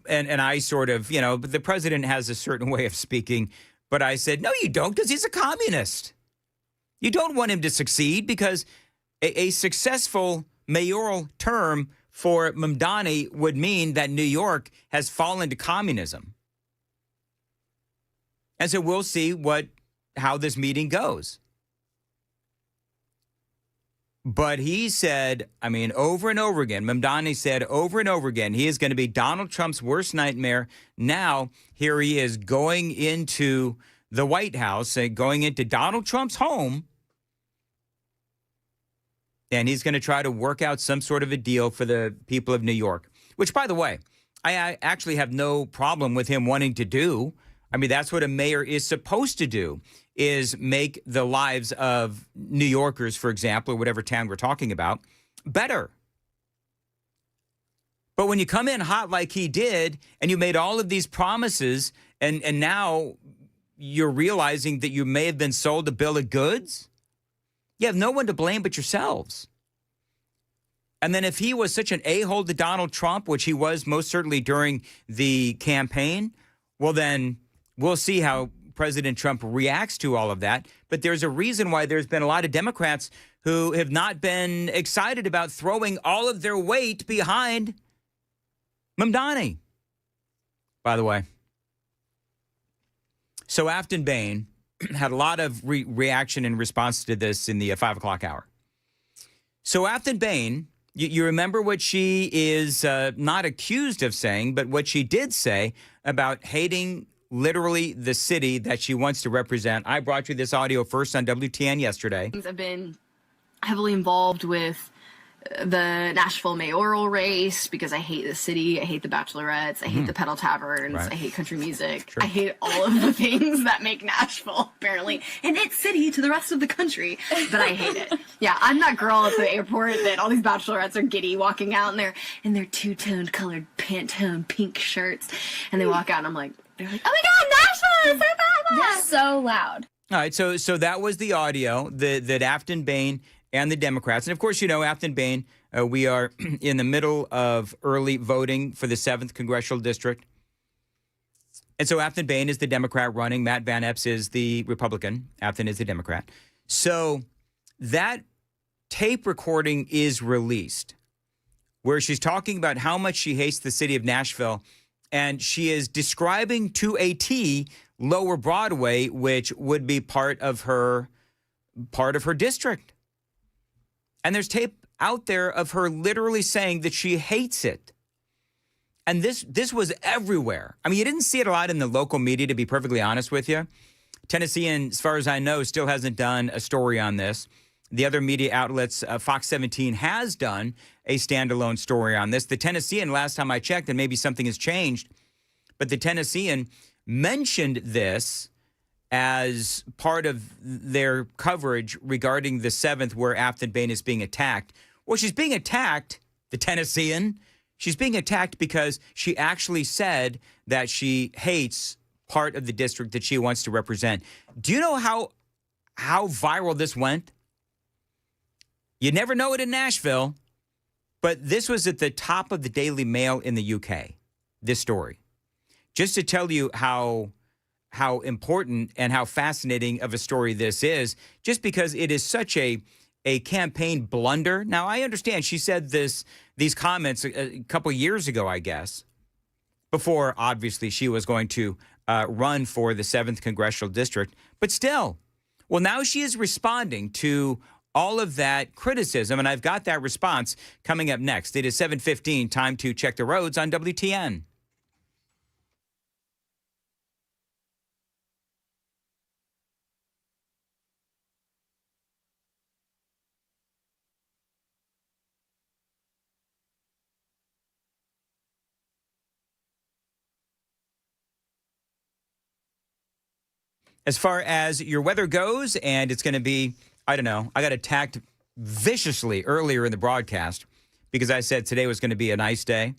And I sort of, the president has a certain way of speaking, but I said, no, you don't, because he's a communist. You don't want him to succeed because a successful mayoral term for Mamdani would mean that New York has fallen to communism. And so we'll see how this meeting goes. But he said, over and over again, Mamdani said over and over again, he is going to be Donald Trump's worst nightmare. Now, here he is going into the White House, going into Donald Trump's home, and he's going to try to work out some sort of a deal for the people of New York, which, by the way, I actually have no problem with him wanting to do. That's what a mayor is supposed to do, is make the lives of New Yorkers, for example, or whatever town we're talking about, better. But when you come in hot like he did, and you made all of these promises, and now you're realizing that you may have been sold a bill of goods, you have no one to blame but yourselves. And then if he was such an a-hole to Donald Trump, which he was most certainly during the campaign, well, then we'll see how President Trump reacts to all of that. But there's a reason why there's been a lot of Democrats who have not been excited about throwing all of their weight behind Mamdani, by the way. So Aftyn Behn had a lot of reaction in response to this in the 5 o'clock hour. So Aftyn Behn, you remember what she is not accused of saying, but what she did say about hating literally the city that she wants to represent. I brought you this audio first on WTN yesterday. I've been heavily involved with the Nashville mayoral race because I hate the city. I hate the bachelorettes. I hate the pedal taverns. Right. I hate country music. Sure. I hate all of the things that make Nashville, apparently, and its city to the rest of the country. But I hate it. Yeah, I'm that girl at the airport that all these bachelorettes are giddy walking out in their two-toned colored Pantone pink shirts. And they walk out and I'm like, they're like, oh my God, Nashville is so bad. They're so loud. All right, so that was the audio that Aftyn Behn and the Democrats. And of course, Aftyn Behn, we are in the middle of early voting for the 7th Congressional District. And so Aftyn Behn is the Democrat running. Matt Van Epps is the Republican. Aftyn is the Democrat. So that tape recording is released where she's talking about how much she hates the city of Nashville. And she is describing to a T Lower Broadway, which would be part of her district. And there's tape out there of her literally saying that she hates it. And this was everywhere. You didn't see it a lot in the local media, to be perfectly honest with you. Tennessean, as far as I know, still hasn't done a story on this. The other media outlets, Fox 17 has done a standalone story on this. The Tennessean, last time I checked, and maybe something has changed, but the Tennessean mentioned this as part of their coverage regarding the 7th where Aftyn Behn is being attacked. Well, she's being attacked, the Tennessean. She's being attacked because she actually said that she hates part of the district that she wants to represent. Do you know how viral this went? You never know it in Nashville, but this was at the top of the Daily Mail in the UK, this story. Just to tell you how important and how fascinating of a story this is, just because it is such a campaign blunder. Now, I understand she said these comments a couple years ago, I guess, before, obviously, she was going to run for the 7th Congressional District. But still, well, now she is responding to all of that criticism, and I've got that response coming up next. It is 7:15, time to check the roads on WTN. As far as your weather goes, and it's going to be, I don't know, I got attacked viciously earlier in the broadcast because I said today was going to be a nice day.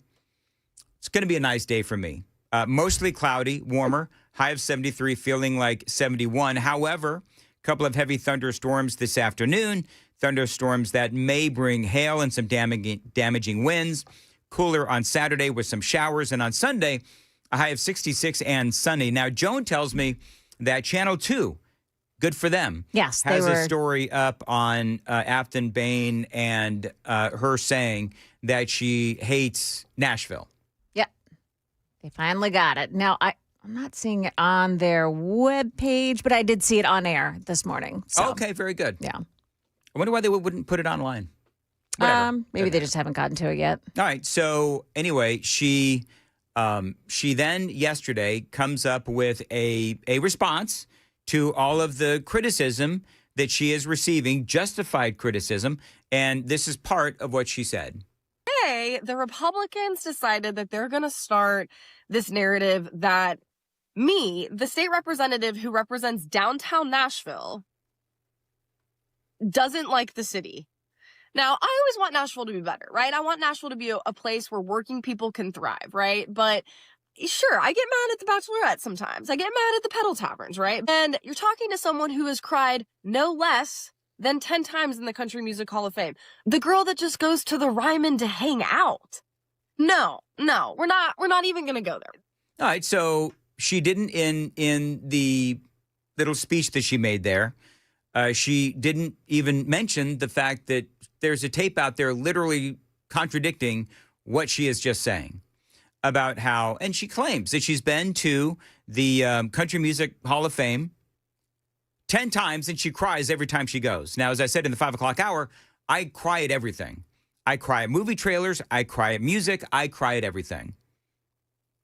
It's going to be a nice day for me. Mostly cloudy, warmer, high of 73, feeling like 71. However, a couple of heavy thunderstorms this afternoon. Thunderstorms that may bring hail and some damaging winds. Cooler on Saturday with some showers. And on Sunday, a high of 66 and sunny. Now, Joan tells me that Channel 2, good for them. Yes, has a story up on Aftyn Behn and her saying that she hates Nashville. Yep. They finally got it. Now, I'm not seeing it on their webpage, but I did see it on air this morning. So. Okay, very good. Yeah. I wonder why they wouldn't put it online. Whatever. Maybe they just haven't gotten to it yet. All right. So anyway, she then yesterday comes up with a response to all of the criticism that she is receiving, justified criticism, and this is part of what she said. Today, the Republicans decided that they're going to start this narrative that me, the state representative who represents downtown Nashville, doesn't like the city. Now, I always want Nashville to be better, right? I want Nashville to be a place where working people can thrive, right? But sure, I get mad at the Bachelorette sometimes. I get mad at the pedal taverns, right? And you're talking to someone who has cried no less than 10 times in the Country Music Hall of Fame. The girl that just goes to the Ryman to hang out. No, we're not even going to go there. All right, so she didn't in the little speech that she made there. She didn't even mention the fact that there's a tape out there literally contradicting what she is just saying about how, and she claims that she's been to the Country Music Hall of Fame 10 times and she cries every time she goes. Now, as I said in the 5 o'clock hour, I cry at everything. I cry at movie trailers. I cry at music. I cry at everything.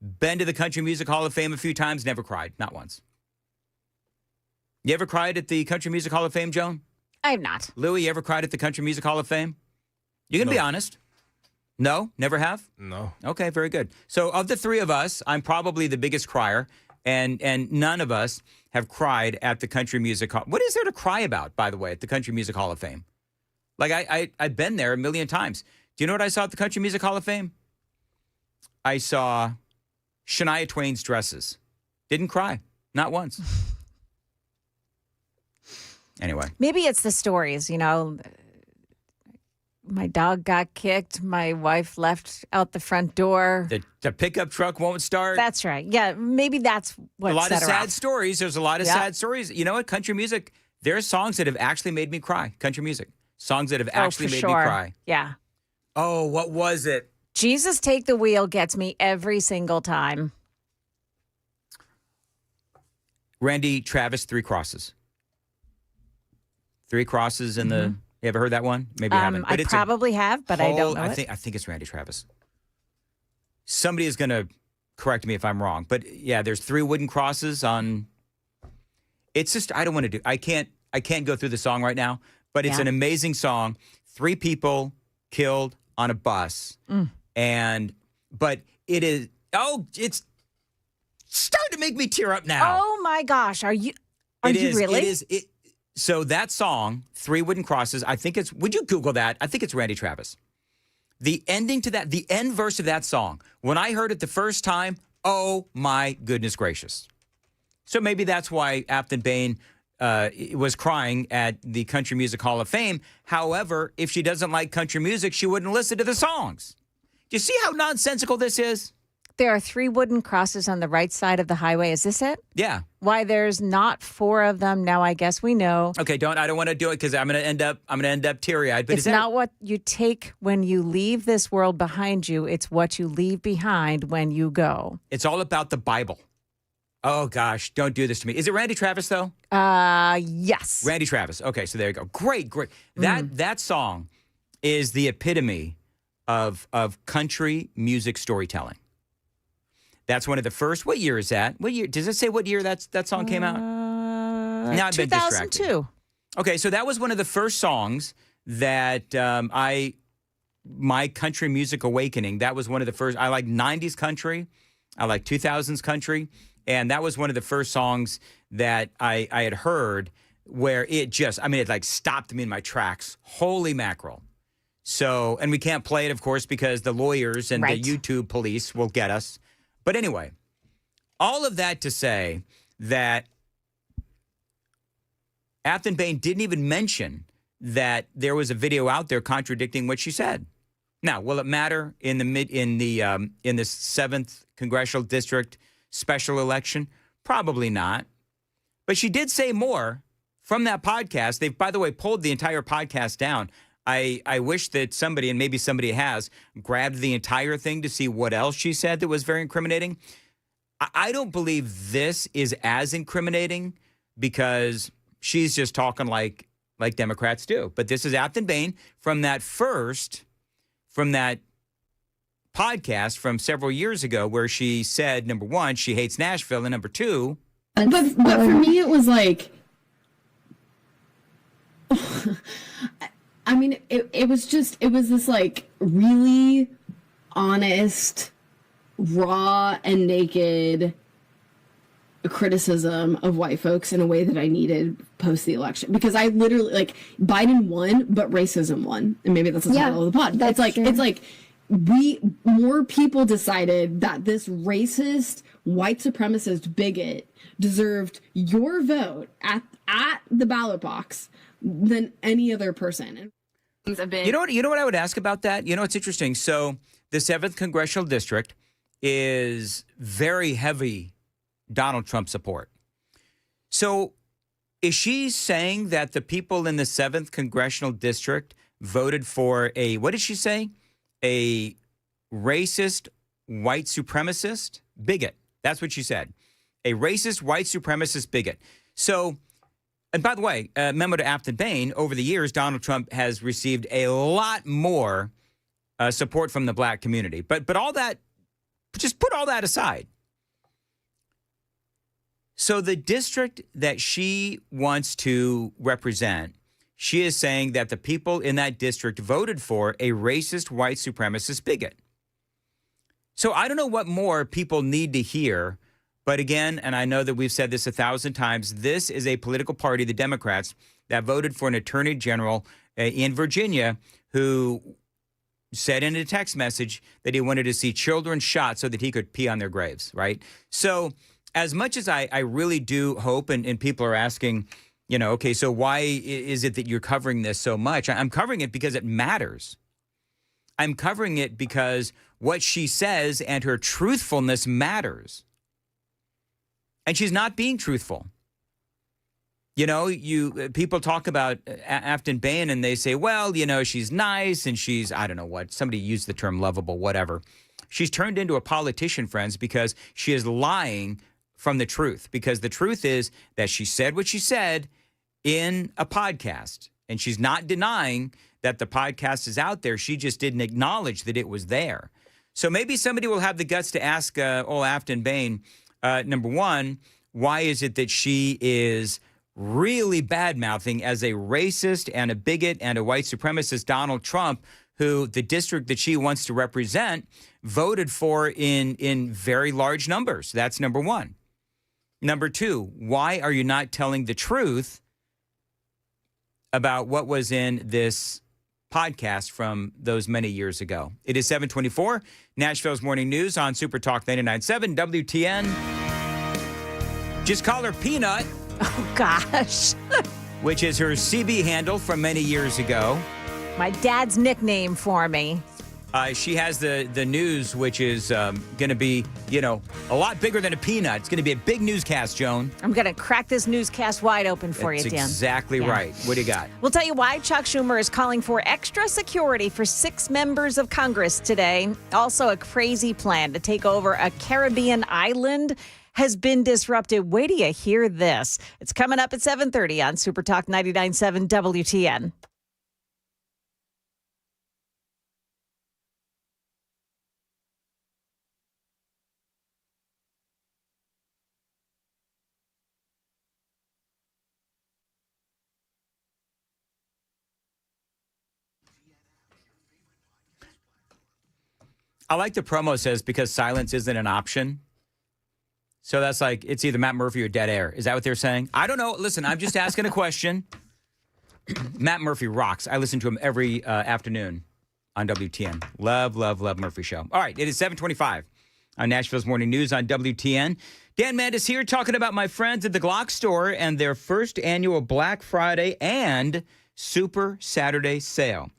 Been to the Country Music Hall of Fame a few times, never cried, not once. You ever cried at the Country Music Hall of Fame, Joan? I have not. Louis, you ever cried at the Country Music Hall of Fame? You can be honest. No? Never have? No. Okay, very good. So of the three of us, I'm probably the biggest crier, and none of us have cried at the Country Music Hall. What is there to cry about, by the way, at the Country Music Hall of Fame? Like, I've been there a million times. Do you know what I saw at the Country Music Hall of Fame? I saw Shania Twain's Dresses. Didn't cry. Not once. Anyway. Maybe it's the stories, you know. My dog got kicked. My wife left out the front door. The pickup truck won't start. That's right. Yeah, maybe that's what a lot of set her sad off. stories. There's a lot of sad stories. You know what? Country music, there are songs that have actually made me cry. Country music. Songs that have actually made me cry. Yeah. Oh, what was it? Jesus Take the Wheel gets me every single time. Randy Travis, Three Crosses. Three Crosses in the... You ever heard that one? Maybe you haven't. But I probably have, but I don't know I think it's Randy Travis. Somebody is going to correct me if I'm wrong. But yeah, there's three wooden crosses on... It's just, I don't want to do... I can't go through the song right now, but it's an amazing song. 3 people killed on a bus. But it is... Oh, it's starting to make me tear up now. Oh my gosh. Are you really? It is. So that song, Three Wooden Crosses, I think it's, would you Google that? I think it's Randy Travis. The ending to that, the end verse of that song, when I heard it the first time, oh my goodness gracious. So maybe that's why Aftyn Behn was crying at the Country Music Hall of Fame. However, if she doesn't like country music, she wouldn't listen to the songs. Do you see how nonsensical this is? There are 3 wooden crosses on the right side of the highway. Is this it? Yeah. Why there's not 4 of them now? I guess we know. Okay, I don't want to do it because I'm gonna end up teary-eyed. But it's not what you take when you leave this world behind you. It's what you leave behind when you go. It's all about the Bible. Oh gosh, don't do this to me. Is it Randy Travis though? Yes. Randy Travis. Okay, so there you go. Great. That song is the epitome of country music storytelling. That's one of the first. What year is that? What year? Does it say what year that song came out? Now I've been distracted. 2002. Okay, so that was one of the first songs that my country music awakening. That was one of the first. I like 90s country. I like 2000s country. And that was one of the first songs that I had heard where it like stopped me in my tracks. Holy mackerel. So, and we can't play it, of course, because the lawyers and the YouTube police will get us. But anyway, all of that to say that Aftyn Behn didn't even mention that there was a video out there contradicting what she said. Now, will it matter in the 7th congressional district special election? Probably not. But she did say more from that podcast. They've, by the way, pulled the entire podcast down. I wish that somebody, and maybe somebody has, grabbed the entire thing to see what else she said that was very incriminating. I don't believe this is as incriminating because she's just talking like Democrats do. But this is Aftyn Behn from that podcast from several years ago where she said, number one, she hates Nashville, and number two. But for me, it was like, I mean, it was this like really honest, raw and naked criticism of white folks in a way that I needed post the election, because I literally, like, Biden won, but racism won. And maybe that's the title of the pod. It's like more people decided that this racist, white supremacist bigot deserved your vote at the ballot box than any other person. You know what I would ask about that? You know, it's interesting. So the 7th congressional district is very heavy Donald Trump support. So is she saying that the people in the 7th congressional district voted for what did she say? A racist, white supremacist bigot. That's what she said. A racist, white supremacist bigot. So, and by the way, memo to Aftyn Behn, over the years, Donald Trump has received a lot more support from the black community. But all that, just put all that aside. So the district that she wants to represent, she is saying that the people in that district voted for a racist, white supremacist bigot. So I don't know what more people need to hear. But again, and I know that we've said this 1,000 times, this is a political party, the Democrats, that voted for an attorney general in Virginia who said in a text message that he wanted to see children shot so that he could pee on their graves, right? So as much as I really do hope, and people are asking, you know, okay, so why is it that you're covering this so much? I'm covering it because it matters. I'm covering it because what she says and her truthfulness matters. And she's not being truthful. You know, people talk about Aftyn Behn and they say, well, you know, she's nice and she's, I don't know what, somebody used the term lovable, whatever. She's turned into a politician, friends, because she is lying from the truth. Because the truth is that she said what she said in a podcast. And she's not denying that the podcast is out there. She just didn't acknowledge that it was there. So maybe somebody will have the guts to ask Aftyn Behn, number one, why is it that she is really bad-mouthing as a racist and a bigot and a white supremacist Donald Trump, who the district that she wants to represent voted for in very large numbers? That's number one. Number two, why are you not telling the truth about what was in this podcast from those many years ago? It is 7:24, Nashville's Morning News on Super Talk 99.7 WTN. Just call her Peanut. Oh, gosh. Which is her CB handle from many years ago. My dad's nickname for me. She has the news, which is going to be, you know, a lot bigger than a peanut. It's going to be a big newscast, Joan. I'm going to crack this newscast wide open for you, Dan. That's exactly right. What do you got? We'll tell you why Chuck Schumer is calling for extra security for 6 members of Congress today. Also, a crazy plan to take over a Caribbean island has been disrupted. Wait till you hear this. It's coming up at 7:30 on Super Talk 99.7 WTN. I like the promo says because silence isn't an option. So that's like, it's either Matt Murphy or dead air. Is that what they're saying? I don't know. Listen, I'm just asking a question. Matt Murphy rocks. I listen to him every afternoon on WTN. Love Murphy Show. All right, it is 7:25 on Nashville's Morning News on WTN. Dan Mandis here talking about my friends at the Glock store and their first annual Black Friday and Super Saturday sale.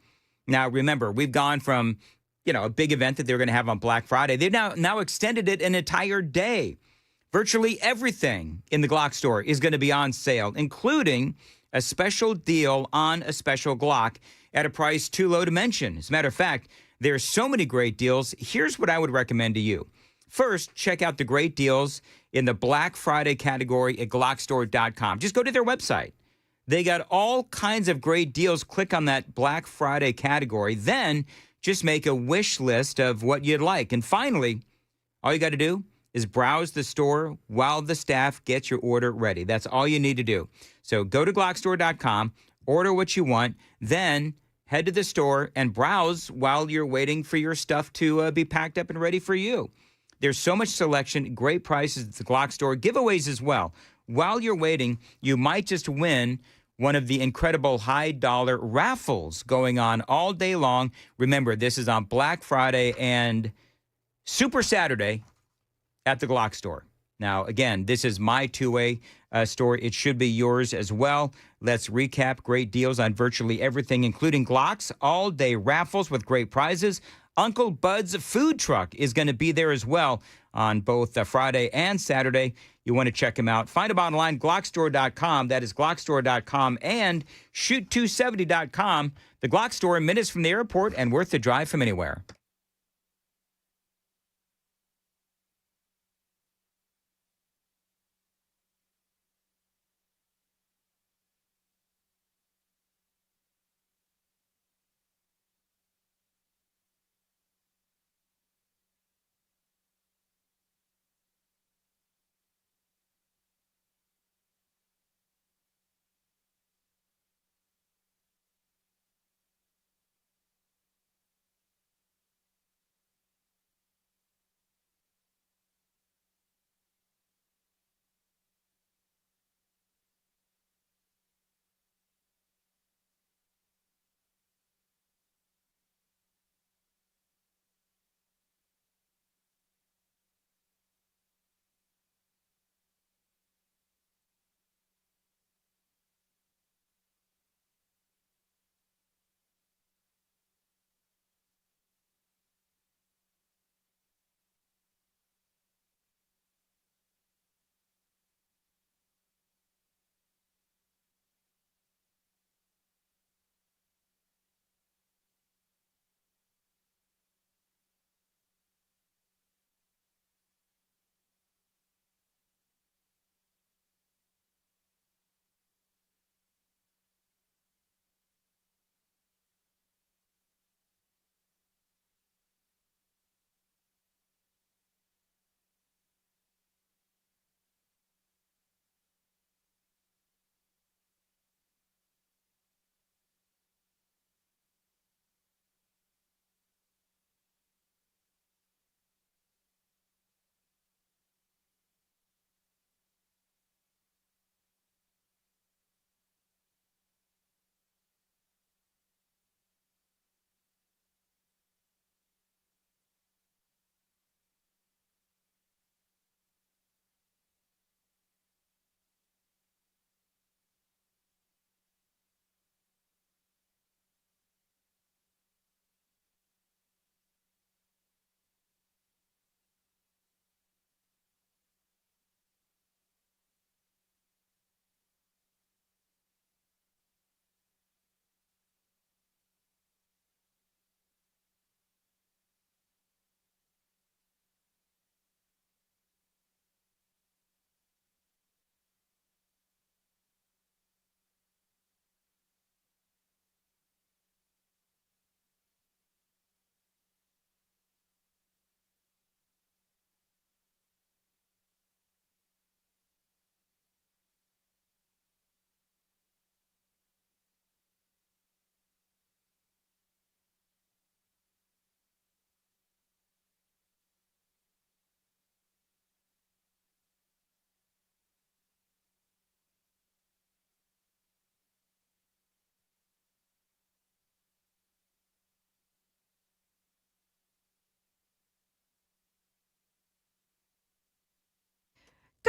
Now, remember, we've gone from, a big event that they're going to have on Black Friday. They've now extended it an entire day. Virtually everything in the Glock store is going to be on sale, including a special deal on a special Glock at a price too low to mention. As a matter of fact, there's so many great deals. Here's what I would recommend to you. First, check out the great deals in the Black Friday category at GlockStore.com. Just go to their website. They got all kinds of great deals. Click on that Black Friday category. Then just make a wish list of what you'd like. And finally, all you got to do is browse the store while the staff gets your order ready. That's all you need to do. So go to GlockStore.com, order what you want, then head to the store and browse while you're waiting for your stuff to be packed up and ready for you. There's so much selection, great prices at the Glock store, giveaways as well. While you're waiting, you might just win one of the incredible high-dollar raffles going on all day long. Remember, this is on Black Friday and Super Saturday at the Glock store. Now, again, this is my two-way store. It should be yours as well. Let's recap great deals on virtually everything, including Glocks, all-day raffles with great prizes. Uncle Bud's food truck is going to be there as well on both Friday and Saturday. You want to check him out. Find him online, GlockStore.com. That is GlockStore.com and Shoot270.com. The Glock store, minutes from the airport and worth the drive from anywhere.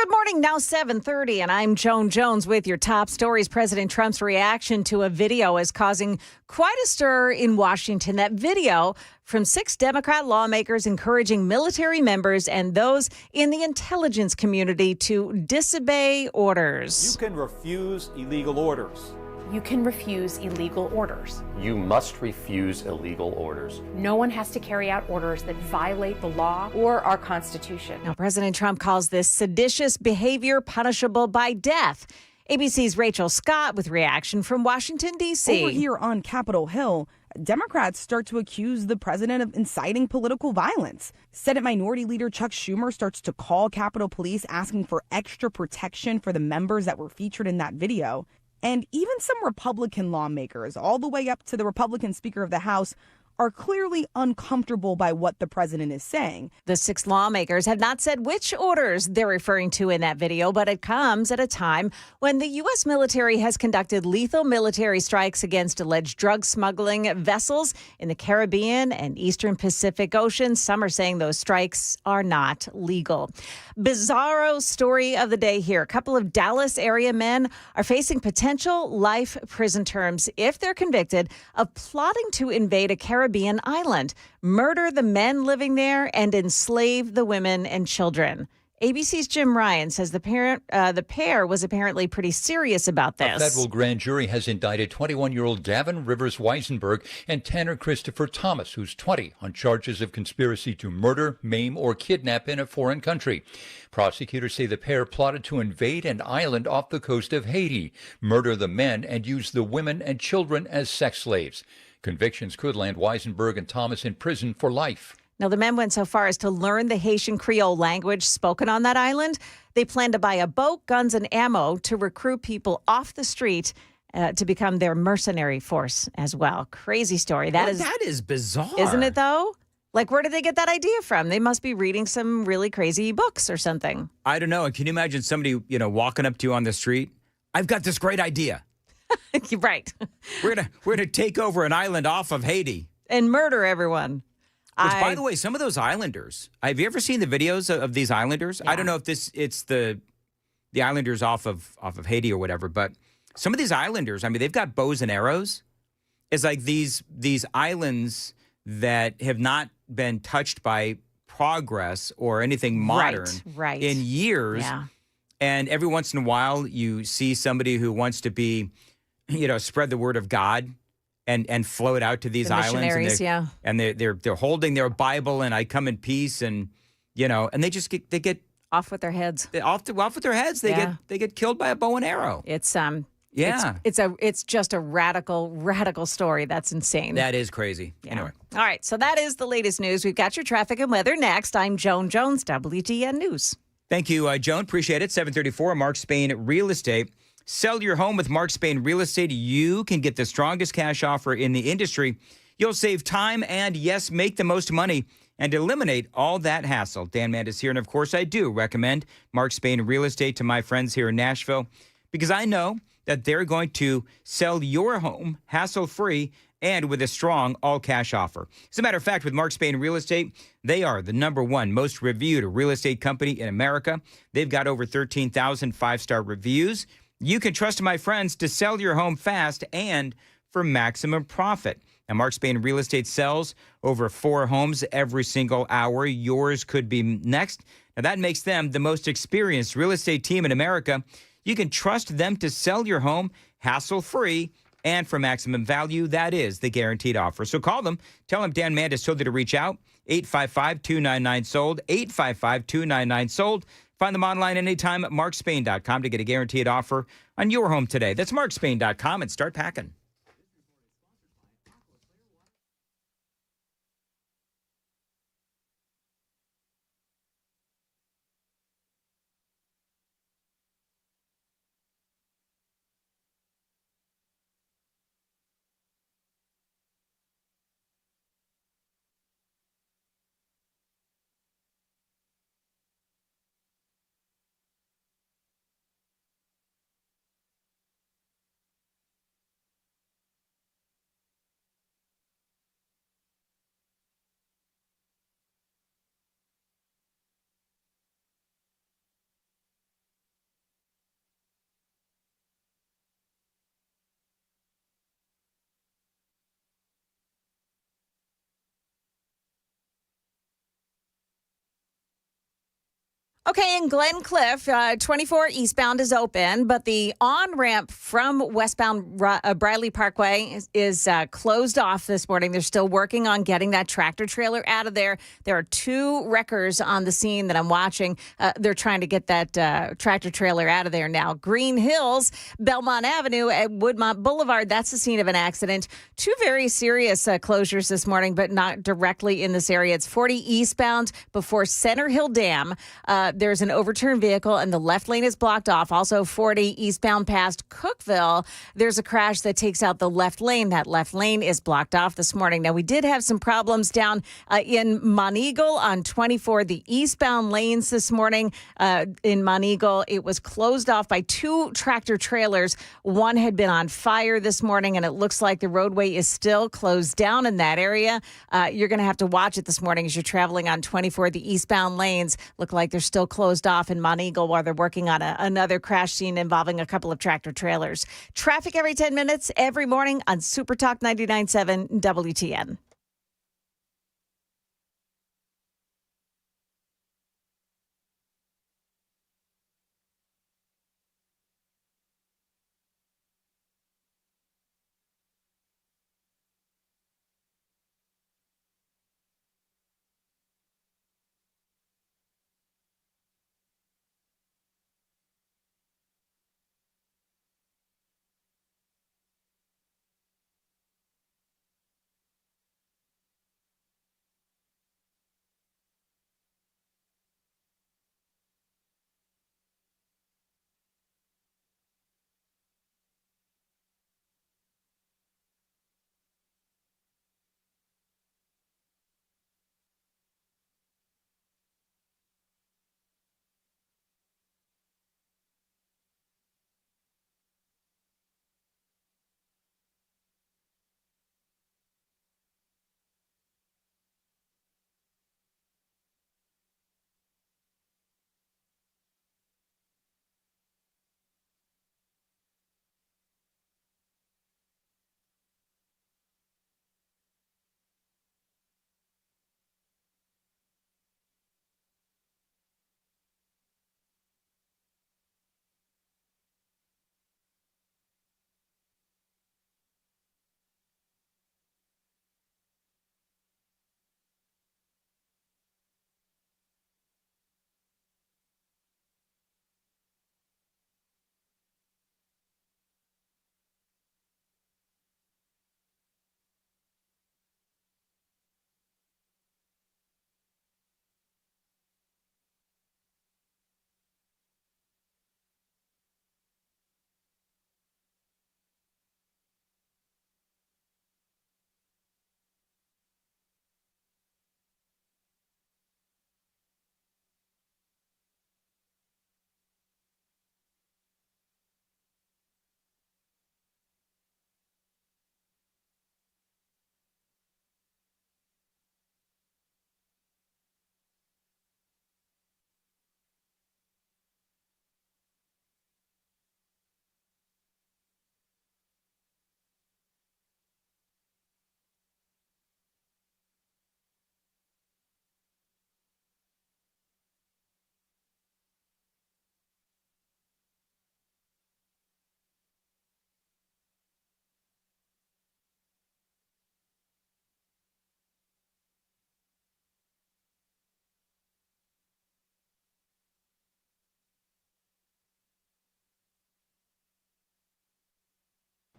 Good morning, now 7:30, and I'm Joan Jones with your top stories. President Trump's reaction to a video is causing quite a stir in Washington. That video from 6 Democrat lawmakers encouraging military members and those in the intelligence community to disobey orders. You can refuse illegal orders. You can refuse illegal orders. You must refuse illegal orders. No one has to carry out orders that violate the law or our Constitution. Now, President Trump calls this seditious behavior punishable by death. ABC's Rachel Scott with reaction from Washington, D.C. Over here on Capitol Hill, Democrats start to accuse the president of inciting political violence. Senate Minority Leader Chuck Schumer starts to call Capitol Police asking for extra protection for the members that were featured in that video. And even some Republican lawmakers, all the way up to the Republican Speaker of the House, are clearly uncomfortable by what the president is saying. The 6 lawmakers have not said which orders they're referring to in that video, but it comes at a time when the U.S. military has conducted lethal military strikes against alleged drug smuggling vessels in the Caribbean and Eastern Pacific Ocean. Some are saying those strikes are not legal. Bizarro story of the day here. A couple of Dallas area men are facing potential life prison terms if they're convicted of plotting to invade a Caribbean island, murder the men living there, and enslave the women and children. ABC's Jim Ryan says the pair was apparently pretty serious about this. A federal grand jury has indicted 21-year-old Gavin Rivers Weisenberg and Tanner Christopher Thomas, who's 20, on charges of conspiracy to murder, maim, or kidnap in a foreign country. Prosecutors say the pair plotted to invade an island off the coast of Haiti, murder the men, and use the women and children as sex slaves. Convictions could land Weisenberg and Thomas in prison for life. Now, the men went so far as to learn the Haitian Creole language spoken on that island. They plan to buy a boat, guns, and ammo to recruit people off the street to become their mercenary force as well. Crazy story. That is bizarre. Isn't it, though? Like, where did they get that idea from? They must be reading some really crazy books or something. I don't know. And can you imagine somebody, walking up to you on the street? I've got this great idea. Right. We're gonna take over an island off of Haiti and murder everyone. Which, by the way, some of those islanders. Have you ever seen the videos of these islanders? Yeah. I don't know if it's the islanders off of Haiti or whatever, but some of these islanders. I mean, they've got bows and arrows. It's like these islands that have not been touched by progress or anything modern right. in years. Yeah. And every once in a while, you see somebody who wants to be, spread the word of God and float out to these islands. And they're holding their Bible and I come in peace and they just get off with their heads. Off with their heads. They get killed by a bow and arrow. It's yeah. It's just a radical story. That's insane. That is crazy. Yeah. Anyway. All right. So that is the latest news. We've got your traffic and weather next. I'm Joan Jones, WTN News. Thank you, Joan. Appreciate it. 734, Mark Spain Real Estate. Sell your home with Mark Spain Real Estate. You can get the strongest cash offer in the industry. You'll save time and, yes, make the most money and eliminate all that hassle. Dan Mandis here. And, of course, I do recommend Mark Spain Real Estate to my friends here in Nashville because I know that they're going to sell your home hassle-free and with a strong all-cash offer. As a matter of fact, with Mark Spain Real Estate, they are the #1 most reviewed real estate company in America. They've got over 13,000 five-star reviews. You can trust my friends to sell your home fast and for maximum profit. Now, Mark Spain Real Estate sells over 4 homes every single hour. Yours could be next. Now, that makes them the most experienced real estate team in America. You can trust them to sell your home hassle-free and for maximum value. That is the guaranteed offer. So call them. Tell them Dan Mandis told you to reach out. 855-299-SOLD. 855-299-SOLD. Find them online anytime at markspain.com to get a guaranteed offer on your home today. That's markspain.com and start packing. Okay, in Glencliff, 24 eastbound is open, but the on-ramp from westbound Bradley Parkway is closed off this morning. They're still working on getting that tractor trailer out of there. There are 2 wreckers on the scene that I'm watching. They're trying to get that tractor trailer out of there now. Green Hills, Belmont Avenue at Woodmont Boulevard, that's the scene of an accident. 2 very serious closures this morning, but not directly in this area. It's 40 eastbound before Center Hill Dam. There's an overturned vehicle and the left lane is blocked off. Also 40 eastbound past Cookville. There's a crash that takes out the left lane. That left lane is blocked off this morning. Now, we did have some problems down in Monteagle on 24, the eastbound lanes this morning in Monteagle. It was closed off by 2 tractor trailers. One had been on fire this morning, and it looks like the roadway is still closed down in that area. You're going to have to watch it this morning as you're traveling on 24. The eastbound lanes look like they're still closed off in Monteagle while they're working on another crash scene involving a couple of tractor trailers. Traffic every 10 minutes, every morning on Super Talk 99.7 WTN.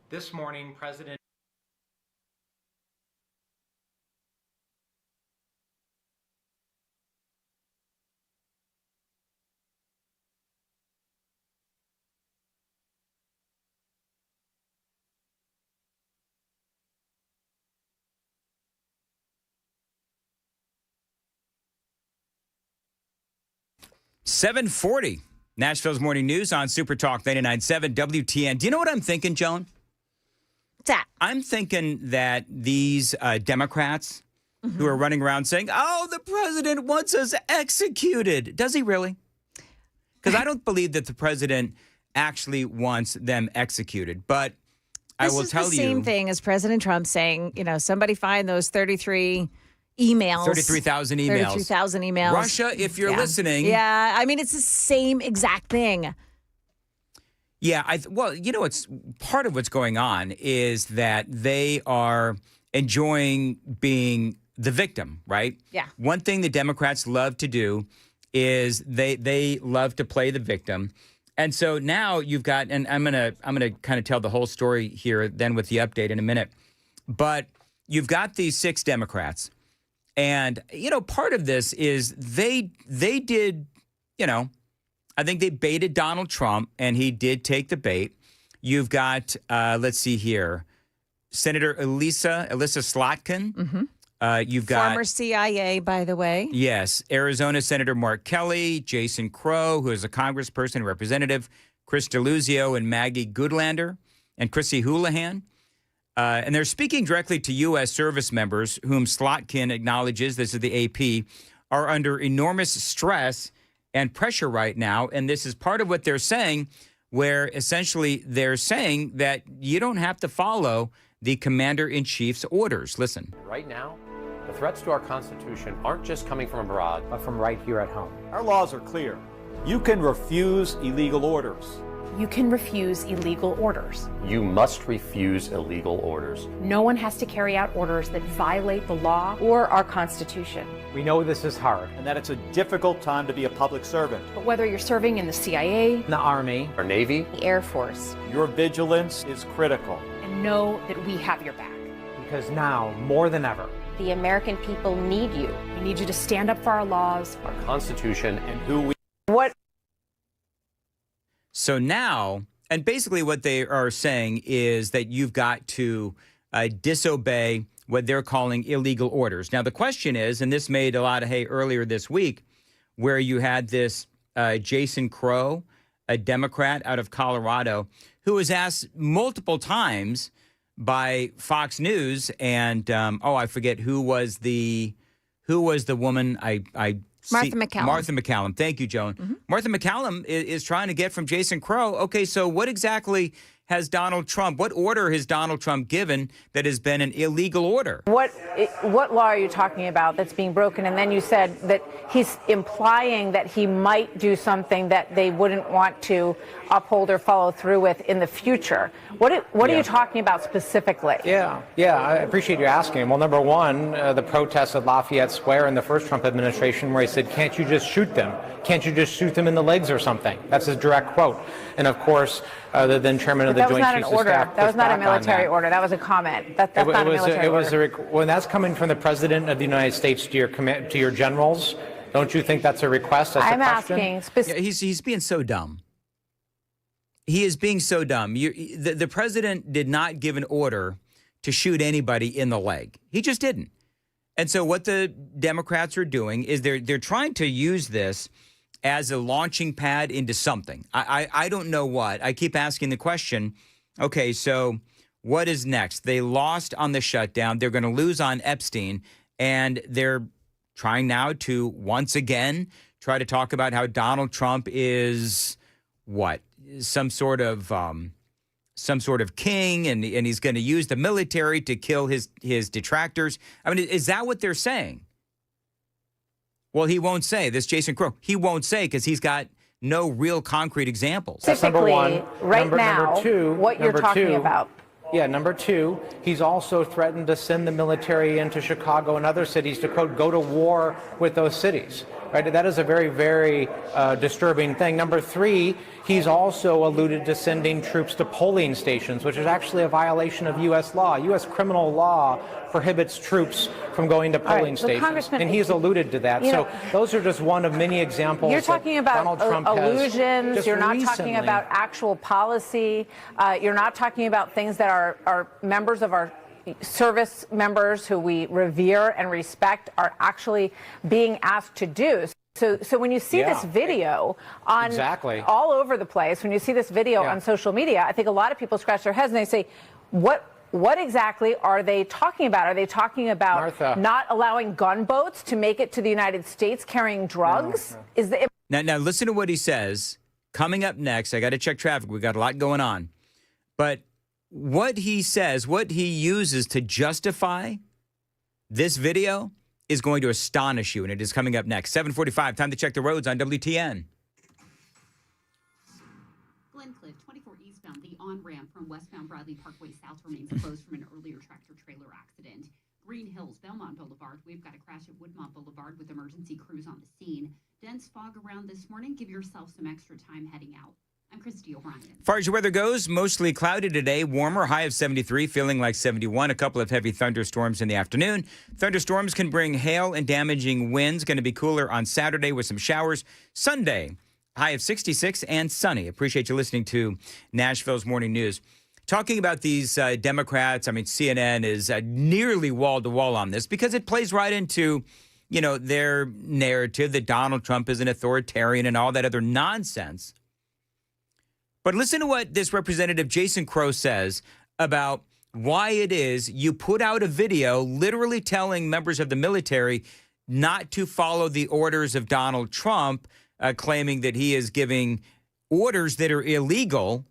This morning, President $7:40. Nashville's Morning News on Super Talk 99.7 WTN. Do you know what I'm thinking, Joan? What's that? I'm thinking that these Democrats who are running around saying, oh, the president wants us executed. Does he really? Because I don't believe that the president actually wants them executed. But I will tell you. This is the same thing as President Trump saying, somebody find those 33 emails. 33,000 emails. 33,000 emails. Russia, if you're listening. Yeah, I mean, it's the same exact thing. Yeah, well, you know, it's part of what's going on is that they are enjoying being the victim, right? Yeah. One thing the Democrats love to do is they love to play the victim. And so now you've got, and I'm gonna kind of tell the whole story here then with the update in a minute. But you've got these 6 Democrats. And, you know, part of this is they did, you know, I think they baited Donald Trump, and he did take the bait. You've got, let's see here, Senator Elissa Slotkin. Mm-hmm. You've got former CIA, by the way. Yes, Arizona Senator Mark Kelly, Jason Crow, who is a congressperson and representative, Chris DeLuzio and Maggie Goodlander, and Chrissy Houlihan. And they're speaking directly to U.S. service members, whom Slotkin acknowledges, this is the AP, are under enormous stress and pressure right now. And this is part of what they're saying, where essentially they're saying that you don't have to follow the commander-in-chief's orders. Listen. Right now, the threats to our Constitution aren't just coming from abroad, but from right here at home. Our laws are clear. You can refuse illegal orders. You can refuse illegal orders. You must refuse illegal orders. No one has to carry out orders that violate the law or our Constitution. We know this is hard and that it's a difficult time to be a public servant. But whether you're serving in the CIA, the Army, our Navy, the Air Force, your vigilance is critical. And know that we have your back. Because now, more than ever, the American people need you. We need you to stand up for our laws, our Constitution, and who we... What? So now, and basically what they are saying is that you've got to disobey what they're calling illegal orders. Now, the question is, and this made a lot of hay earlier this week, where you had this Jason Crow, a Democrat out of Colorado, who was asked multiple times by Fox News and, I forget who was the woman Martha McCallum. Martha McCallum. Thank you, Joan. Mm-hmm. Martha McCallum is trying to get from Jason Crow, okay, so what exactly has Donald Trump, what order has Donald Trump given that has been an illegal order? What law are you talking about that's being broken? And then you said that he's implying that he might do something that they wouldn't want to uphold or follow through with in the future. What are you talking about specifically? Yeah, I appreciate you asking. Well, number one, the protests at Lafayette Square in the first Trump administration, where he said, can't you just shoot them? Can't you just shoot them in the legs or something? That's his direct quote. And of course, the then chairman of the Joint Chiefs of Staff. That was not a military order. That was a comment. That's not a military order. When that's coming from the President of the United States to your generals, don't you think that's a request? That's I'm a question? asking specifically. He's being so dumb. He is being so dumb. The president did not give an order to shoot anybody in the leg. He just didn't. And so what the Democrats are doing is they're trying to use this as a launching pad into something. I don't know what. I keep asking the question, okay, so what is next? They lost on the shutdown. They're going to lose on Epstein, and they're trying now to once again try to talk about how Donald Trump is what? Some sort of king, and he's going to use the military to kill his detractors. I mean, is that what they're saying? Well, he won't say. This Jason Crow, he won't say because he's got no real concrete examples. That's number one. Number two, what you're talking about. Yeah, number two, he's also threatened to send the military into Chicago and other cities to, quote, go to war with those cities. Right? That is a very, very disturbing thing. Number three, he's also alluded to sending troops to polling stations, which is actually a violation of U.S. law. U.S. criminal law prohibits troops from going to polling stations. And he's alluded to that. So those are just one of many examples. You're talking about illusions. You're not talking about actual policy. You're not talking about things that are members of our service members who we revere and respect are actually being asked to do. So when you see this video on all over the place, when you see this video on social media, I think a lot of people scratch their heads and they say, what exactly are they talking about? Are they talking about not allowing gunboats to make it to the United States carrying drugs? Now listen to what he says. Coming up next, I got to check traffic. We got a lot going on. But what he says, what he uses to justify this video is going to astonish you, and it is coming up next. 7:45, time to check the roads on WTN. Glencliff, 24 eastbound, the on-ramp from westbound Bradley Parkway South remains closed from an earlier tractor-trailer accident. Green Hills, Belmont Boulevard, we've got a crash at Woodmont Boulevard with emergency crews on the scene. Dense fog around this morning. Give yourself some extra time heading out. I'm Christy O'Brien. As far as your weather goes, mostly cloudy today, warmer, high of 73, feeling like 71. A couple of heavy thunderstorms in the afternoon. Thunderstorms can bring hail and damaging winds. Going to be cooler on Saturday with some showers. Sunday, high of 66 and sunny. Appreciate you listening to Nashville's Morning News. Talking about these Democrats, I mean, CNN is nearly wall-to-wall on this because it plays right into, their narrative that Donald Trump is an authoritarian and all that other nonsense. But listen to what this Representative Jason Crow says about why it is you put out a video literally telling members of the military not to follow the orders of Donald Trump, claiming that he is giving orders that are illegal,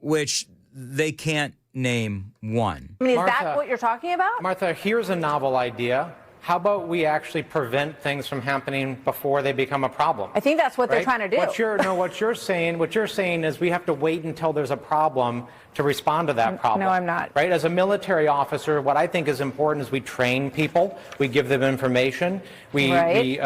which they can't name one. I mean, is that what you're talking about? Martha, here's a novel idea. How about we actually prevent things from happening before they become a problem? I think that's what they're trying to do. What you're saying is we have to wait until there's a problem to respond to that problem. No, I'm not. Right? As a military officer, what I think is important is we train people, we give them information, we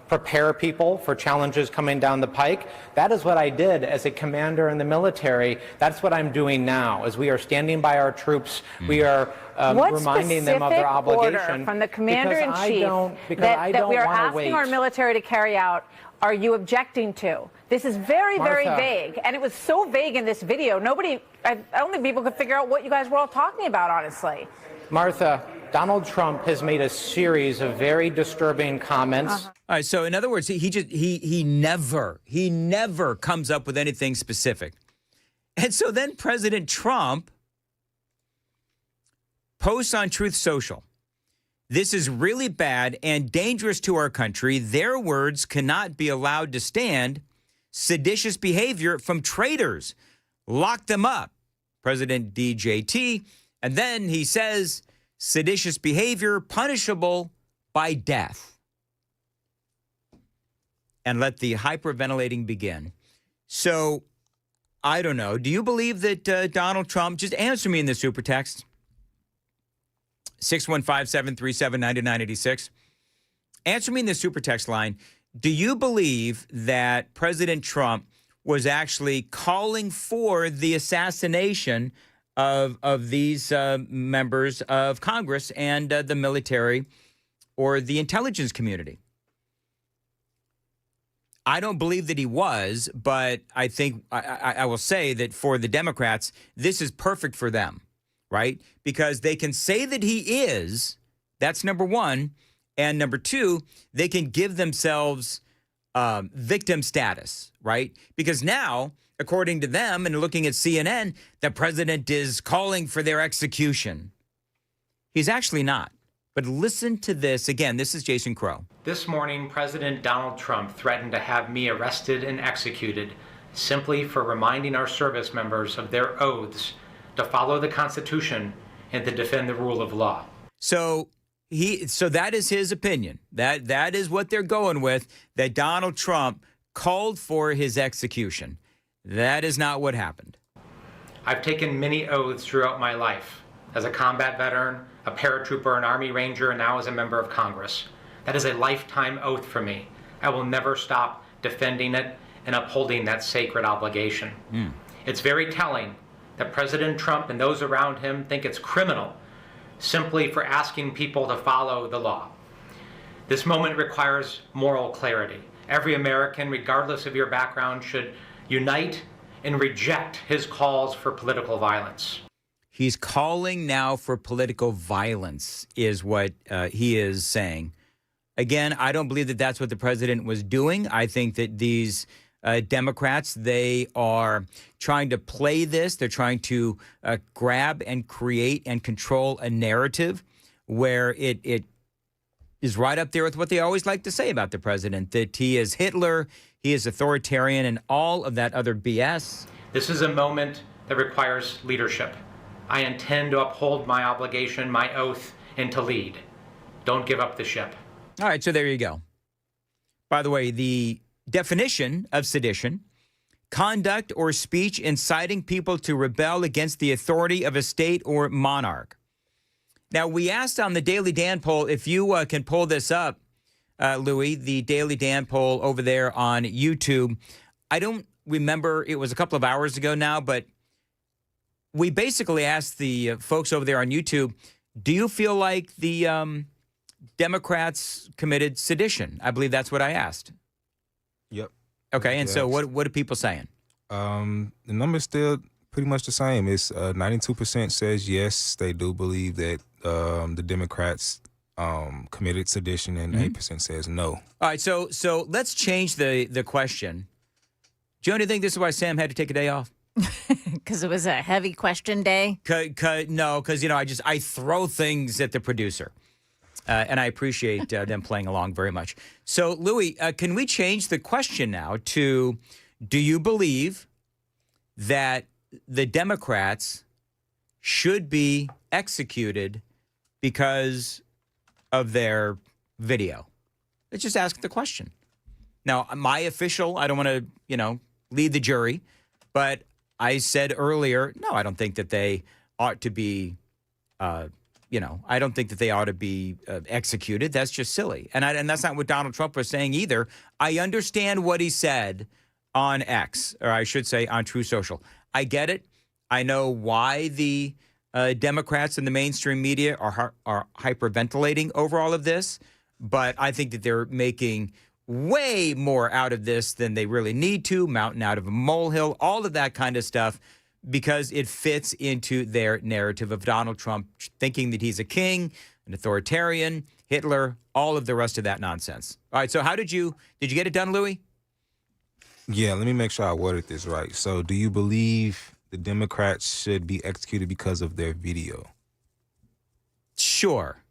prepare people for challenges coming down the pike. That is what I did as a commander in the military. That's what I'm doing now. As we are standing by our troops, we are reminding them of their obligation. Order from the commander-in-chief that we are asking our military to carry out, are you objecting to? This is very, very vague. And it was so vague in this video. I don't think people could figure out what you guys were all talking about, honestly. Martha, Donald Trump has made a series of very disturbing comments. All right, so in other words, he never comes up with anything specific. And so then President Trump posts on Truth Social, "This is really bad and dangerous to our country. Their words cannot be allowed to stand. Seditious behavior from traitors. Lock them up." President DJT. And then he says, seditious behavior punishable by death. And let the hyperventilating begin. So, I don't know. Do you believe that Donald Trump, just answer me in the super text, 615-737-9986. Answer me in the super text line. Do you believe that President Trump was actually calling for the assassination of these members of Congress and the military or the intelligence community? I don't believe that he was, but I think I will say that for the Democrats, this is perfect for them, right? Because they can say that he is, that's number one, and number two, they can give themselves victim status, right? Because now, according to them and looking at CNN, the president is calling for their execution. He's actually not. But listen to this. Again, this is Jason Crow. This morning, President Donald Trump threatened to have me arrested and executed simply for reminding our service members of their oaths to follow the Constitution and to defend the rule of law. So that is his opinion. That is what they're going with, that Donald Trump called for his execution. That is not what happened. I've taken many oaths throughout my life as a combat veteran, a paratrooper, an Army Ranger, and now as a member of Congress. That is a lifetime oath for me. I will never stop defending it and upholding that sacred obligation. It's very telling that President Trump and those around him think it's criminal simply for asking people to follow the law. This moment requires moral clarity. Every American, regardless of your background, should unite and reject his calls for political violence. He's calling now for political violence is what he is saying. Again, I don't believe that that's what the president was doing. I think that these Democrats, they are trying to play this. They're trying to grab and create and control a narrative where it is right up there with what they always like to say about the president, that he is Hitler, he is authoritarian, and all of that other BS. This is a moment that requires leadership. I intend to uphold my obligation, my oath, and to lead. Don't give up the ship. All right, so there you go. By the way, the definition of sedition: conduct or speech inciting people to rebel against the authority of a state or monarch. Now, we asked on the Daily Dan poll, if you can pull this up, Louis, the Daily Dan poll over there on YouTube. I don't remember, it was a couple of hours ago now, but we basically asked the folks over there on YouTube, do you feel like the Democrats committed sedition? I believe that's what I asked. Yep. Okay, and so what are people saying? The number's still pretty much the same. It's 92% says yes, they do believe that the Democrats committed sedition, and 8% says no. All right, so let's change the question. Joe, do you think this is why Sam had to take a day off? Because it was a heavy question day? No, because, I throw things at the producer. And I appreciate them playing along very much. So, Louis, can we change the question now to, do you believe that the Democrats should be executed because of their video? Let's just ask the question. Now, my official, I don't want to, lead the jury, but I said earlier, no, I don't think that they ought to be, I don't think that they ought to be executed. That's just silly. And that's not what Donald Trump was saying either. I understand what he said on X, or I should say on True Social. I get it. I know why the Democrats and the mainstream media are hyperventilating over all of this, but I think that they're making way more out of this than they really need to, mountain out of a molehill, all of that kind of stuff, because it fits into their narrative of Donald Trump thinking that he's a king, an authoritarian, Hitler, all of the rest of that nonsense. All right, so did you get it done, Louis? Yeah, let me make sure I worded this right. So do you believe the Democrats should be executed because of their video? Sure.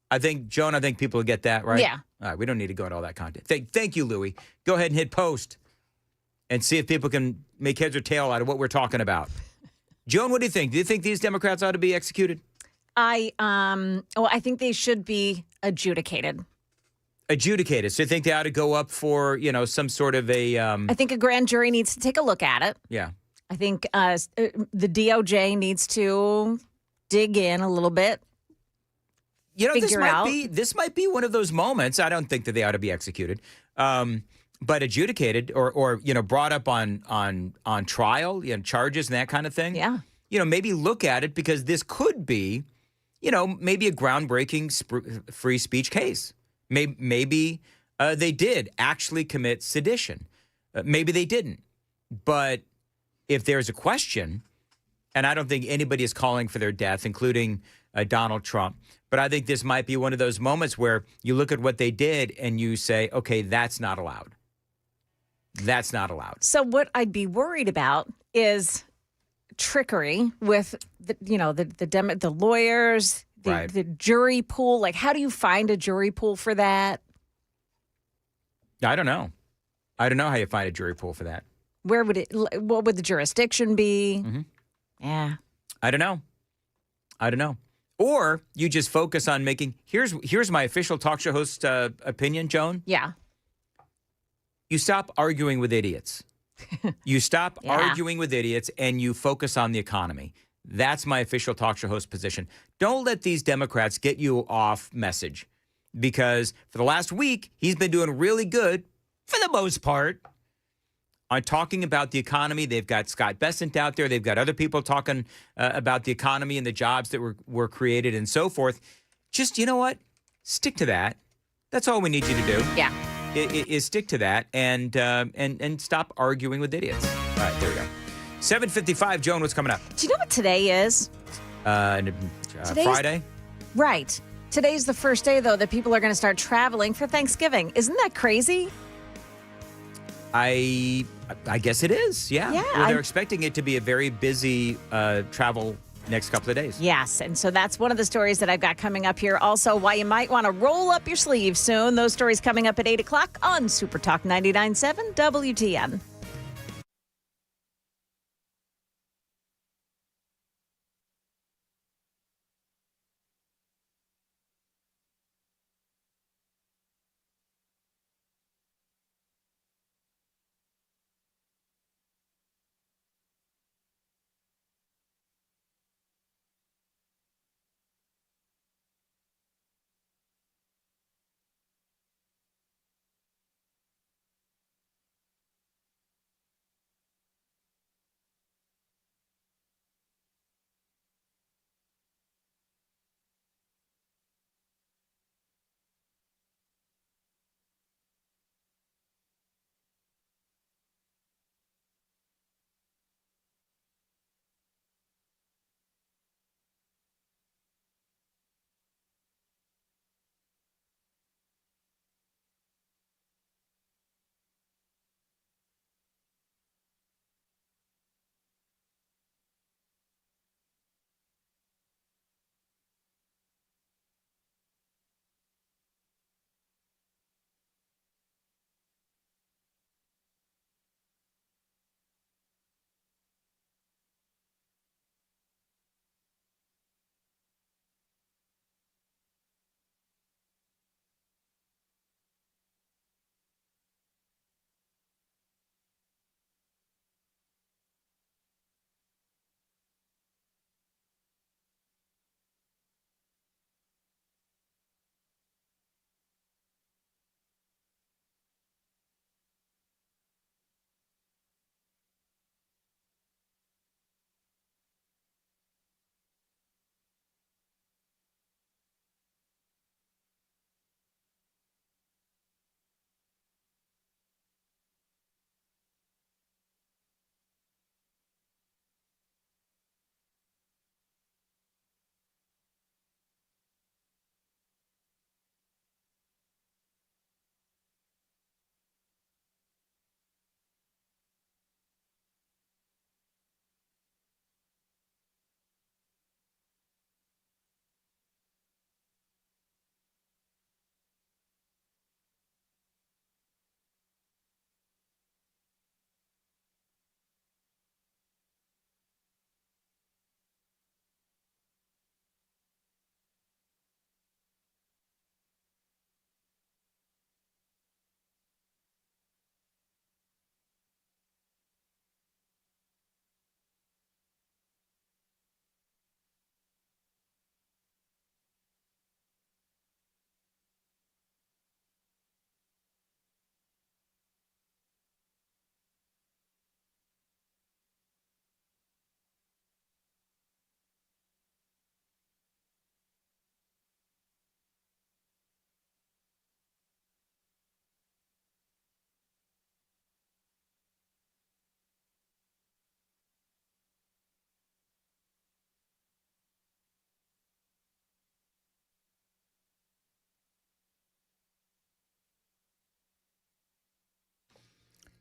I think people get that, right? Yeah. All right, we don't need to go into all that content. Thank you, Louis. Go ahead and hit post and see if people can make heads or tail out of what we're talking about. Joan, what do you think? Do you think these Democrats ought to be executed? I think they should be adjudicated. Adjudicated. So you think they ought to go up for, some sort of a... I think a grand jury needs to take a look at it. Yeah. I think the DOJ needs to dig in a little bit. This might be one of those moments. I don't think that they ought to be executed, but adjudicated or brought up on trial, charges and that kind of thing. Yeah. Maybe look at it, because this could be, maybe a groundbreaking free speech case. Maybe they did actually commit sedition. Maybe they didn't. But if there's a question, and I don't think anybody is calling for their death, including Donald Trump, but I think this might be one of those moments where you look at what they did and you say, okay, that's not allowed. That's not allowed. So what I'd be worried about is trickery with the lawyers, the jury pool. Like, how do you find a jury pool for that? I don't know. I don't know how you find a jury pool for that. What would the jurisdiction be? Mm-hmm. Yeah. I don't know. Or you just focus on making, here's my official talk show host opinion, Joan. Yeah. You stop arguing with idiots. You stop arguing with idiots and you focus on the economy. That's my official talk show host position. Don't let these Democrats get you off message, because for the last week, he's been doing really good, for the most part, on talking about the economy. They've got Scott Bessent out there. They've got other people talking about the economy and the jobs that were created and so forth. Just, you know what? Stick to that. That's all we need you to do. Yeah. Is stick to that and stop arguing with idiots. All right, there we go. 7:55, Joan, what's coming up? Do you know what today is? Friday? Right. Today's the first day, though, that people are going to start traveling for Thanksgiving. Isn't that crazy? I guess it is, yeah. Yeah. Well, they're expecting it to be a very busy travel next couple of days. Yes, and so that's one of the stories that I've got coming up here. Also, why you might want to roll up your sleeves soon. Those stories coming up at 8 o'clock on Super Talk 99.7 WTN.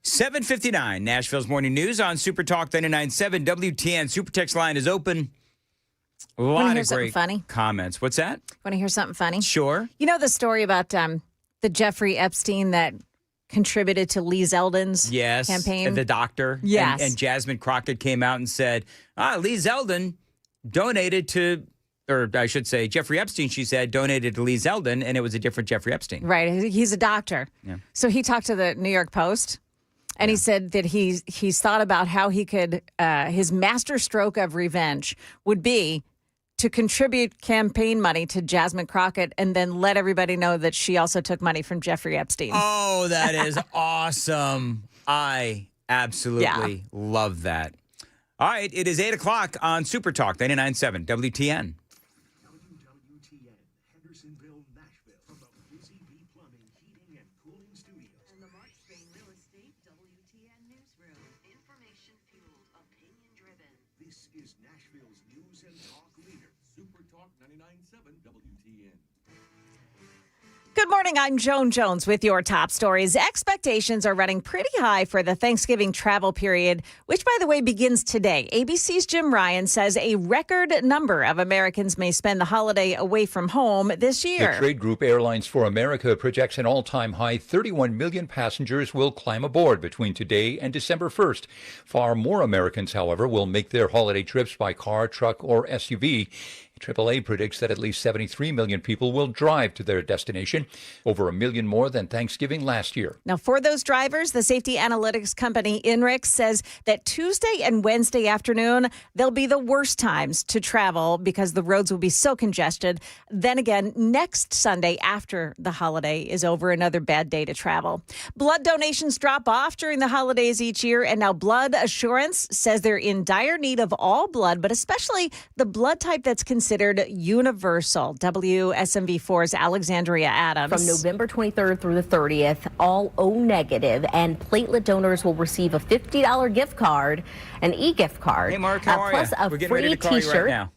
7:59, Nashville's morning news on Super Talk 99.7 WTN. Super text line is open. A lot of great funny? comments. What's that? Want to hear something funny? Sure. You know the story about the Jeffrey Epstein that contributed to Lee Zeldin's campaign? The doctor. Yes. And Jasmine Crockett came out and said, Lee Zeldin donated to, or I should say, Jeffrey Epstein, she said, donated to Lee Zeldin, and it was a different Jeffrey Epstein. Right. He's a doctor. Yeah. So he talked to the New York Post. And he said that he's thought about how he could, his master stroke of revenge would be to contribute campaign money to Jasmine Crockett and then let everybody know that she also took money from Jeffrey Epstein. Oh, that is awesome. I absolutely love that. All right, it is 8 o'clock on Super Talk 99.7 WTN. This is Nashville's news and talk leader, Super Talk 99.7 WTN. Good morning. I'm Joan Jones with your top stories. Expectations are running pretty high for the Thanksgiving travel period, which, by the way, begins today. ABC's Jim Ryan says a record number of Americans may spend the holiday away from home this year. The trade group Airlines for America projects an all-time high 31 million passengers will climb aboard between today and December 1st. Far more Americans, however, will make their holiday trips by car, truck, or SUV. AAA predicts that at least 73 million people will drive to their destination, over 1 million more than Thanksgiving last year. Now, for those drivers, the safety analytics company INRIX says that Tuesday and Wednesday afternoon, they'll be the worst times to travel because the roads will be so congested. Then again, next Sunday after the holiday is over, another bad day to travel. Blood donations drop off during the holidays each year, and now Blood Assurance says they're in dire need of all blood, but especially the blood type that's considered universal. WSMV4's Alexandria Adams. From November 23rd through the 30th, all O negative and platelet donors will receive a $50 gift card, an e-gift card. Hey, Mark, how are plus you? a We're getting free ready to call you T-shirt. right now.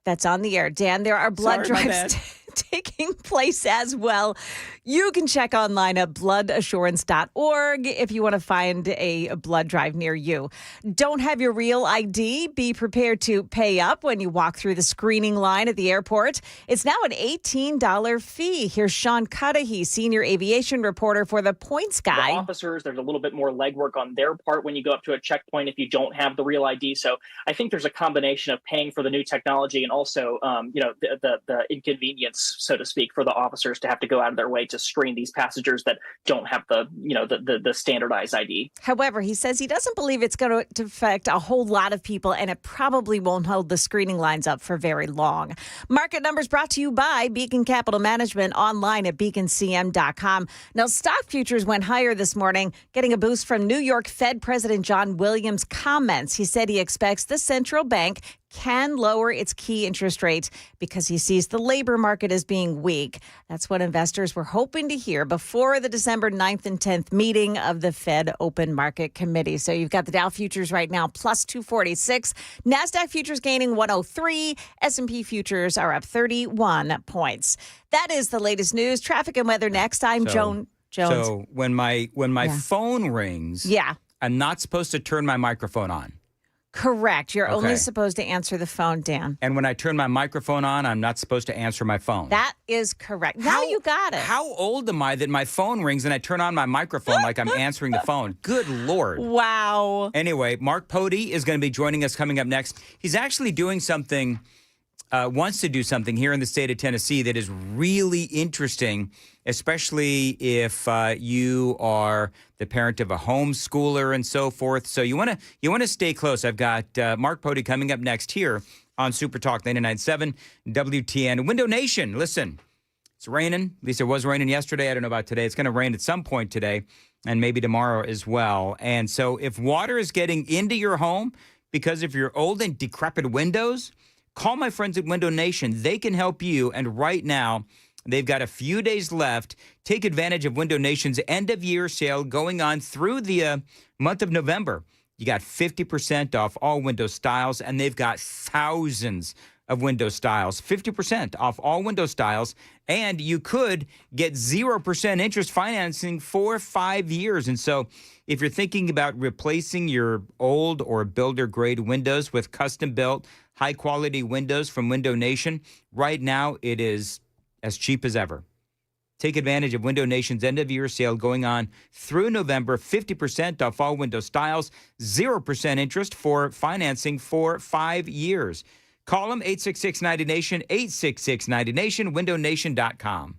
That's on the air. Dan, there are blood Sorry, my drives bad. taking place as well. You can check online at bloodassurance.org if you want to find a blood drive near you. Don't have your real ID? Be prepared to pay up when you walk through the screening line at the airport. It's now an $18 fee. Here's Sean Cudahy, senior aviation reporter for The Points Guy. The officers, there's a little bit more legwork on their part when you go up to a checkpoint if you don't have the real ID. So I think there's a combination of paying for the new technology and also, the inconvenience, so to speak, for the officers to have to go out of their way to screen these passengers that don't have the standardized ID. However, he says he doesn't believe it's going to affect a whole lot of people, and it probably won't hold the screening lines up for very long. Market numbers brought to you by Beacon Capital Management, online at beaconcm.com. Now, stock futures went higher this morning, getting a boost from New York Fed President John Williams' comments. He said he expects the central bank can lower its key interest rates because he sees the labor market as being weak. That's what investors were hoping to hear before the December 9th and 10th meeting of the Fed Open Market Committee. So you've got the Dow futures right now plus 246, NASDAQ futures gaining 103, S&P futures are up 31 points. That is the latest news. Traffic and weather next. I'm Joan Jones. So when my phone rings, I'm not supposed to turn my microphone on. Correct. You're only Okay. supposed to answer the phone, Dan. And when I turn my microphone on, I'm not supposed to answer my phone. That is correct. Now you got it. How old am I that my phone rings and I turn on my microphone like I'm answering the phone? Good Lord. Wow. Anyway, Mark Pody is going to be joining us coming up next. He's actually doing something, wants to do something here in the state of Tennessee that is really interesting, especially if you are the parent of a homeschooler and so forth. So you want to stay close. I've got Mark Pody coming up next here on Super Talk 99.7 WTN. Window Nation, listen, it's raining. At least it was raining yesterday. I don't know about today. It's going to rain at some point today and maybe tomorrow as well. And so if water is getting into your home because of your old and decrepit windows, call my friends at Window Nation. They can help you. And right now, they've got a few days left. Take advantage of Window Nation's end-of-year sale going on through the month of November. You got 50% off all window styles, and they've got thousands of window styles, 50% off all window styles, and you could get 0% interest financing for 5 years. And so if you're thinking about replacing your old or builder-grade windows with custom-built, high-quality windows from Window Nation, right now it is as cheap as ever. Take advantage of Window Nation's end-of-year sale going on through November, 50% off all window styles, 0% interest for financing for 5 years. Call them 866-90-NATION, 866-90-NATION, windownation.com.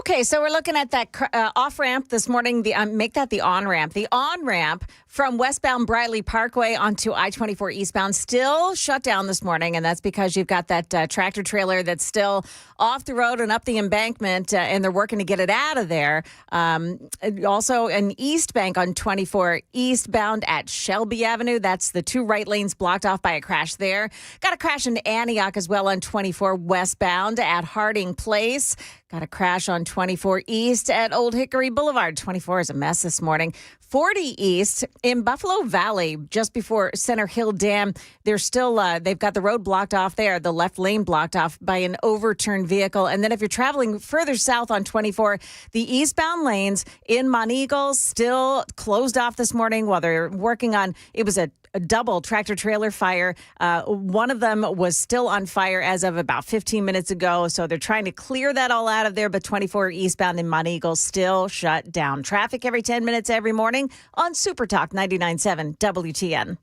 Okay, so we're looking at that off-ramp this morning. Make that the on-ramp. The on-ramp from westbound Briley Parkway onto I-24 eastbound still shut down this morning, and that's because you've got that tractor trailer that's still off the road and up the embankment, and they're working to get it out of there. Also, an east bank on 24 eastbound at Shelby Avenue. That's the 2 right lanes blocked off by a crash there. Got a crash in Antioch as well on 24 westbound at Harding Place. Got a crash on 24 East at Old Hickory Boulevard. 24 is a mess this morning. 40 East in Buffalo Valley, just before Center Hill Dam. They're still, they've got the road blocked off there, the left lane blocked off by an overturned vehicle. And then if you're traveling further south on 24, the eastbound lanes in Monteagle still closed off this morning while they're working on, it was a double tractor trailer fire. One of them was still on fire as of about 15 minutes ago. So they're trying to clear that all out of there. But 24 eastbound in Monteagle still shut down. Traffic every 10 minutes every morning on Super Talk 99.7 WTN.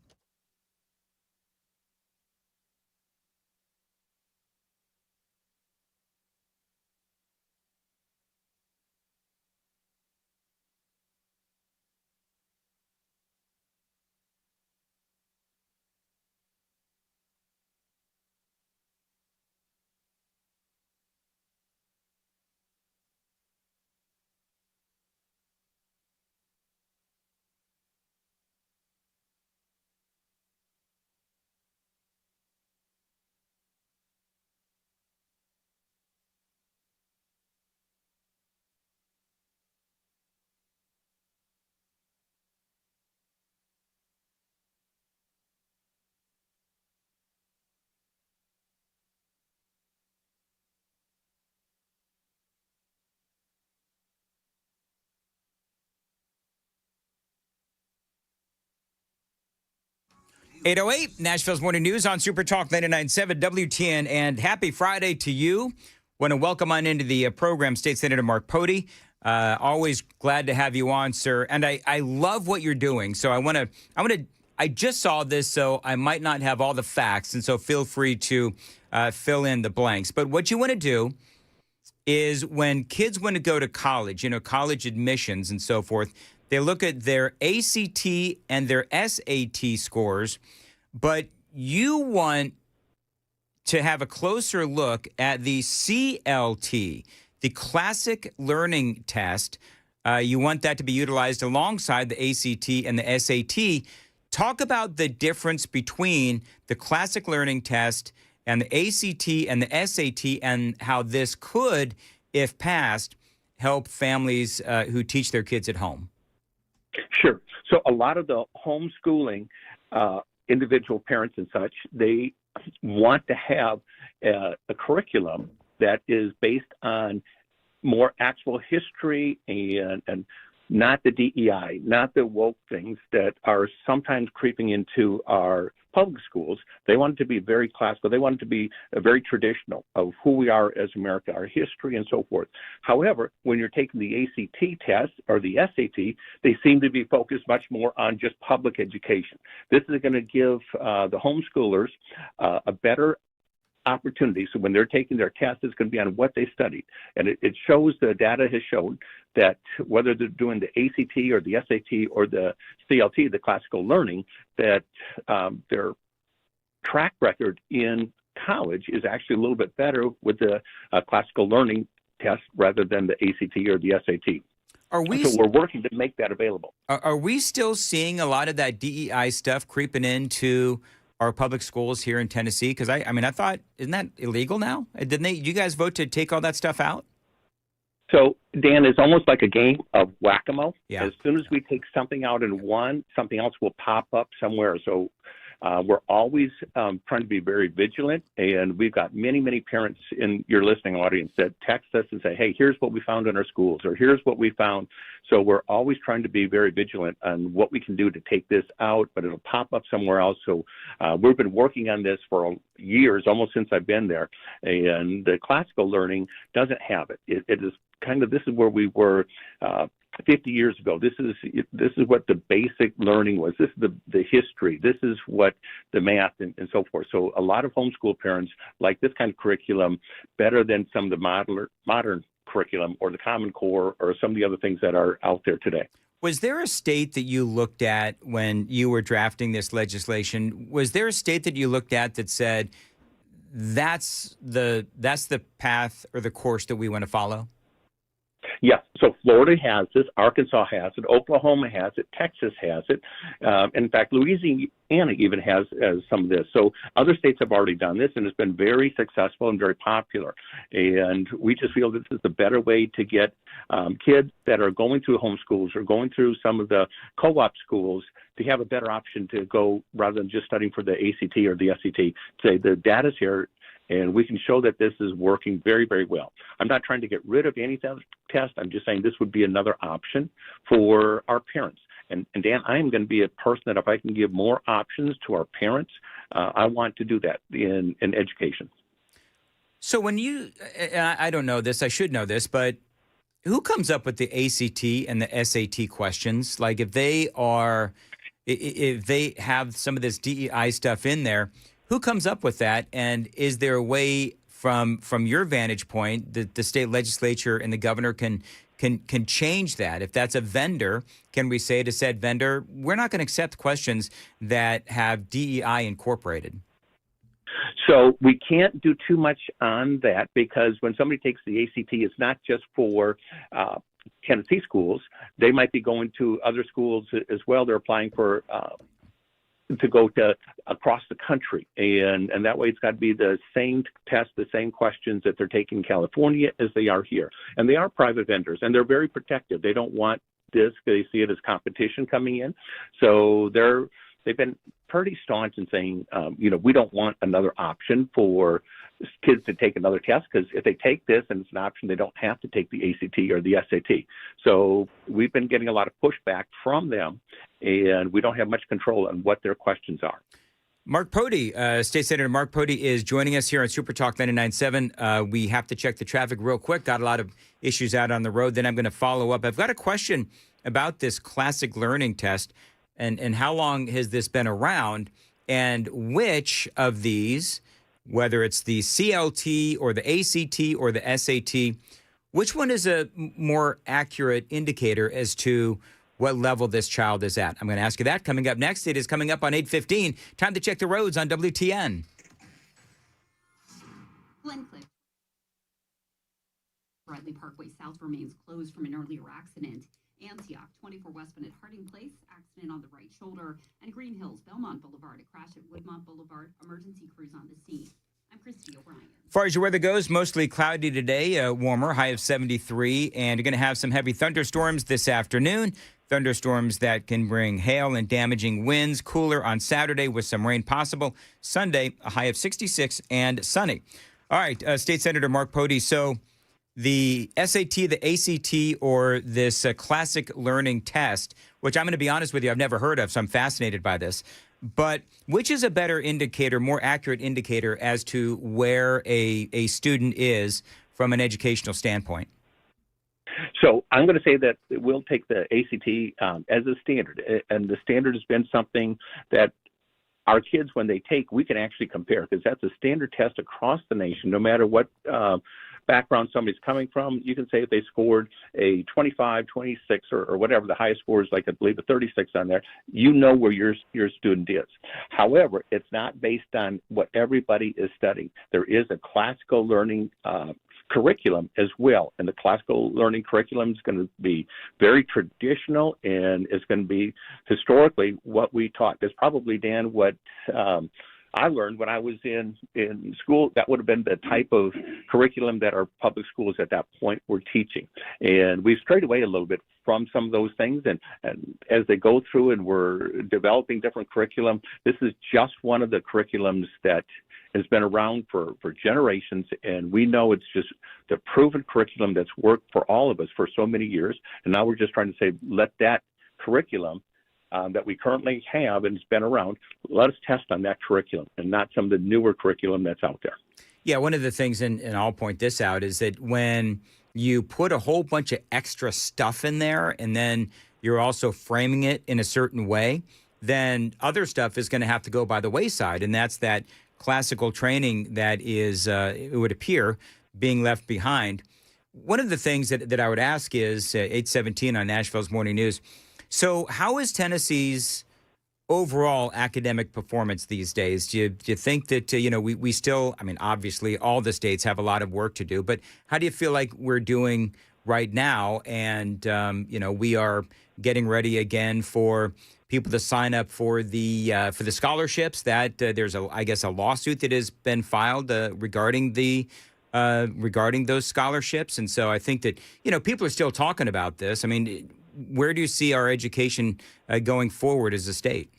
.808 Nashville's Morning News on Super Talk 99.7 WTN, and happy Friday to you. Want to welcome on into the program State Senator Mark Pody. Always glad to have you on, sir. And I love what you're doing. So I just saw this, so I might not have all the facts, and so feel free to fill in the blanks. But what you want to do is when kids want to go to college, college admissions and so forth, they look at their ACT and their SAT scores, but you want to have a closer look at the CLT, the Classic Learning Test. You want that to be utilized alongside the ACT and the SAT. Talk about the difference between the Classic Learning Test and the ACT and the SAT, and how this could, if passed, help families who teach their kids at home. Sure. So a lot of the homeschooling individual parents and such, they want to have a curriculum that is based on more actual history and not the DEI, not the woke things that are sometimes creeping into our public schools. They want it to be very classical. They want it to be very traditional of who we are as America, our history, and so forth. However, when you're taking the ACT test or the SAT, they seem to be focused much more on just public education. This is going to give the homeschoolers a better opportunity. So when they're taking their test, it's going to be on what they studied. And it shows, the data has shown that whether they're doing the ACT or the SAT or the CLT, the classical learning, that their track record in college is actually a little bit better with the classical learning test rather than the ACT or the SAT. So we're working to make that available. Are we still seeing a lot of that DEI stuff creeping into our public schools here in Tennessee? Because I thought, isn't that illegal now? Did you guys vote to take all that stuff out? So, Dan, it's almost like a game of whack-a-mole. Yeah. As soon as we take something out in one, something else will pop up somewhere. So we're always trying to be very vigilant. And we've got many, many parents in your listening audience that text us and say, hey, here's what we found in our schools, or here's what we found. So we're always trying to be very vigilant on what we can do to take this out, but it'll pop up somewhere else. So we've been working on this for years, almost since I've been there. And the classical learning doesn't have it. It is kind of, this is where we were 50 years ago. This is what the basic learning was. This is the history. This is what the math and so forth. So a lot of homeschool parents like this kind of curriculum better than some of the modern curriculum or the Common Core or some of the other things that are out there today. Was there a state that you looked at when you were drafting this legislation? Was there a state that you looked at that said, that's the path or the course that we want to follow? Yeah, so Florida has this, Arkansas has it, Oklahoma has it, Texas has it. In fact, Louisiana even has some of this. So other states have already done this, and it's been very successful and very popular. And we just feel this is the better way to get kids that are going through homeschools or going through some of the co-op schools to have a better option to go rather than just studying for the ACT or the SAT. Say the data's here, and we can show that this is working very, very well. I'm not trying to get rid of any test. I'm just saying this would be another option for our parents. And Dan, I am going to be a person that if I can give more options to our parents, I want to do that in education. So when I don't know this, I should know this, but who comes up with the ACT and the SAT questions? Like if they have some of this DEI stuff in there, who comes up with that? And is there a way from your vantage point that the state legislature and the governor can change that? If that's a vendor, can we say to said vendor, we're not going to accept questions that have DEI incorporated? So we can't do too much on that because when somebody takes the ACT, it's not just for Tennessee schools. They might be going to other schools as well. They're applying for to go to across the country. And that way it's got to be the same test, the same questions that they're taking in California as they are here. And they are private vendors, and they're very protective. They don't want this. They see it as competition coming in. So they've been pretty staunch in saying, we don't want another option for kids to take another test, because if they take this and it's an option, they don't have to take the ACT or the SAT. So we've been getting a lot of pushback from them, and we don't have much control on what their questions are. Mark Pody, State Senator Mark Pody is joining us here on Super Talk 99.7. We have to check the traffic real quick. Got a lot of issues out on the road. Then I'm going to follow up. I've got a question about this classic learning test and how long has this been around, and which of these whether it's the CLT or the ACT or the SAT. Which one is a more accurate indicator as to what level this child is at? I'm going to ask you that coming up next. It is coming up on 8:15. Time to check the roads on WTN. Glencliff Bradley Parkway South remains closed from an earlier accident. Antioch, 24 westbound at Harding Place, accident on the right shoulder. And Green Hills, Belmont Boulevard, a crash at Woodmont Boulevard. Emergency crews on the scene. I'm Christy O'Brien. As far as your weather goes, mostly cloudy today, warmer, high of 73. And you're going to have some heavy thunderstorms this afternoon. Thunderstorms that can bring hail and damaging winds. Cooler on Saturday with some rain possible. Sunday, a high of 66 and sunny. All right, State Senator Mark Pody. So the SAT, the ACT, or this classic learning test, which I'm going to be honest with you, I've never heard of, so I'm fascinated by this. But which is a better indicator, more accurate indicator as to where a student is from an educational standpoint? So I'm going to say that we'll take the ACT as a standard. And the standard has been something that our kids, when they take, we can actually compare, because that's a standard test across the nation, no matter what background somebody's coming from. You can say if they scored a 25, 26, or whatever the highest score is, like I believe a 36 on there, you know where your student is. However, it's not based on what everybody is studying. There is a classical learning curriculum as well, and the classical learning curriculum is going to be very traditional and is going to be historically what we taught. That's probably, Dan, what I learned when I was in school. That would have been the type of curriculum that our public schools at that point were teaching. And we've strayed away a little bit from some of those things. And as they go through and we're developing different curriculum, this is just one of the curriculums that has been around for generations. And we know it's just the proven curriculum that's worked for all of us for so many years. And now we're just trying to say, let that curriculum that we currently have and has been around, let us test on that curriculum and not some of the newer curriculum that's out there. Yeah, one of the things, and I'll point this out, is that when you put a whole bunch of extra stuff in there and then you're also framing it in a certain way, then other stuff is going to have to go by the wayside. And that's that classical training that is, it would appear, being left behind. One of the things that I would ask is, 8:17 on Nashville's Morning News, so how is Tennessee's overall academic performance these days? Do you think that, we still, I mean, obviously all the states have a lot of work to do, but how do you feel like we're doing right now? And, we are getting ready again for people to sign up for the scholarships that there's a lawsuit that has been filed regarding those scholarships. And so I think that, people are still talking about this. I mean, where do you see our education going forward as a state?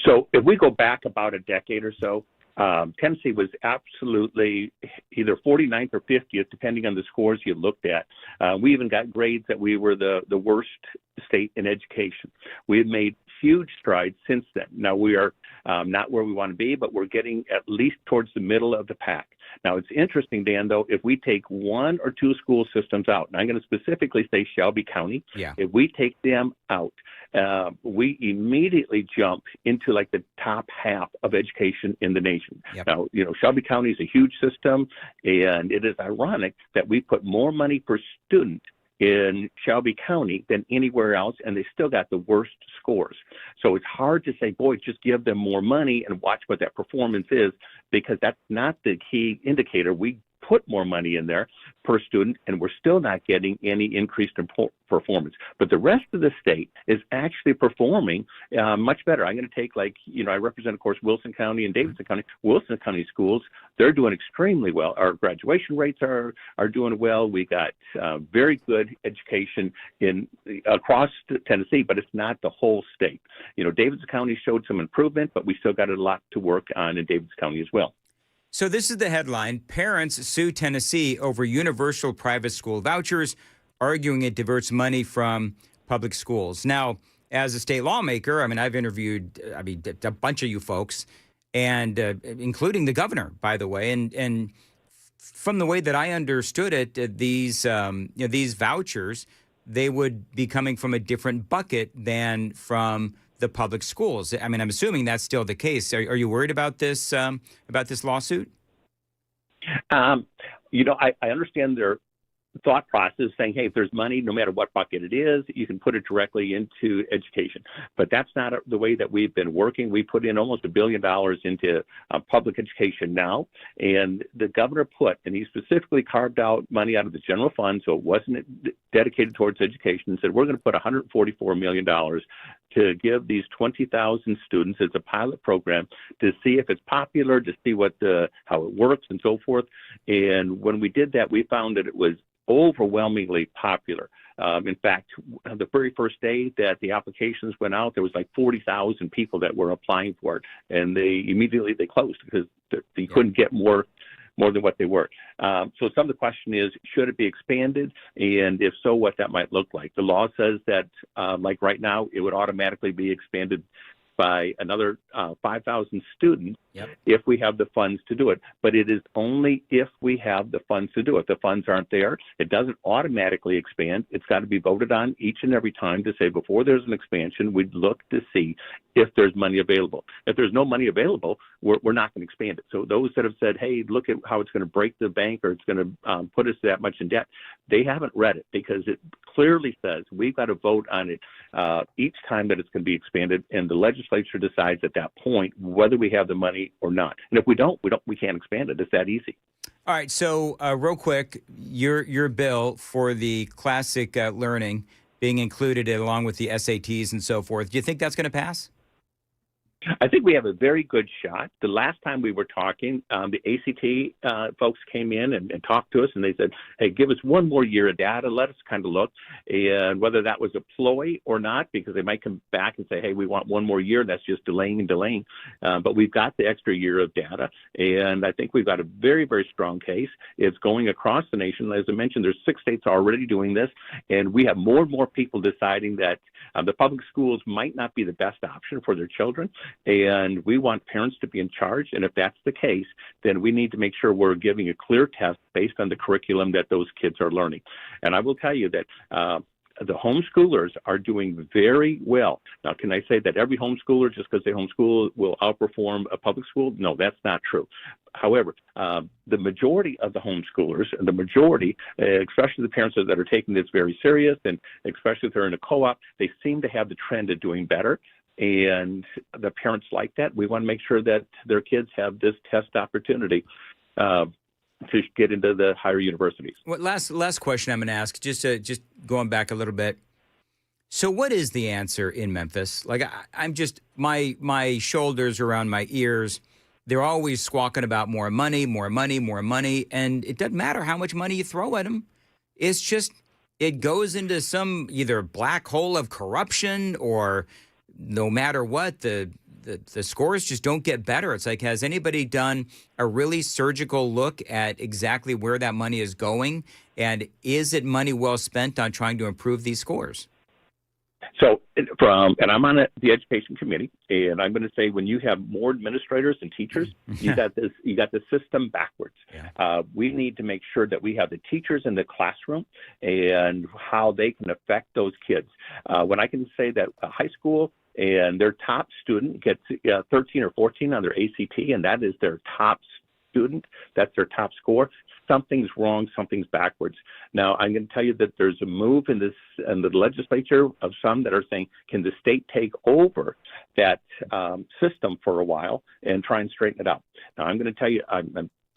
So if we go back about a decade or so, Tennessee was absolutely either 49th or 50th, depending on the scores you looked at. We even got grades that we were the worst state in education. We have made huge strides since then. Now, we are not where we want to be, but we're getting at least towards the middle of the pack. Now, it's interesting, Dan, though, if we take one or two school systems out, and I'm going to specifically say Shelby County, if we take them out, we immediately jump into like the top half of education in the nation. Now, Shelby County is a huge system, and it is ironic that we put more money per student in Shelby County than anywhere else, and they still got the worst scores. So it's hard to say, boy, just give them more money and watch what that performance is, because that's not the key indicator. We put more money in there per student, and we're still not getting any increased performance. But the rest of the state is actually performing much better. I'm going to take, I represent, of course, Wilson County and Davidson County. Wilson County schools, they're doing extremely well. Our graduation rates are doing well. We got very good education across Tennessee, but it's not the whole state. Davidson County showed some improvement, but we still got a lot to work on in Davidson County as well. So this is the headline: Parents sue Tennessee over universal private school vouchers, arguing it diverts money from public schools. Now, as a state lawmaker, I've interviewed, a bunch of you folks, and including the governor, by the way. And from the way that I understood it, these vouchers, they would be coming from a different bucket than from the public schools. I mean, I'm assuming that's still the case. Are you worried about this lawsuit? I understand their thought process saying, hey, if there's money, no matter what bucket it is, you can put it directly into education. But that's not the way that we've been working. We put in almost $1 billion into public education now. And the governor and he specifically carved out money out of the general fund, so it wasn't dedicated towards education, and said, we're going to put $144 million to give these 20,000 students as a pilot program to see if it's popular, to see how it works and so forth. And when we did that, we found that it was overwhelmingly popular. In fact, the very first day that the applications went out, there was like 40,000 people that were applying for it, and they immediately closed because they couldn't get more than what they were. So some of the question is, should it be expanded? And if so, what that might look like. The law says that, like right now, it would automatically be expanded by another 5,000 students if we have the funds to do it. But it is only if we have the funds to do it. The funds aren't there. It doesn't automatically expand. It's got to be voted on each and every time to say before there's an expansion, we'd look to see if there's money available. If there's no money available, we're not going to expand it. So those that have said, hey, look at how it's going to break the bank or it's going to put us that much in debt, they haven't read it because it clearly says we've got to vote on it each time that it's going to be expanded, and the legislature decides at that point whether we have the money or not. And if we don't, we can't expand it. It's that easy. All right. So real quick, your bill for the classic learning being included along with the SATs and so forth, do you think that's going to pass? I think we have a very good shot. The last time we were talking, the ACT folks came in and talked to us, and they said, hey, give us one more year of data. Let us kind of look. And whether that was a ploy or not, because they might come back and say, hey, we want one more year. That's just delaying and delaying. But we've got the extra year of data, and I think we've got a very, very strong case. It's going across the nation. As I mentioned, there's 6 states already doing this, and we have more and more people deciding that the public schools might not be the best option for their children. And we want parents to be in charge. And if that's the case, then we need to make sure we're giving a clear test based on the curriculum that those kids are learning. And I will tell you that the homeschoolers are doing very well. Now, can I say that every homeschooler, just because they homeschool, will outperform a public school? No, that's not true. However, the majority of the homeschoolers, and the majority, especially the parents that are taking this very serious, and especially if they're in a co-op, they seem to have the trend of doing better. And the parents like that. We want to make sure that their kids have this test opportunity to get into the higher universities. Well, last question I'm going to ask, just going back a little bit. So what is the answer in Memphis? Like, I'm just, my shoulders around my ears, they're always squawking about more money, more money, more money. And it doesn't matter how much money you throw at them. It's just, it goes into some either black hole of corruption, or no matter what, the scores just don't get better. It's like, has anybody done a really surgical look at exactly where that money is going? And is it money well spent on trying to improve these scores? So and I'm on the education committee, and I'm going to say, when you have more administrators and teachers, you got the system backwards. Yeah. We need to make sure that we have the teachers in the classroom and how they can affect those kids. When I can say that a high school and their top student gets 13 or 14 on their ACT, and that is their top student, that's their top score, something's wrong, something's backwards. Now, I'm going to tell you that there's a move in the legislature of some that are saying, can the state take over that system for a while and try and straighten it out? Now, I'm going to tell you, I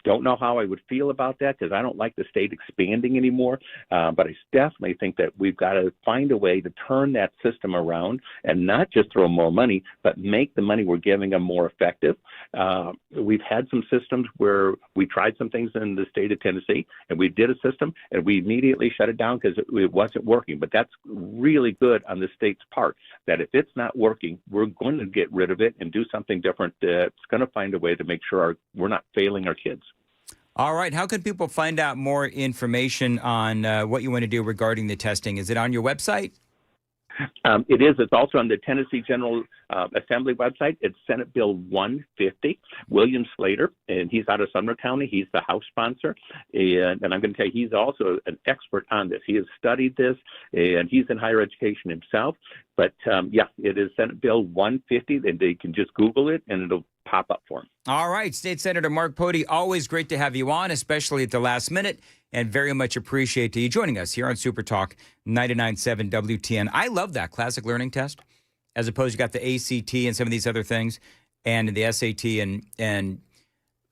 don't know how I would feel about that, because I don't like the state expanding anymore. But I definitely think that we've got to find a way to turn that system around and not just throw more money, but make the money we're giving them more effective. We've had some systems where we tried some things in the state of Tennessee, and we did a system, and we immediately shut it down because it wasn't working. But that's really good on the state's part, that if it's not working, we're going to get rid of it and do something different that's going to find a way to make sure we're not failing our kids. All right. How can people find out more information on what you want to do regarding the testing? Is it on your website? It is. It's also on the Tennessee General Assembly website. It's Senate Bill 150. William Slater, and he's out of Sumner County. He's the House sponsor. And I'm going to tell you, he's also an expert on this. He has studied this, and he's in higher education himself. But yeah, it is Senate Bill 150. Then they can just Google it and it'll pop up for them. All right. State Senator Mark Pody, always great to have you on, especially at the last minute, and very much appreciate you joining us here on Super Talk 99.7 WTN. I love that classic learning test, as opposed to got the ACT and some of these other things and the SAT. And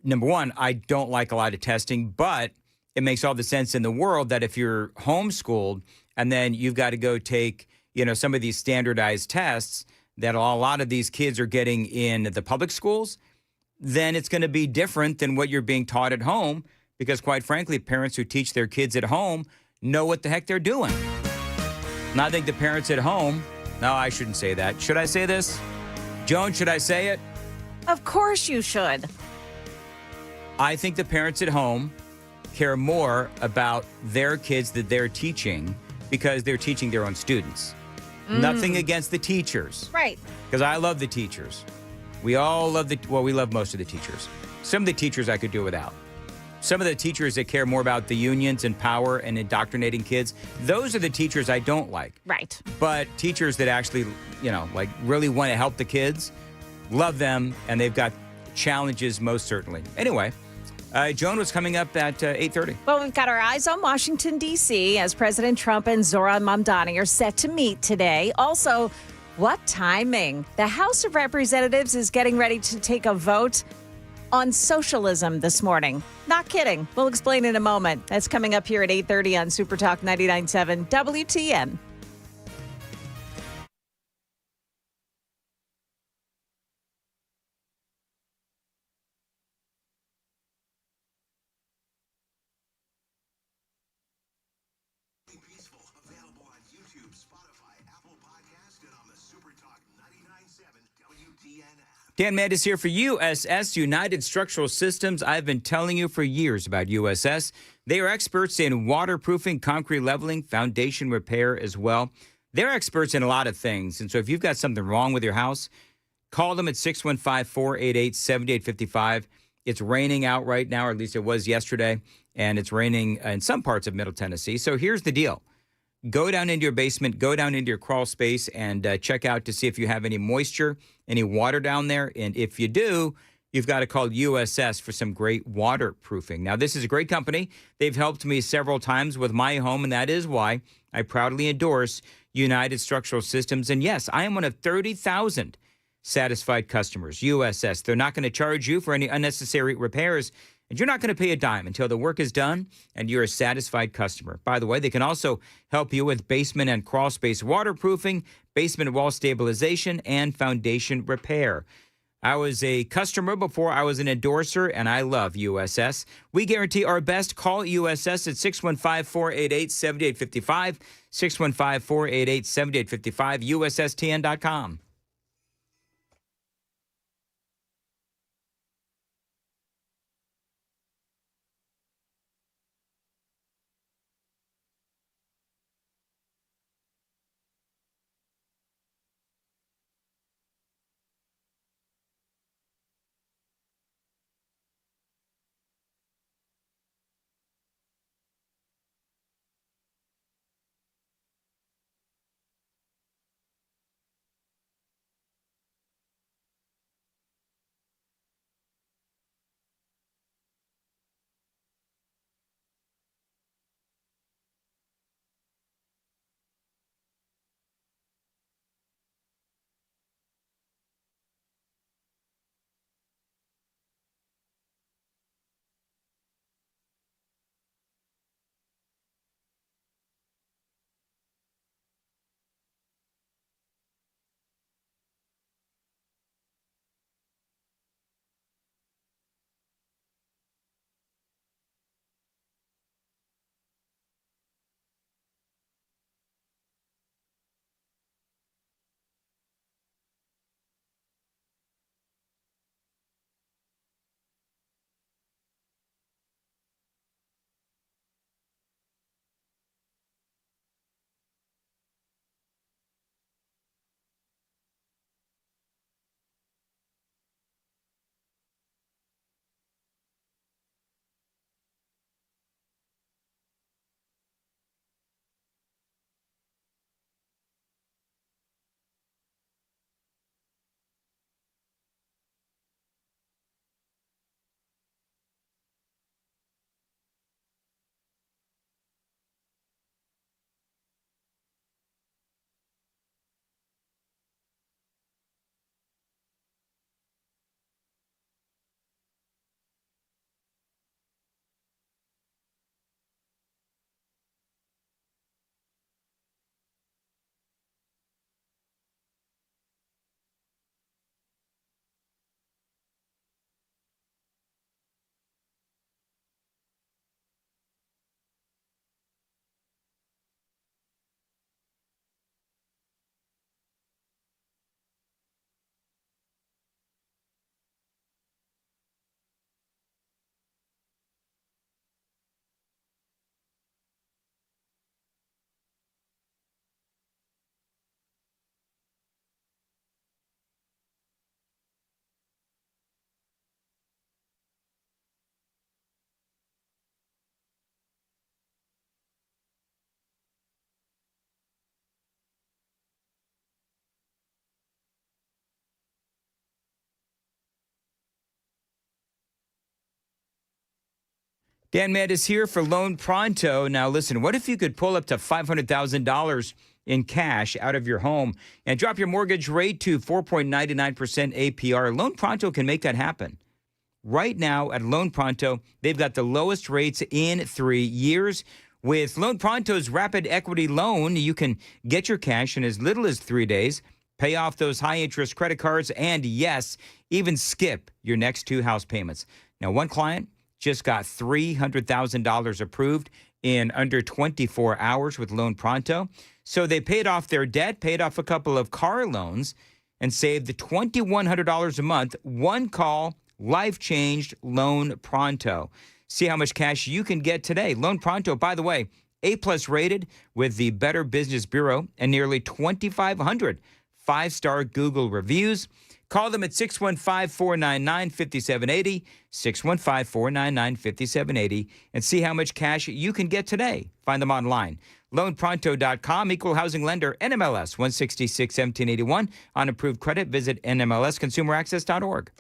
number one, I don't like a lot of testing, but it makes all the sense in the world that if you're homeschooled and then you've got to go take, some of these standardized tests that a lot of these kids are getting in the public schools, then it's going to be different than what you're being taught at home, because quite frankly, parents who teach their kids at home know what the heck they're doing. And I think the parents at home, no, I shouldn't say that. Should I say this? Joan, should I say it? Of course you should. I think the parents at home care more about their kids that they're teaching because they're teaching their own students. Nothing against the teachers. Right. Because I love the teachers. We all love we love most of the teachers. Some of the teachers I could do without. Some of the teachers that care more about the unions and power and indoctrinating kids, those are the teachers I don't like. Right. But teachers that actually, really want to help the kids, love them, and they've got challenges most certainly. Anyway, Joan, what's coming up at 8:30? Well, we've got our eyes on Washington, D.C. as President Trump and Zohran Mamdani are set to meet today. Also, what timing? The House of Representatives is getting ready to take a vote on socialism this morning. Not kidding. We'll explain in a moment. That's coming up here at 8:30 on Super Talk 99.7 WTN. Available on YouTube, Spotify, Apple Podcast, and on the Super Talk 99.7 WTN app. Dan Mandis here for USS, United Structural Systems. I've been telling you for years about USS. They are experts in waterproofing, concrete leveling, foundation repair as well. They're experts in a lot of things. And so if you've got something wrong with your house, call them at 615-488-7855. It's raining out right now, or at least it was yesterday, and it's raining in some parts of Middle Tennessee. So here's the deal. Go down into your basement, go down into your crawl space, and check out to see if you have any moisture, any water down there. And if you do, you've got to call USS for some great waterproofing. Now, this is a great company. They've helped me several times with my home, and that is why I proudly endorse United Structural Systems. And yes, I am one of 30,000 satisfied customers. USS, they're not going to charge you for any unnecessary repairs, and you're not going to pay a dime until the work is done and you're a satisfied customer. By the way, they can also help you with basement and crawl space waterproofing, basement wall stabilization, and foundation repair. I was a customer before I was an endorser, and I love USS. We guarantee our best. Call USS at 615-488-7855, 615-488-7855, USSTN.com. Dan Mandis here for Loan Pronto. Now, listen, what if you could pull up to $500,000 in cash out of your home and drop your mortgage rate to 4.99% APR? Loan Pronto can make that happen. Right now at Loan Pronto, they've got the lowest rates in 3 years. With Loan Pronto's rapid equity loan, you can get your cash in as little as 3 days, pay off those high-interest credit cards, and yes, even skip your next 2 house payments. Now, one client just got $300,000 approved in under 24 hours with Loan Pronto. So they paid off their debt, paid off a couple of car loans, and saved $2,100 a month. One call, life-changed Loan Pronto. See how much cash you can get today. Loan Pronto, by the way, A-plus rated with the Better Business Bureau and nearly 2,500 5-star Google reviews. Call them at 615-499-5780, 615-499-5780, and see how much cash you can get today. Find them online. LoanPronto.com, equal housing lender, NMLS 166-1781. On approved credit, visit NMLSconsumeraccess.org.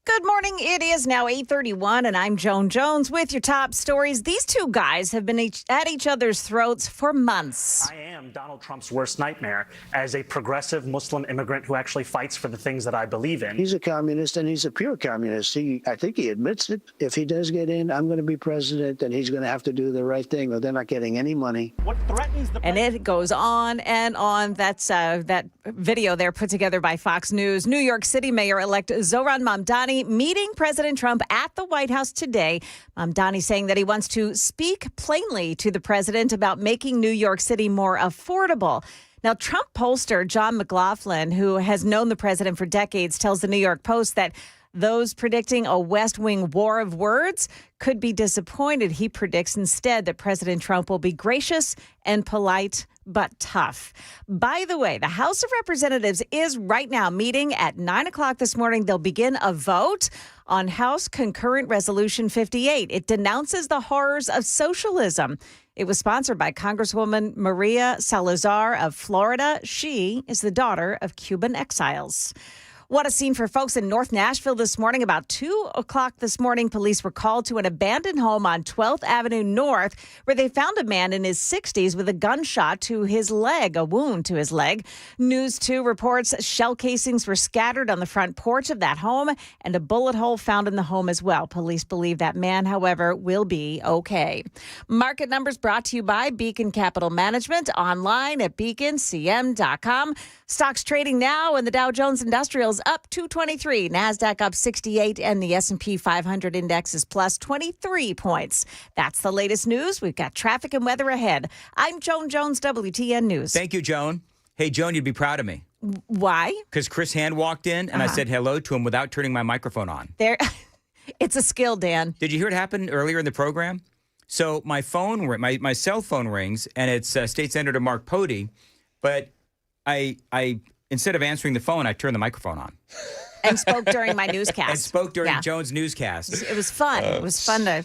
Good morning. It is now 8:31, and I'm Joan Jones with your top stories. These two guys have been at each other's throats for months. I am Donald Trump's worst nightmare as a progressive Muslim immigrant who actually fights for the things that I believe in. He's a communist, and he's a pure communist. I think he admits it. If he does get in, I'm going to be president, and he's going to have to do the right thing, or they're not getting any money. What threatens the And it goes on and on. That's that video there put together by Fox News. New York City Mayor-elect Zohran Mamdani meeting President Trump at the White House today. Mamdani saying that he wants to speak plainly to the president about making New York City more affordable. Now, Trump pollster John McLaughlin, who has known the president for decades, tells the New York Post that those predicting a West Wing war of words could be disappointed. He predicts instead that President Trump will be gracious and polite, but tough. By the way, the House of Representatives is right now meeting at 9 o'clock this morning. They'll begin a vote on House Concurrent Resolution 58. It denounces the horrors of socialism. It was sponsored by Congresswoman Maria Salazar of Florida. She is the daughter of Cuban exiles. What a scene for folks in North Nashville this morning. About 2 o'clock this morning, police were called to an abandoned home on 12th Avenue North where they found a man in his 60s with a gunshot to his leg, a wound to his leg. News 2 reports shell casings were scattered on the front porch of that home and a bullet hole found in the home as well. Police believe that man, however, will be okay. Market numbers brought to you by Beacon Capital Management, online at beaconcm.com. Stocks trading now, and the Dow Jones Industrials up 223, NASDAQ up 68, and the S&P 500 index is plus 23 points. That's the latest news. We've got traffic and weather ahead. I'm Joan Jones, WTN News. Thank you, Joan. Hey, Joan, you'd be proud of me. Why? Because Chris Hand walked in, and I said hello to him without turning my microphone on. There, it's a skill, Dan. Did you hear it happen earlier in the program? So my phone, my cell phone rings, and it's State Senator Mark Pody, but I instead of answering the phone, I turned the microphone on. And spoke during my newscast. And spoke during Joan's newscast. It was fun. It was fun to,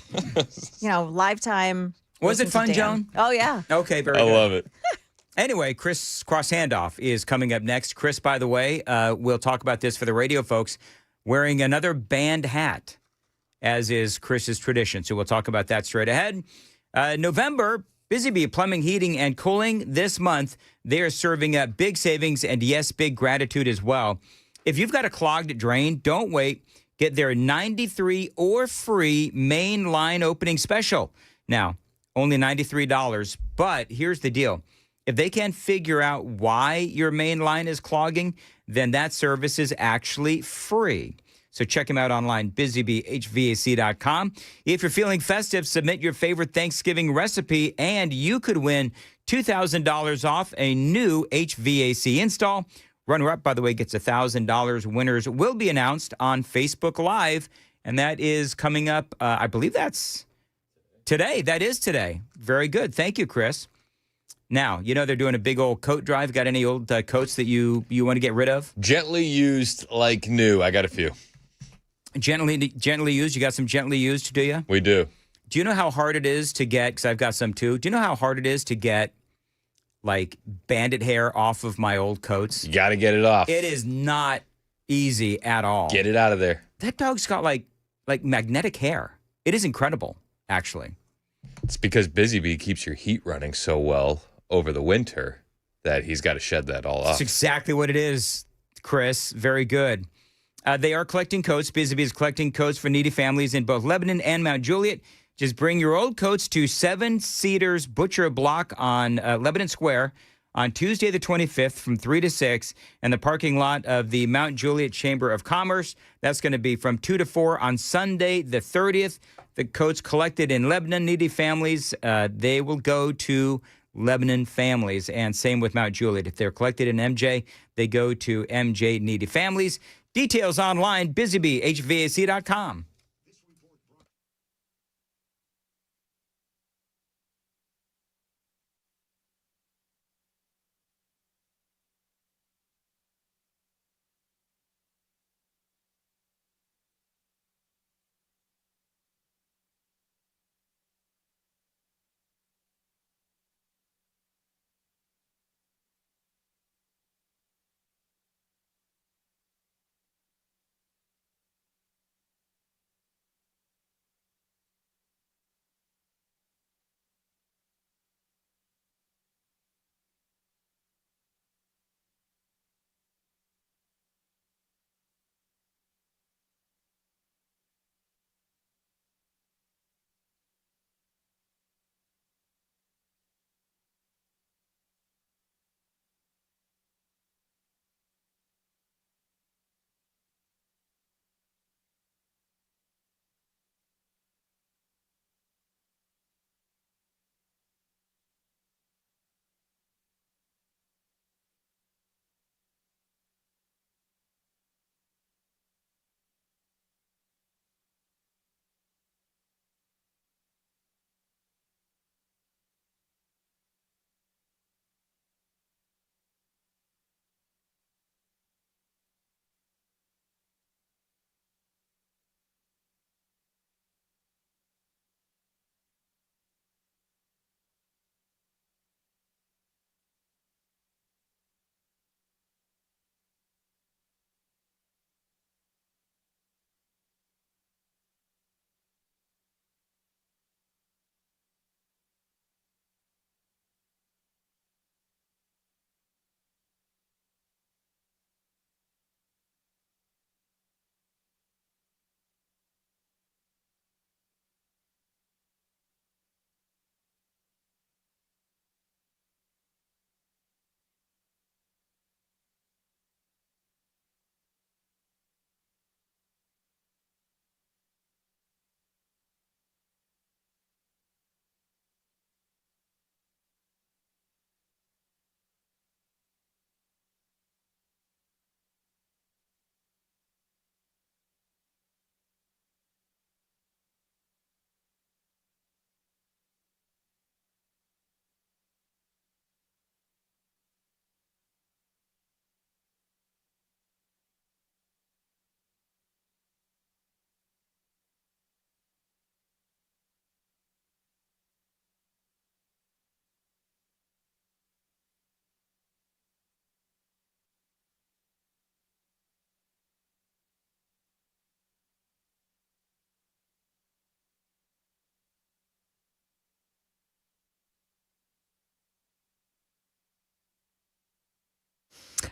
lifetime. Was it fun, Joan? Oh, yeah. Okay, very good. I love it. Anyway, Chris Cross Handoff is coming up next. Chris, by the way, we'll talk about this for the radio folks, wearing another band hat, as is Chris's tradition. So we'll talk about that straight ahead. November, Busy Bee Plumbing, Heating, and Cooling. This month, they are serving up big savings and, yes, big gratitude as well. If you've got a clogged drain, don't wait. Get their 93 or free main line opening special. Now, only $93, but here's the deal. If they can't figure out why your main line is clogging, then that service is actually free. So check them out online, busybeehvac.com. If you're feeling festive, submit your favorite Thanksgiving recipe, and you could win $2,000 off a new HVAC install. Runner-up, by the way, gets $1,000. Winners will be announced on Facebook Live, and that is coming up, I believe that's today. That is today. Very good. Thank you, Chris. Now, they're doing a big old coat drive. Got any old coats that you want to get rid of? Gently used like new. I got a few. Gently used? You got some gently used, do you? We do. Do you know how hard it is to get, because I've got some too, do you know how hard it is to get like bandit hair off of my old coats. You got to get it off. It is not easy at all. Get it out of there. That dog's got like magnetic hair. It is incredible, actually. It's because Busy Bee keeps your heat running so well over the winter that he's got to shed that all off. That's exactly what it is, Chris. Very good. They are collecting coats. Busy Bee is collecting coats for needy families in both Lebanon and Mount Juliet. Just bring your old coats to 7 Cedars Butcher Block on Lebanon Square on Tuesday the 25th from 3 to 6 in the parking lot of the Mount Juliet Chamber of Commerce. That's going to be from 2 to 4 on Sunday the 30th. The coats collected in Lebanon needy families, they will go to Lebanon families. And same with Mount Juliet. If they're collected in MJ, they go to MJ needy families. Details online, busybeehvac.com.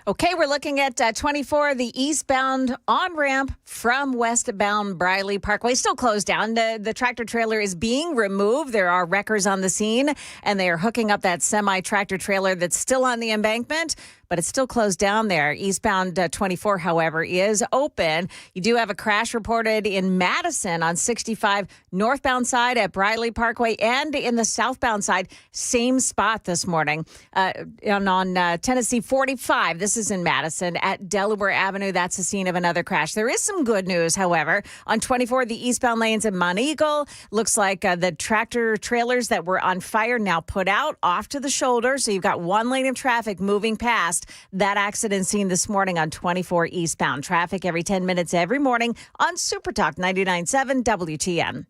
Okay, we're looking at 24, the eastbound on-ramp from westbound Briley Parkway. Still closed down. The tractor trailer is being removed. There are wreckers on the scene, and they are hooking up that semi-tractor trailer that's still on the embankment, but it's still closed down there. Eastbound 24, however, is open. You do have a crash reported in Madison on 65 northbound side at Briley Parkway, and in the southbound side, same spot this morning. And on Tennessee 45, this is in Madison at Delaware Avenue. That's the scene of another crash. There is some good news, however. On 24, the eastbound lanes in Mount Eagle, looks like the tractor trailers that were on fire now put out off to the shoulder. So you've got one lane of traffic moving past that accident scene this morning on 24 eastbound. Traffic every 10 minutes every morning on Super Talk 99.7 WTN.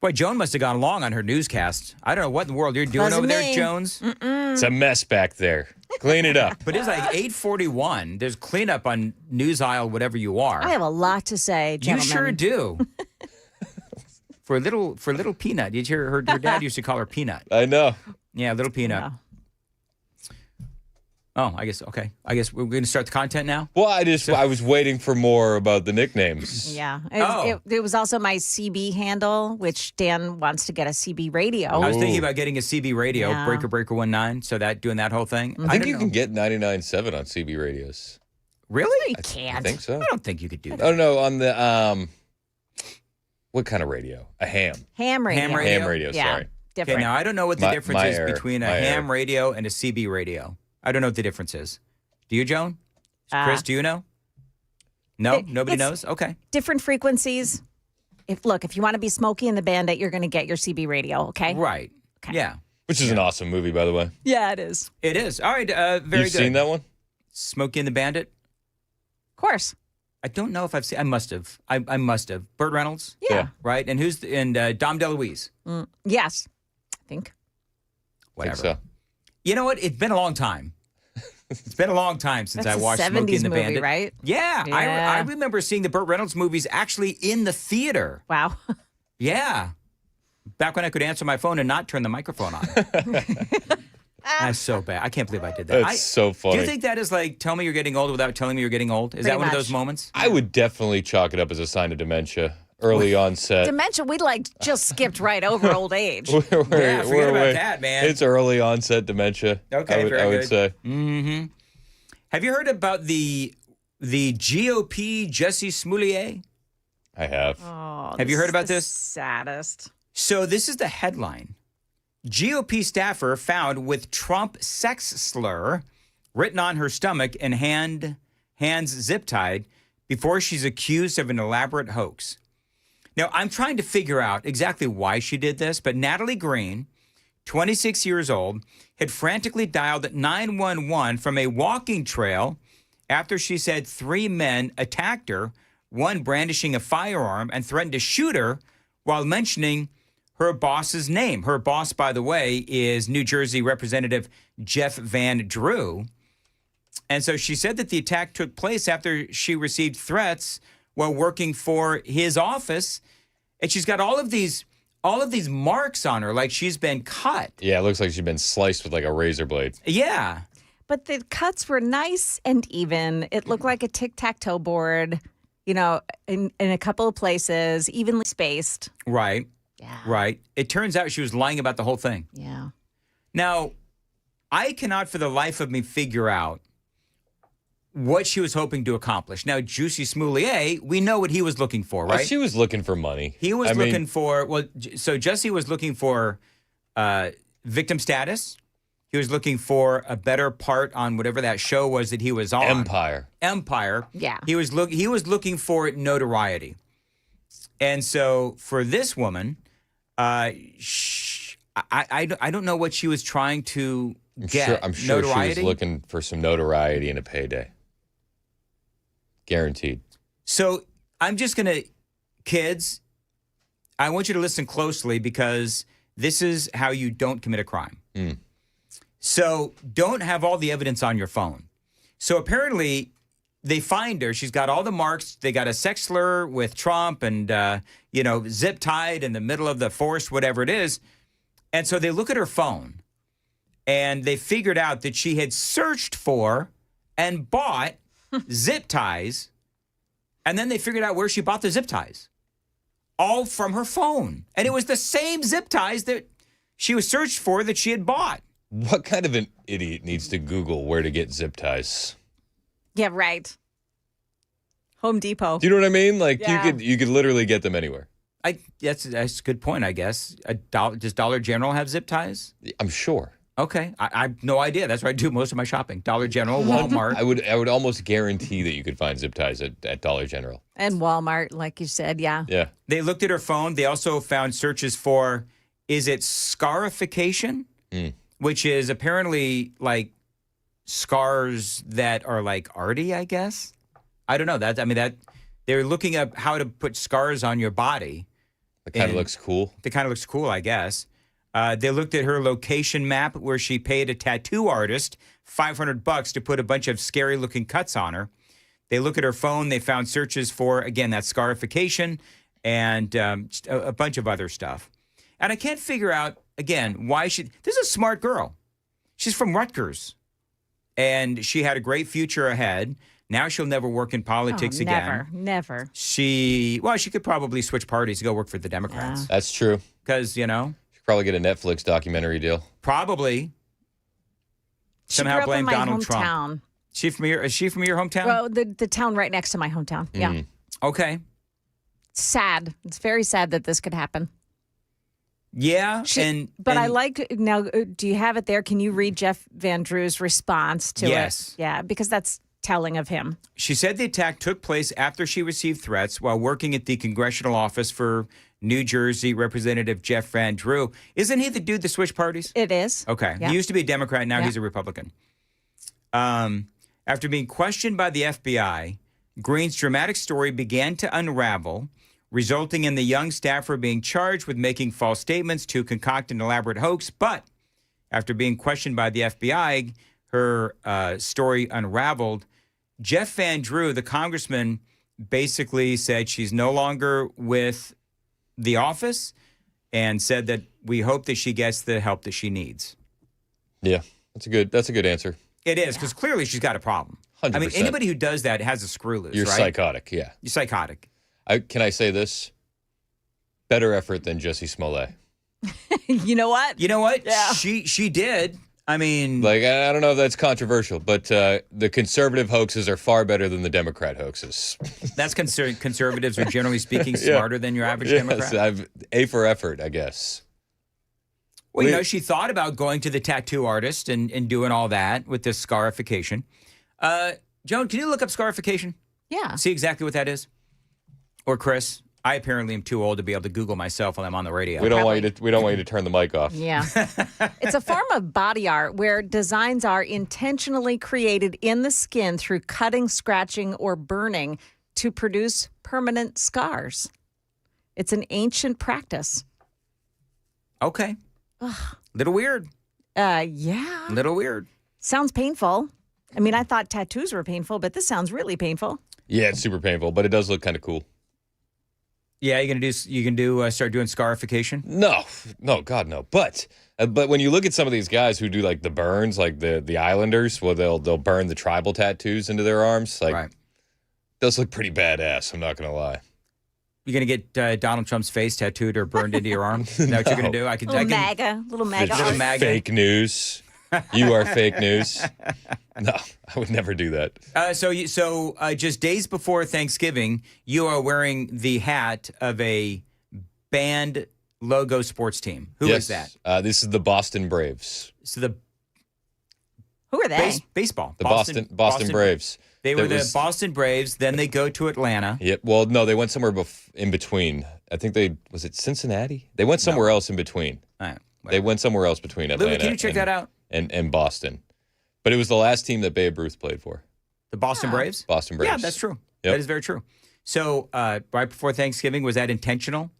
Boy, Joan must have gone along on her newscast. I don't know what in the world you're doing over there, Jones. It's a mess back there. Clean it up. But it's like 8:41. There's cleanup on news aisle, whatever you are. I have a lot to say, gentlemen. You sure do. For little Peanut. Did you hear her dad used to call her Peanut? I know. Yeah, little Peanut. Yeah. Oh, I guess, okay. I guess we're going to start the content now? Well, I was waiting for more about the nicknames. Yeah. Oh. It was also my CB handle, which Dan wants to get a CB radio. I was thinking about getting a CB radio, Yeah. Breaker 19, so doing that whole thing. I think you can get 99.7 on CB radios. Really? You can't. I think so. I don't think you could do that. Oh, no, on the, what kind of radio? A ham. Ham radio. Ham radio? Yeah. Sorry. Different. Okay, now I don't know what the difference my is error. between a My ham error. radio and a CB radio. I don't know what the difference is. Do you, Joan? Chris, do you know? No? Nobody it's- knows? Okay. Different frequencies. If you want to be Smokey and the Bandit, you're going to get your CB radio, okay? Right. Okay. Yeah. Which is an awesome movie, by the way. Yeah, it is. It is. All right. Very good. You've seen that one? Smokey and the Bandit? Of course. I don't know if I've seen. I must have. I must have. Burt Reynolds. Yeah. Right. And Dom DeLuise. Yes, I think. Whatever. Think so. You know what? It's been a long time. It's been a long time since That's I a watched 70s Smokey and the movie, Bandit. right? Yeah. Yeah. I remember seeing the Burt Reynolds movies actually in the theater. Wow. Yeah. Back when I could answer my phone and not turn the microphone on. That's so bad. I can't believe I did that. That's so funny. Do you think that is like, tell me you're getting old without telling me you're getting old? Is Pretty that one of much. those moments? I would definitely chalk it up as a sign of dementia. Early onset. Dementia, we just skipped right over old age. Yeah, forget about that, man. It's early onset dementia. Okay, I would say. Mm-hmm. Have you heard about the GOP Jesse Smollett? I have. Oh, Have you heard about the this? Saddest. So this is the headline. GOP staffer found with Trump sex slur written on her stomach and hands zip tied before she's accused of an elaborate hoax. Now, I'm trying to figure out exactly why she did this, but Natalie Green, 26 years old, had frantically dialed 911 from a walking trail after she said 3 men attacked her, one brandishing a firearm, and threatened to shoot her while mentioning her boss's name. Her boss, by the way, is New Jersey Representative Jeff Van Drew. And so she said that the attack took place after she received threats while working for his office. And she's got all of these marks on her, like she's been cut. Yeah, it looks like she's been sliced with like a razor blade. Yeah. But the cuts were nice and even. It looked like a tic-tac-toe board, in a couple of places, evenly spaced. Right. Yeah. Right. It turns out she was lying about the whole thing. Yeah. Now, I cannot for the life of me figure out what she was hoping to accomplish. Now, Juicy Smollett, we know what he was looking for, right? Well, she was looking for money. He was looking for, so Jesse was looking for victim status. He was looking for a better part on whatever that show was that he was on. Empire. Yeah. He was looking for notoriety. And so for this woman, I don't know what she was trying to get. I'm sure she notoriety? was looking for some notoriety and a payday. Guaranteed. So I'm just going to, kids, I want you to listen closely because this is how you don't commit a crime. So don't have all the evidence on your phone. So apparently they find her. She's got all the marks. They got a sex slur with Trump and, zip tied in the middle of the forest, whatever it is. And so they look at her phone and they figured out that she had searched for and bought zip ties. And then they figured out where she bought the zip ties. All from her phone. And it was the same zip ties that she was searched for that she had bought. What kind of an idiot needs to Google where to get zip ties? Yeah, right. Home Depot. Do you know what I mean? Like Yeah. you could literally get them anywhere. That's a good point, I guess. Does Dollar General have zip ties? I'm sure. Okay. I have no idea. That's where I do most of my shopping. Dollar General, Walmart. I would almost guarantee that you could find zip ties at Dollar General. And Walmart, like you said, yeah. Yeah. They looked at her phone. They also found searches for, is it scarification? Which is apparently like scars that are like arty, I guess. I don't know. They're looking up how to put scars on your body. It kind of looks cool. It kind of looks cool, I guess. They looked at her location map where she paid a tattoo artist $500 to put a bunch of scary-looking cuts on her. They look at her phone. They found searches for, again, that scarification and just a bunch of other stuff. And I can't figure out, again, why this is a smart girl. She's from Rutgers. And she had a great future ahead. Now she'll never work in politics again. Never. She could probably switch parties to go work for the Democrats. That's true. Because, She'd probably get a Netflix documentary deal. Probably. Somehow blame Donald Trump. Is she from your hometown? Well, the town right next to my hometown. Yeah. Okay. Sad. It's very sad that this could happen. Yeah. But I like, now, do you have it there? Can you read Jeff Van Drew's response to it? Yes. Yeah, because that's telling of him. She said the attack took place after she received threats while working at the congressional office for New Jersey Representative Jeff Van Drew. Isn't he the dude that switched parties? It is. Okay. Yeah. He used to be a Democrat. Now he's a Republican. After being questioned by the FBI, Green's dramatic story began to unravel, resulting in the young staffer being charged with making false statements to concoct an elaborate hoax. But after being questioned by the FBI, her story unraveled. Jeff Van Drew, the congressman, basically said she's no longer with the office and said that we hope that she gets the help that she needs. Yeah, that's a good answer. It is, because clearly she's got a problem. 100%. I mean, anybody who does that has a screw loose, You're right? psychotic, yeah. You're psychotic. Can I say this? Better effort than Jussie Smollett. You know what? Yeah. She did. I mean... I don't know if that's controversial, but the conservative hoaxes are far better than the Democrat hoaxes. That's conservatives are generally speaking smarter than your average Democrat? Yes, A for effort, I guess. Well, she thought about going to the tattoo artist and doing all that with this scarification. Joan, can you look up scarification? Yeah. See exactly what that is? Or Chris? I apparently am too old to be able to Google myself while I'm on the radio. We don't want you to turn the mic off. Yeah. It's a form of body art where designs are intentionally created in the skin through cutting, scratching, or burning to produce permanent scars. It's an ancient practice. Okay. Little weird. Yeah. Little weird. Sounds painful. I mean, I thought tattoos were painful, but this sounds really painful. Yeah, it's super painful, but it does look kind of cool. Yeah, you can start doing scarification? No, God, no. But when you look at some of these guys who do like the burns, like the Islanders, well, they'll burn the tribal tattoos into their arms. Like, those look pretty badass. I'm not gonna lie. You're gonna get Donald Trump's face tattooed or burned into your arm? Is that what you're gonna do? Little MAGA. Little MAGA. Fake news. You are fake news. No, I would never do that. So just days before Thanksgiving, you are wearing the hat of a band logo sports team. Who is that? This is the Boston Braves. So who are they? Baseball. The Boston Braves. They were the Boston Braves. Then they go to Atlanta. Yep. Well, no, they went somewhere in between. I think was it Cincinnati? They went somewhere else in between. All right. They went somewhere else between Atlanta. Louis, can you check that out? And Boston. But it was the last team that Babe Ruth played for. The Boston Braves? Boston Braves. Yeah, that's true. Yep. That is very true. So right before Thanksgiving, was that intentional?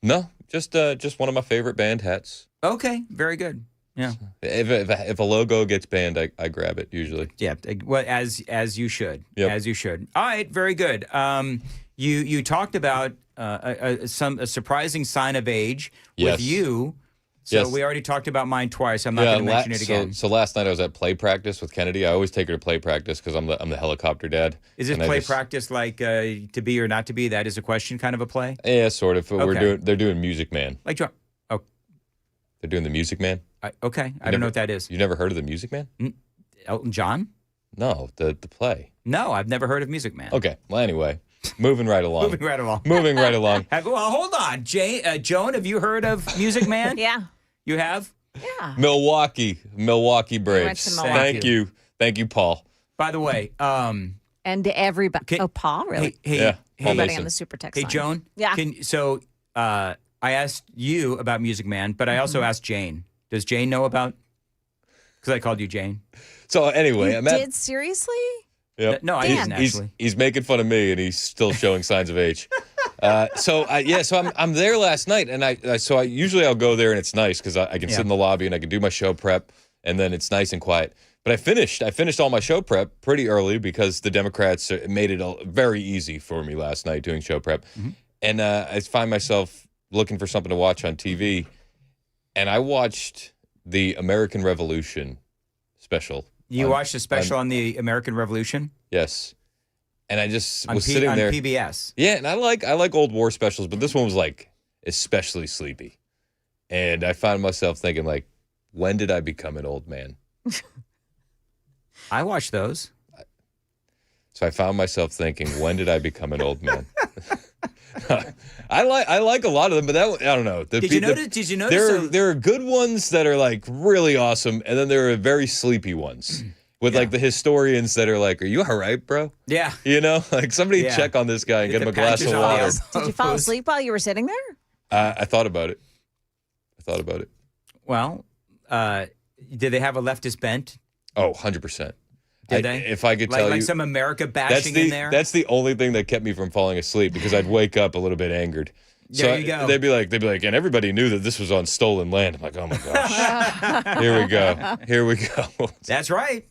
No, just one of my favorite band hats. Okay, very good. Yeah. If a logo gets banned, I grab it usually. Yeah. Well, as you should. Yep. As you should. All right. Very good. You talked about a surprising sign of age with you. So we already talked about mine twice. I'm not going to mention it again. So last night I was at play practice with Kennedy. I always take her to play practice because I'm the helicopter dad. Is this play practice like to be or not to be? That is a question kind of a play? Yeah, sort of. Okay. They're doing Music Man. Like, oh. They're doing the Music Man? Okay. I don't know what that is. You never heard of the Music Man? Elton John? No, the play. No, I've never heard of Music Man. Okay. Well, anyway, moving right along. Moving right along. Well, hold on. Joan, have you heard of Music Man? Yeah. You have? Yeah. Milwaukee Braves. went to Milwaukee. Thank you, Paul. By the way, and to everybody. Paul, really? Hey, everybody on the super text line. Hey, Joan. Yeah. I asked you about Music Man, but I also asked Jane. Does Jane know about? Because I called you Jane. So anyway, you did seriously? Yep. No, I didn't actually. He's making fun of me, and he's still showing signs of age. So I'm there last night, and I usually I'll go there and it's nice because I can sit in the lobby and I can do my show prep, and then it's nice and quiet. But I finished all my show prep pretty early because the Democrats made it very easy for me last night doing show prep, and I find myself looking for something to watch on TV, and I watched the American Revolution special. You watched a special on the American Revolution? Yes. And I just was sitting there. On PBS. Yeah, and I like old war specials, but this one was like especially sleepy. And I found myself thinking, like, when did I become an old man? I watched those. So I found myself thinking, when did I become an old man? I like a lot of them, but I don't know. Did you notice? There are good ones that are like really awesome, and then there are very sleepy ones with like the historians that are like, "Are you all right, bro?" Yeah, like somebody check on this guy and get him a glass of water. Did you fall asleep while you were sitting there? I thought about it. Well, did they have a leftist bent? Oh, 100%. Did they? If I could tell you, like some America bashing in there. That's the only thing that kept me from falling asleep because I'd wake up a little bit angered. There you go. They'd be like, and everybody knew that this was on stolen land. I'm like, oh my gosh, here we go. That's right.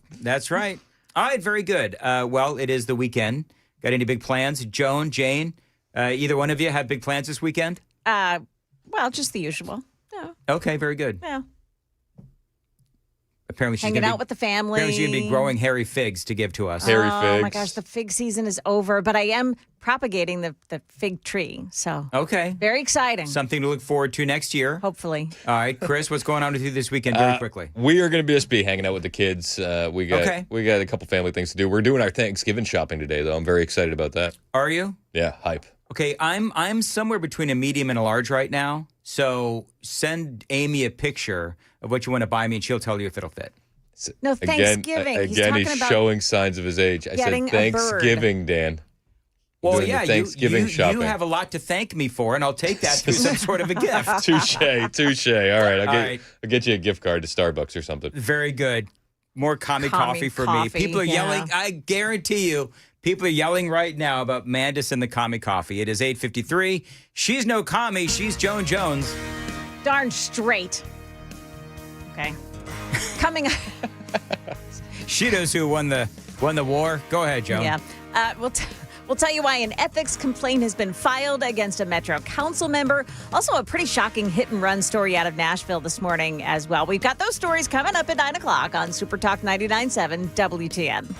All right, very good. Well, it is the weekend. Got any big plans, Joan, Jane? Either one of you have big plans this weekend? Well, just the usual. Yeah. Okay, very good. Yeah. Apparently she's hanging out with the family. Apparently she's going to be growing hairy figs to give to us. Hairy figs. Oh my gosh, the fig season is over, but I am propagating the fig tree. So okay, very exciting. Something to look forward to next year. Hopefully. All right, Chris, what's going on with you this weekend? Very quickly. We are going to just be hanging out with the kids. We got a couple family things to do. We're doing our Thanksgiving shopping today, though. I'm very excited about that. Are you? Yeah, hype. Okay, I'm somewhere between a medium and a large right now. So send Amy a picture of what you want to buy me, and she'll tell you if it'll fit. No, Thanksgiving. Again, he's showing signs of his age. I said Thanksgiving, Dan. Well, yeah, Thanksgiving shopping. You have a lot to thank me for, and I'll take that through some sort of a gift. Touche. All right, I'll get you a gift card to Starbucks or something. Very good. More coffee for me. People are yelling. I guarantee you, people are yelling right now about Mandis and the commie coffee. It is 8:53. She's no commie. She's Joan Jones. Darn straight. Okay. Coming up. She knows who won the war. Go ahead, Joan. Yeah. We'll tell you why an ethics complaint has been filed against a Metro Council member. Also, a pretty shocking hit-and-run story out of Nashville this morning as well. We've got those stories coming up at 9 o'clock on Super Talk 99.7 WTN.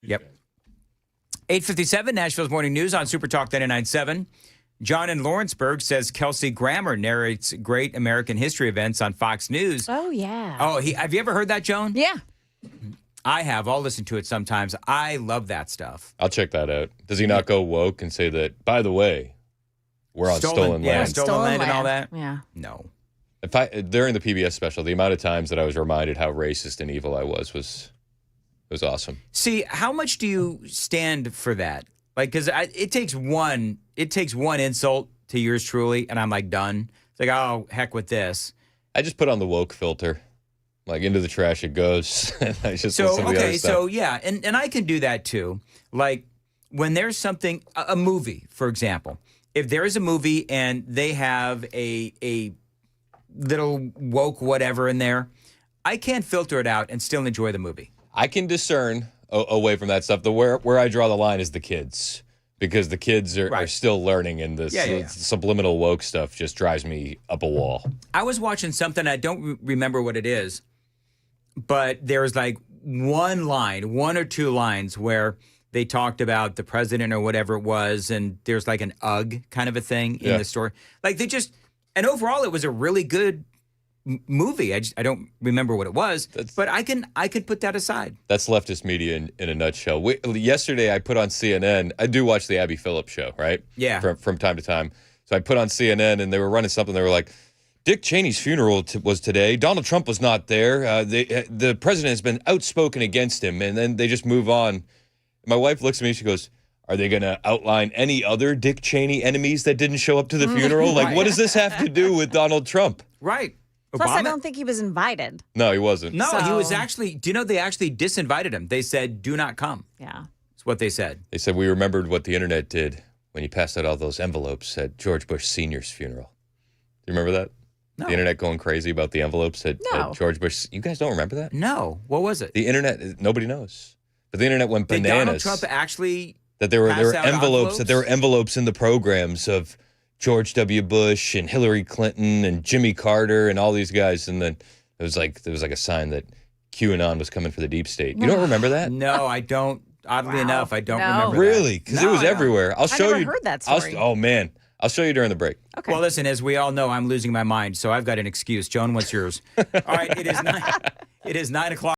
Yep. 8:57, Nashville's Morning News on Super Talk 99.7. John in Lawrenceburg says Kelsey Grammer narrates great American history events on Fox News. Oh, yeah. Oh, have you ever heard that, Joan? Yeah. I have. I'll listen to it sometimes. I love that stuff. I'll check that out. Does he not go woke and say that, by the way, we're on stolen land? Yeah, stolen land and all that? Yeah. No. During the PBS special, the amount of times that I was reminded how racist and evil I was awesome. See, how much do you stand for that? Like, because it takes one insult to yours truly, and I'm like done. It's like, oh, heck with this. I just put on the woke filter. Like, into the trash it goes. I just listen to the other stuff. So yeah, and I can do that too. Like when there's something, a movie, for example, if there is a movie and they have a little woke whatever in there, I can't filter it out and still enjoy the movie. I can discern away from that stuff. Where I draw the line is the kids. Because the kids are still learning, and this subliminal woke stuff just drives me up a wall. I was watching something, I don't remember what it is, but there's like one or two lines where they talked about the president or whatever it was, and there's like an UGG kind of a thing in the story. Like and overall it was a really good movie. I don't remember what it was, but I could put that aside. That's leftist media in a nutshell. Yesterday I put on CNN. I do watch the Abby Phillips show, right? Yeah. From time to time. So I put on CNN and they were running something. They were like, Dick Cheney's funeral was today. Donald Trump was not there. The president has been outspoken against him. And then they just move on. My wife looks at me. She goes, are they going to outline any other Dick Cheney enemies that didn't show up to the funeral? Like, what does this have to do with Donald Trump? Right. Plus, Obama? I don't think he was invited. No, he wasn't. No, he was actually, do you know they actually disinvited him? They said, do not come. Yeah. That's what they said. They said, we remembered what the internet did when you passed out all those envelopes at George Bush Sr.'s funeral. Do you remember that? No. The internet going crazy about the envelopes at George Bush. You guys don't remember that? No. What was it? The internet, nobody knows. But the internet went bananas. Did Donald Trump actually that there were envelopes? That there were envelopes in the programs of George W. Bush and Hillary Clinton and Jimmy Carter and all these guys, and then there was like a sign that QAnon was coming for the deep state. You don't remember that? No, I don't. Oddly enough, I don't remember. Really? Because it was everywhere. I'll show you. I never heard that story. Oh man, I'll show you during the break. Okay. Well, listen, as we all know, I'm losing my mind, so I've got an excuse. Joan, what's yours? All right, it is 9 o'clock.